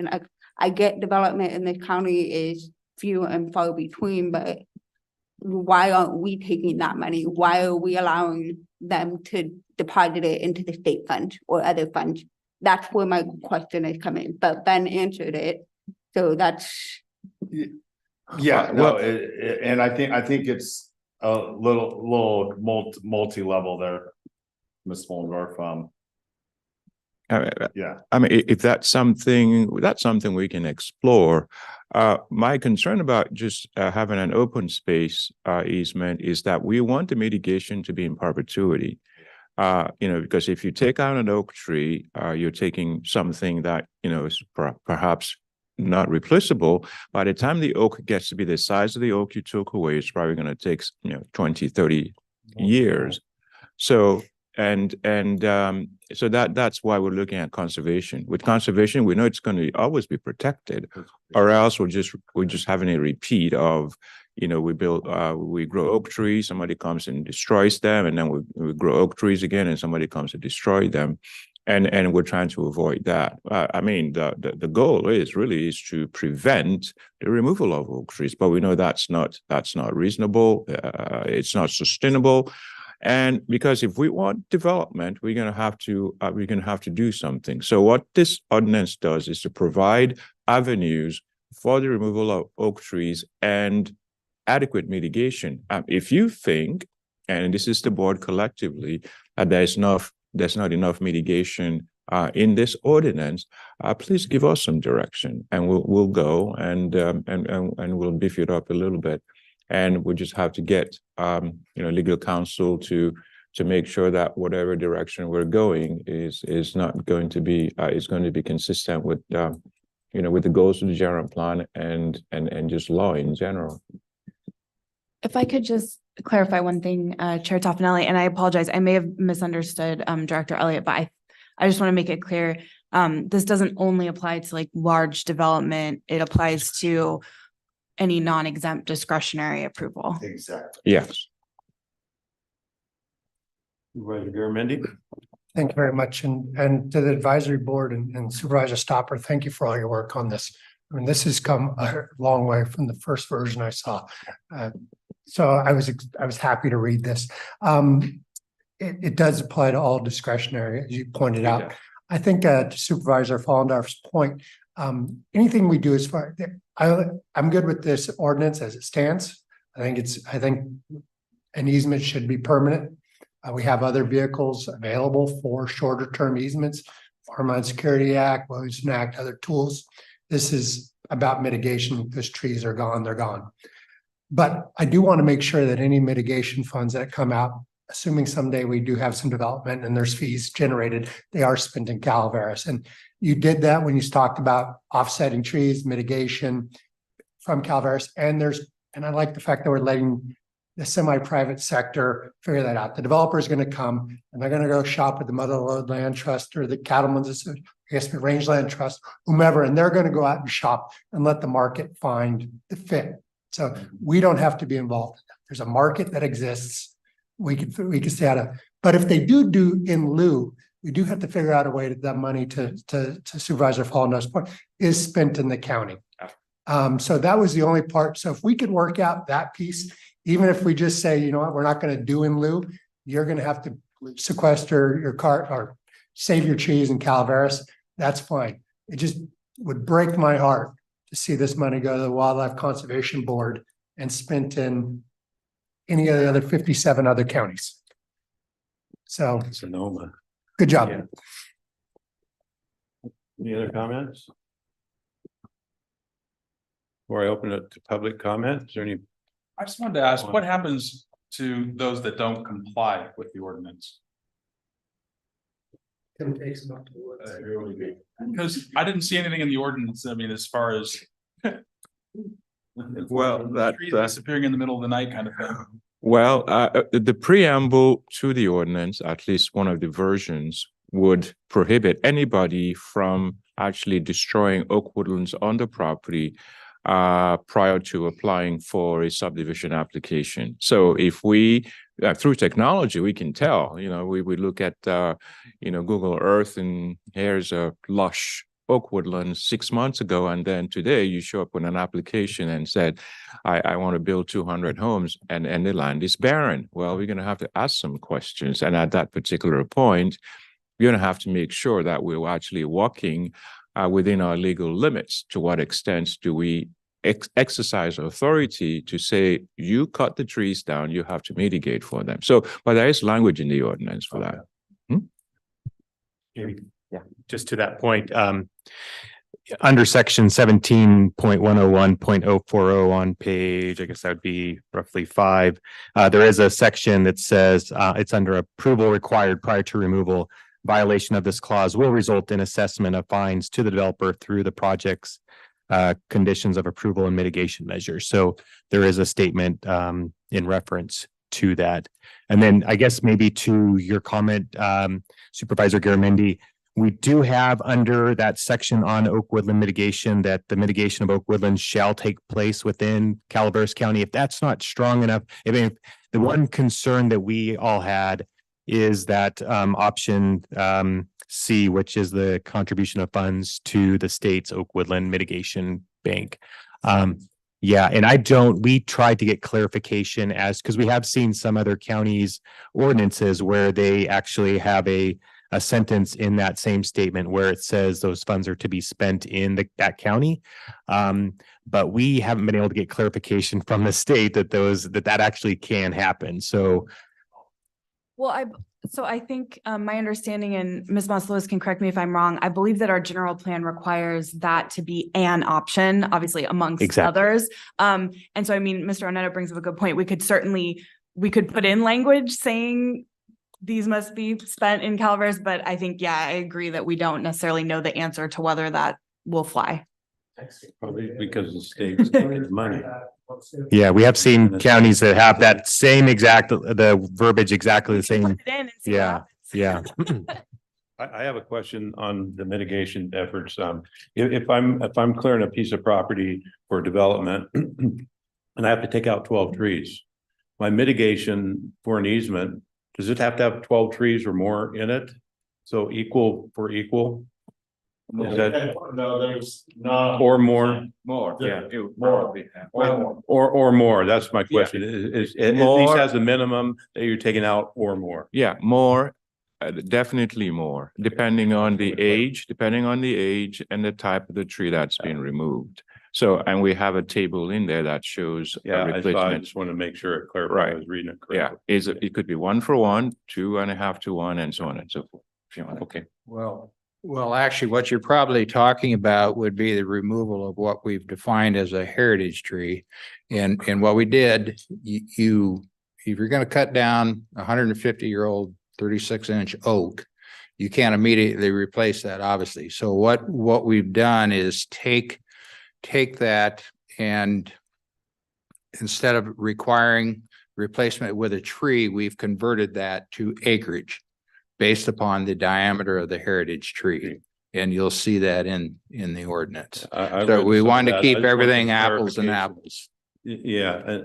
Speaker 11: I get development in this county is few and far between, but why aren't we taking that money? Why are we allowing them to deposit it into the state fund or other funds? That's where my question is coming, but Ben answered it. So that's,
Speaker 12: yeah, no, and I think it's a little multi-level there, Ms. Mullendorf. Yeah.
Speaker 13: I mean, if that's something we can explore. My concern about just having an open space easement is that we want the mitigation to be in perpetuity. Because if you take out an oak tree, you're taking something that, is perhaps not replaceable. By the time the oak gets to be the size of the oak you took away, it's probably going to take, 20, 30 years. So, so that's why we're looking at conservation. With conservation, we know it's going to always be protected, or else we're just having a repeat of, we grow oak trees, somebody comes and destroys them, and then we grow oak trees again, and somebody comes to destroy them. And we're trying to avoid that. I mean, the goal is to prevent the removal of oak trees, but we know that's not reasonable. It's not sustainable. And because if we want development, we're going to have to do something. So what this ordinance does is to provide avenues for the removal of oak trees and adequate mitigation. If you think, and this is the board collectively, that there's not enough mitigation in this ordinance, please give us some direction, and we'll go and we'll beef it up a little bit, and we'll just have to get legal counsel to make sure that whatever direction we're going is not going to be is going to be consistent with with the goals of the general plan and just law in general.
Speaker 2: If I could just clarify one thing, Chair Toffenelli, and I apologize, I may have misunderstood Director Elliott, but I just want to make it clear, this doesn't only apply to like large development, it applies to any non-exempt discretionary approval.
Speaker 12: Exactly.
Speaker 13: Yes.
Speaker 1: Supervisor Garamendi?
Speaker 4: Thank you very much. And to the advisory board and Supervisor Stopper, thank you for all your work on this. I mean, this has come a long way from the first version I saw. So I was happy to read this. It does apply to all discretionary, as you pointed out. I think to Supervisor Fallendorf's point, anything we do as far, I'm good with this ordinance as it stands. I think an easement should be permanent. We have other vehicles available for shorter term easements, Farmland Security Act, Williamson Act, other tools. This is about mitigation because trees are gone, they're gone. But I do want to make sure that any mitigation funds that come out, assuming someday we do have some development and there's fees generated, they are spent in Calaveras. And you did that when you talked about offsetting trees, mitigation from Calaveras. And I like the fact that we're letting the semi-private sector figure that out. The developer is going to come and they're going to go shop at the Motherlode Land Trust or the Cattlemen's, I guess, Rangeland Trust, whomever, and they're going to go out and shop and let the market find the fit. So we don't have to be involved. There's a market that exists. We can stay out of. But if they do in lieu, we do have to figure out a way that that money, to Supervisor Fallendorf's point, is spent in the county. So that was the only part. So if we could work out that piece, even if we just say, you know what, we're not going to do in lieu, you're going to have to sequester your car or save your trees in Calaveras. That's fine. It just would break my heart to see this money go to the Wildlife Conservation Board and spent in any of the other 57 other counties. So
Speaker 1: Sonoma.
Speaker 4: Good job.
Speaker 1: Yeah. Any other comments? Before I open it to public comment, is there any?
Speaker 6: I just wanted to ask, what happens to those that don't comply with the ordinance? Because I didn't see anything in the ordinance, I mean, as far as
Speaker 13: Well, that
Speaker 6: trees disappearing in the middle of the night kind of thing.
Speaker 13: well, the preamble to the ordinance, at least one of the versions, would prohibit anybody from actually destroying oak woodlands on the property prior to applying for a subdivision application. So if we, through technology, we can tell, we look at, Google Earth, and here's a lush oak woodland 6 months ago, and then today you show up with an application and said, I want to build 200 homes, and the land is barren. Well, we're going to have to ask some questions, and at that particular point, we're going to have to make sure that we're actually walking within our legal limits. To what extent do we exercise authority to say, you cut the trees down, you have to mitigate for them? So, but there is language in the ordinance for that.
Speaker 15: Yeah, just to that point, under section 17.101.040 on page, I guess that would be roughly 5. There is a section that says it's under approval required prior to removal. Violation of this clause will result in assessment of fines to the developer through the project's conditions of approval and mitigation measures. So there is a statement in reference to that. And then I guess maybe to your comment, Supervisor Garamendi, we do have under that section on oak woodland mitigation that the mitigation of oak woodlands shall take place within Calaveras County. If that's not strong enough, I mean, the one concern that we all had is that option C, which is the contribution of funds to the state's oak woodland mitigation bank. Yeah, and we tried to get clarification because we have seen some other counties' ordinances where they actually have a sentence in that same statement where it says those funds are to be spent in that county. But we haven't been able to get clarification from the state that that actually can happen. So,
Speaker 2: Well, So I think my understanding, and Ms. Moss Lewis can correct me if I'm wrong, I believe that our general plan requires that to be an option, obviously amongst
Speaker 15: Exactly.
Speaker 2: others. And so, I mean, Mr. Oneta brings up a good point. We could put in language saying these must be spent in Calaveras, but I think, yeah, I agree that we don't necessarily know the answer to whether that will fly.
Speaker 1: Probably because the state's taking money.
Speaker 15: Yeah, we have seen counties that have that same exact, the verbiage exactly the same.
Speaker 2: Put it in and see what
Speaker 15: Yeah,
Speaker 2: happens.
Speaker 15: yeah.
Speaker 1: I have a question on the mitigation efforts. If I'm clearing a piece of property for development and I have to take out 12 trees, my mitigation for an easement, does it have to have 12 trees or more in it? So equal for equal? Is that,
Speaker 12: No, there's not.
Speaker 1: or more?
Speaker 17: More,
Speaker 12: yeah,
Speaker 17: more.
Speaker 1: Or more? That's my question. Is at least
Speaker 13: More.
Speaker 1: has a minimum that you're taking out or more?
Speaker 13: Yeah, more, definitely more, depending on the age and the type of the tree that's been removed. So, and we have a table in there that shows. a
Speaker 1: Yeah, I
Speaker 13: replacement.
Speaker 1: just want to make sure it clarified.
Speaker 13: Right.
Speaker 1: I was reading it
Speaker 13: Yeah,
Speaker 1: correctly.
Speaker 13: it could be 1-for-1, 2.5-to-1, and so on and so forth. If you want, okay.
Speaker 17: Well, actually, what you're probably talking about would be the removal of what we've defined as a heritage tree. And what we did, if you're gonna cut down a 150-year-old 36-inch oak, you can't immediately replace that, obviously. So what we've done is take that, and instead of requiring replacement with a tree, we've converted that to acreage based upon the diameter of the heritage tree. And you'll see that in the ordinance.
Speaker 1: I
Speaker 17: So
Speaker 1: read
Speaker 17: we
Speaker 1: some of
Speaker 17: wanted to
Speaker 1: that. I
Speaker 17: keep
Speaker 1: just wanted
Speaker 17: everything
Speaker 1: some
Speaker 17: apples and
Speaker 1: clarification.
Speaker 17: apples.
Speaker 1: Yeah.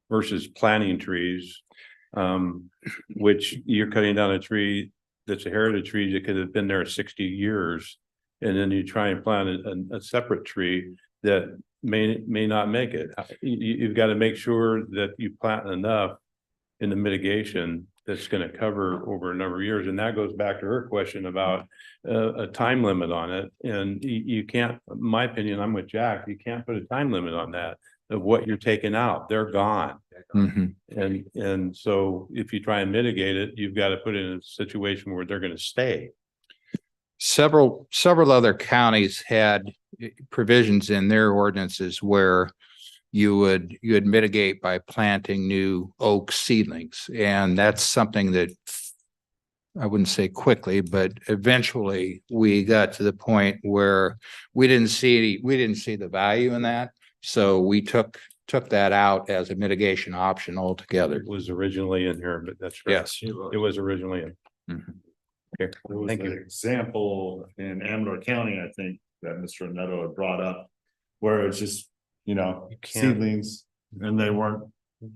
Speaker 1: Versus planting trees, which you're cutting down a tree that's a heritage tree that could have been there 60 years. And then you try and plant a separate tree that may not make it. You've got to make sure that you plant enough in the mitigation that's going to cover over a number of years. And that goes back to her question about a time limit on it. And you can't, in my opinion, I'm with Jack, you can't put a time limit on that of what you're taking out. They're gone.
Speaker 17: Mhm.
Speaker 1: And so if you try and mitigate it, you've got to put it in a situation where they're going to stay.
Speaker 17: Several other counties had provisions in their ordinances where you would mitigate by planting new oak seedlings. And that's something that I wouldn't say quickly, but eventually we got to the point where we didn't see the value in that. So we took that out as a mitigation option altogether.
Speaker 1: It was originally in here, but that's right.
Speaker 17: Yes.
Speaker 1: It was originally in.
Speaker 17: Mhm.
Speaker 1: Okay,
Speaker 12: There was
Speaker 1: thank
Speaker 12: an
Speaker 1: you.
Speaker 12: example in Amador County, I think, that Mr. Neto had brought up, where it's just,
Speaker 1: can't-
Speaker 12: seedlings, and they weren't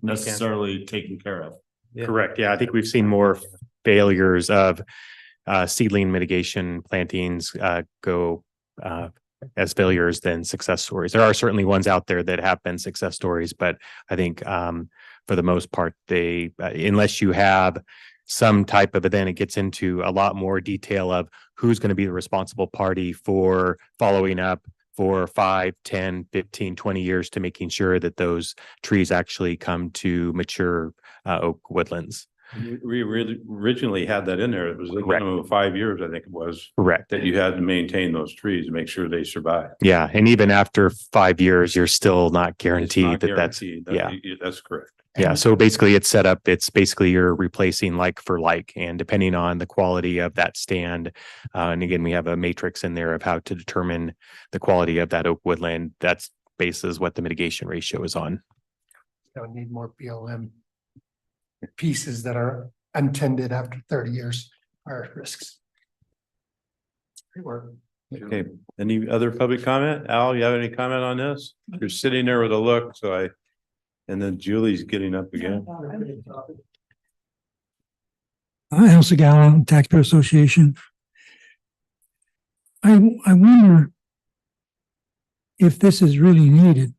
Speaker 12: necessarily taken care of.
Speaker 15: Correct. Yeah, I think we've seen more failures of seedling mitigation plantings go as failures than success stories. There are certainly ones out there that have been success stories, but I think for the most part, they unless you have some type of, then it gets into a lot more detail of who's going to be the responsible party for following up for 5, 10, 15, 20 years to making sure that those trees actually come to mature oak woodlands.
Speaker 1: We really originally had that in there. It was a
Speaker 15: Correct.
Speaker 1: minimum of 5 years, I think it was,
Speaker 15: Correct.
Speaker 1: that you had to maintain those trees to make sure they survive.
Speaker 15: Yeah. And even after 5 years, you're still not
Speaker 1: It's
Speaker 15: guaranteed
Speaker 1: not
Speaker 15: that that's,
Speaker 1: guaranteed.
Speaker 15: yeah.
Speaker 1: That's correct.
Speaker 15: Yeah. So basically it's set up, it's basically you're replacing like for like, and depending on the quality of that stand. And again, we have a matrix in there of how to determine the quality of that oak woodland. That's basis what the mitigation ratio is on.
Speaker 4: Don't need more BLM pieces that are untended after 30 years are risks. Great work.
Speaker 1: Okay, any other public comment? Al, you have any comment on this? You're sitting there with a look, and then Julie's getting up again.
Speaker 7: Al Segala, Taxpayer Association. I wonder if this is really needed.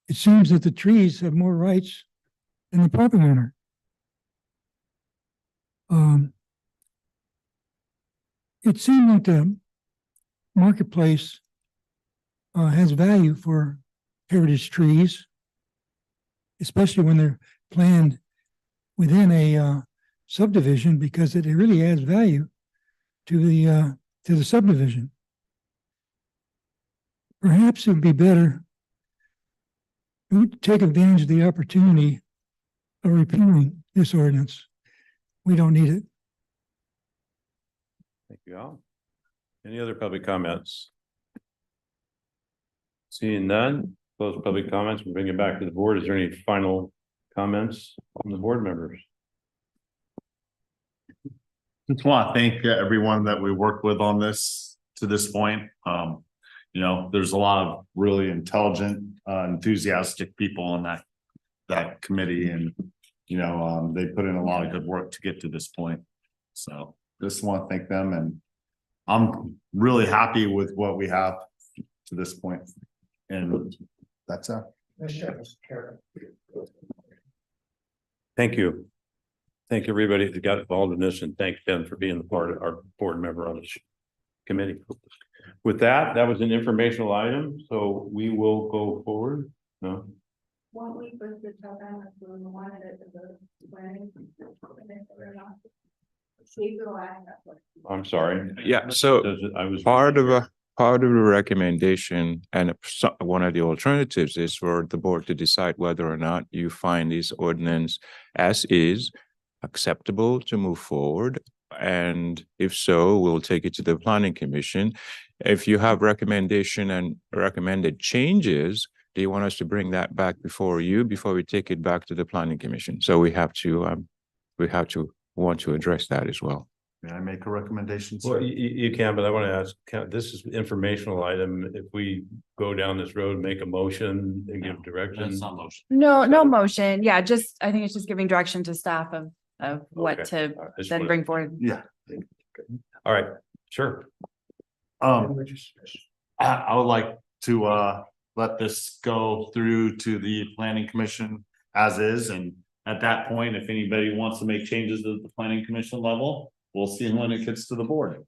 Speaker 7: It seems that the trees have more rights than the property owner. It seemed like the marketplace has value for heritage trees, especially when they're planned within a subdivision because it really adds value to the subdivision. Perhaps it would be better to take advantage of the opportunity of repealing this ordinance. We don't need it.
Speaker 1: Thank you all. Any other public comments? Seeing none, close public comments, we'll bring it back to the board. Is there any final comments from the board members?
Speaker 12: Just want to thank everyone that we worked with on this to this point. You know, there's a lot of really intelligent, enthusiastic people on that committee, and you know, they put in a lot of good work to get to this point. So just want to thank them, and I'm really happy with what we have to this point. And that's
Speaker 1: Thank you. Thank everybody that got involved in this, and thank Ben for being a part of our board member on this committee. With that, that was an informational item, so we will go forward. No. I'm sorry.
Speaker 13: Yeah, so
Speaker 1: I was
Speaker 13: part of the recommendation and one of the alternatives is for the board to decide whether or not you find this ordinance as is acceptable to move forward. And if so, we'll take it to the planning commission. If you have recommendation and recommended changes, do you want us to bring that back before we take it back to the planning commission? So we have to want to address that as well.
Speaker 12: May I make a recommendation?
Speaker 1: Well, you can, but I want to ask, this is an informational item. If we go down this road, make a motion and give direction.
Speaker 12: That's not motion.
Speaker 2: No motion. Yeah, just, I think it's just giving direction to staff of what to then bring forward.
Speaker 12: Yeah.
Speaker 1: All right, sure.
Speaker 12: I would like to let this go through to the planning commission as is, and at that point, if anybody wants to make changes at the planning commission level, we'll see when it gets to the board.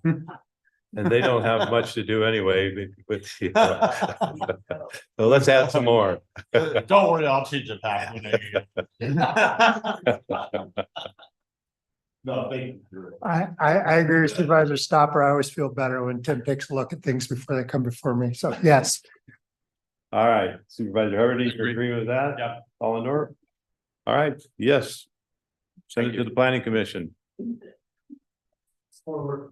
Speaker 1: And they don't have much to do anyway with you. So let's add some more.
Speaker 12: Don't worry, I'll change it back. No, thank you.
Speaker 4: I agree with Supervisor Stopper. I always feel better when Tim takes a look at things before they come before me. So yes.
Speaker 1: All right, Supervisor Hubbard, you agree with that?
Speaker 6: Yeah.
Speaker 1: All in order? All right, yes. Send it to the planning commission. All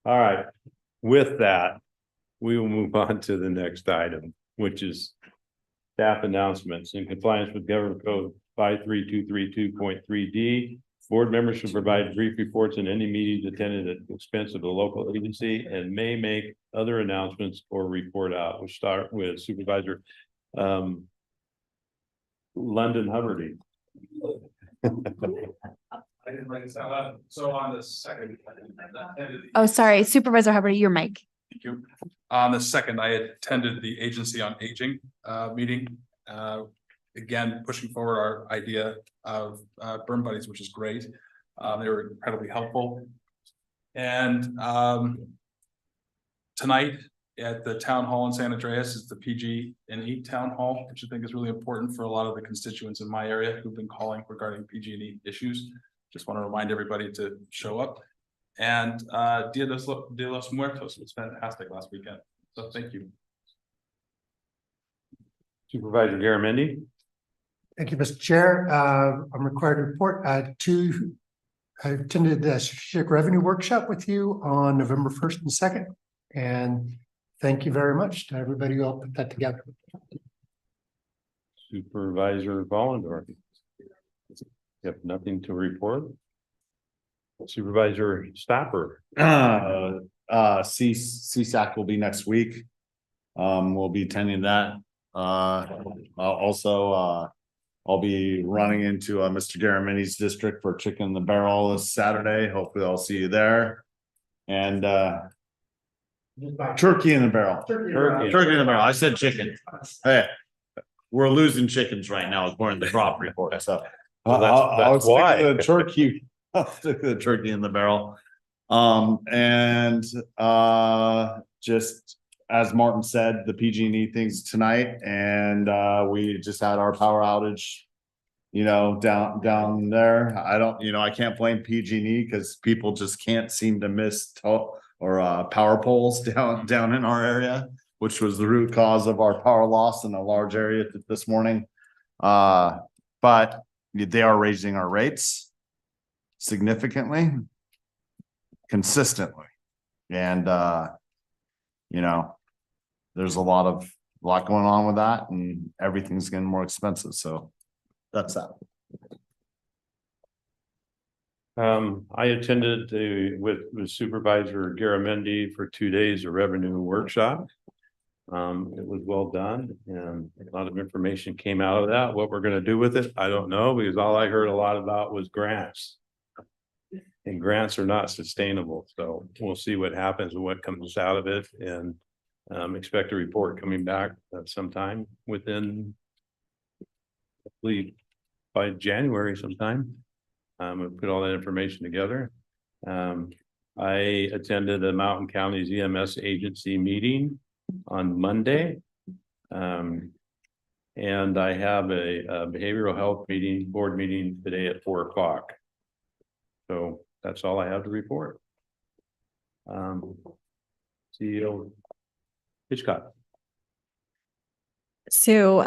Speaker 1: right, with that, we will move on to the next item, which is staff announcements. In compliance with Government Code 53232.3D. Board members should provide brief reports in any meetings attended at the expense of the local agency and may make other announcements or report out. We'll start with Supervisor London Hubbard.
Speaker 6: I didn't write this out loud. So on the second.
Speaker 2: Oh, sorry, Supervisor Hubbard, your mic.
Speaker 6: Thank you. On the second, I attended the Agency on Aging meeting. Again, pushing forward our idea of burn buddies, which is great. They were incredibly helpful. And tonight at the town hall in San Andreas is the PG&E town hall, which I think is really important for a lot of the constituents in my area who've been calling regarding PG&E issues. Just want to remind everybody to show up. And Dia de los Muertos was fantastic last weekend. So thank you.
Speaker 1: Supervisor Garamendi.
Speaker 4: Thank you, Mr. Chair. I'm required to report I attended the strategic revenue workshop with you on November 1st and 2nd. And thank you very much to everybody who helped put that together.
Speaker 1: Supervisor Vollendorf. You have nothing to report. Supervisor Stopper.
Speaker 12: CSAC will be next week. We'll be attending that. Also, I'll be running into Mr. Garamendi's district for Chicken in the Barrel this Saturday. Hopefully I'll see you there. And turkey in the barrel. Turkey in the barrel. I said chicken. Hey, we're losing chickens right now according to the crop report. So
Speaker 1: that's why
Speaker 12: the turkey. I'll stick to the turkey in the barrel. And just as Martin said, the PG&E things tonight, and we just had our power outage. Down there. I can't blame PG&E because people just can't seem to miss power poles down in our area, which was the root cause of our power loss in a large area this morning. But they are raising our rates significantly, consistently. And, there's a lot going on with that, and everything's getting more expensive. So that's that.
Speaker 1: I attended with Supervisor Garamendi for 2 days, a revenue workshop. It was well done, and a lot of information came out of that. What we're gonna do with it, I don't know, because all I heard a lot about was grants. And grants are not sustainable, so we'll see what happens and what comes out of it, and expect a report coming back sometime within, hopefully by January sometime. We'll put all that information together. I attended the Mountain County's EMS agency meeting on Monday. And I have a behavioral health board meeting today at 4 o'clock. So that's all I have to report. CEO Hitchcock.
Speaker 9: So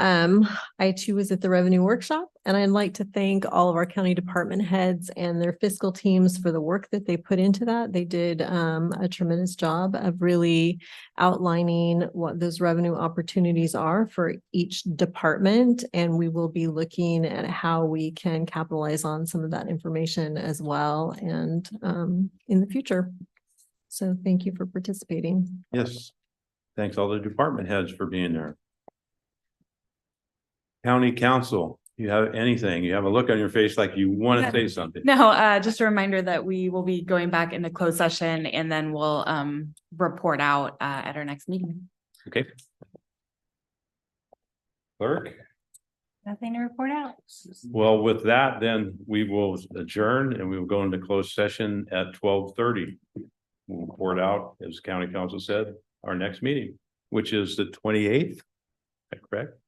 Speaker 9: I too was at the revenue workshop, and I'd like to thank all of our county department heads and their fiscal teams for the work that they put into that. They did a tremendous job of really outlining what those revenue opportunities are for each department. And we will be looking at how we can capitalize on some of that information as well, and in the future. So thank you for participating.
Speaker 1: Yes. Thanks all the department heads for being there. County Council, you have anything? You have a look on your face like you want to say something.
Speaker 2: No, just a reminder that we will be going back into closed session, and then we'll report out at our next meeting.
Speaker 1: Okay. Clerk?
Speaker 3: Nothing to report out.
Speaker 1: Well, with that, then we will adjourn and we will go into closed session at 12:30. We'll report out, as County Council said, our next meeting, which is the 28th. Is that correct?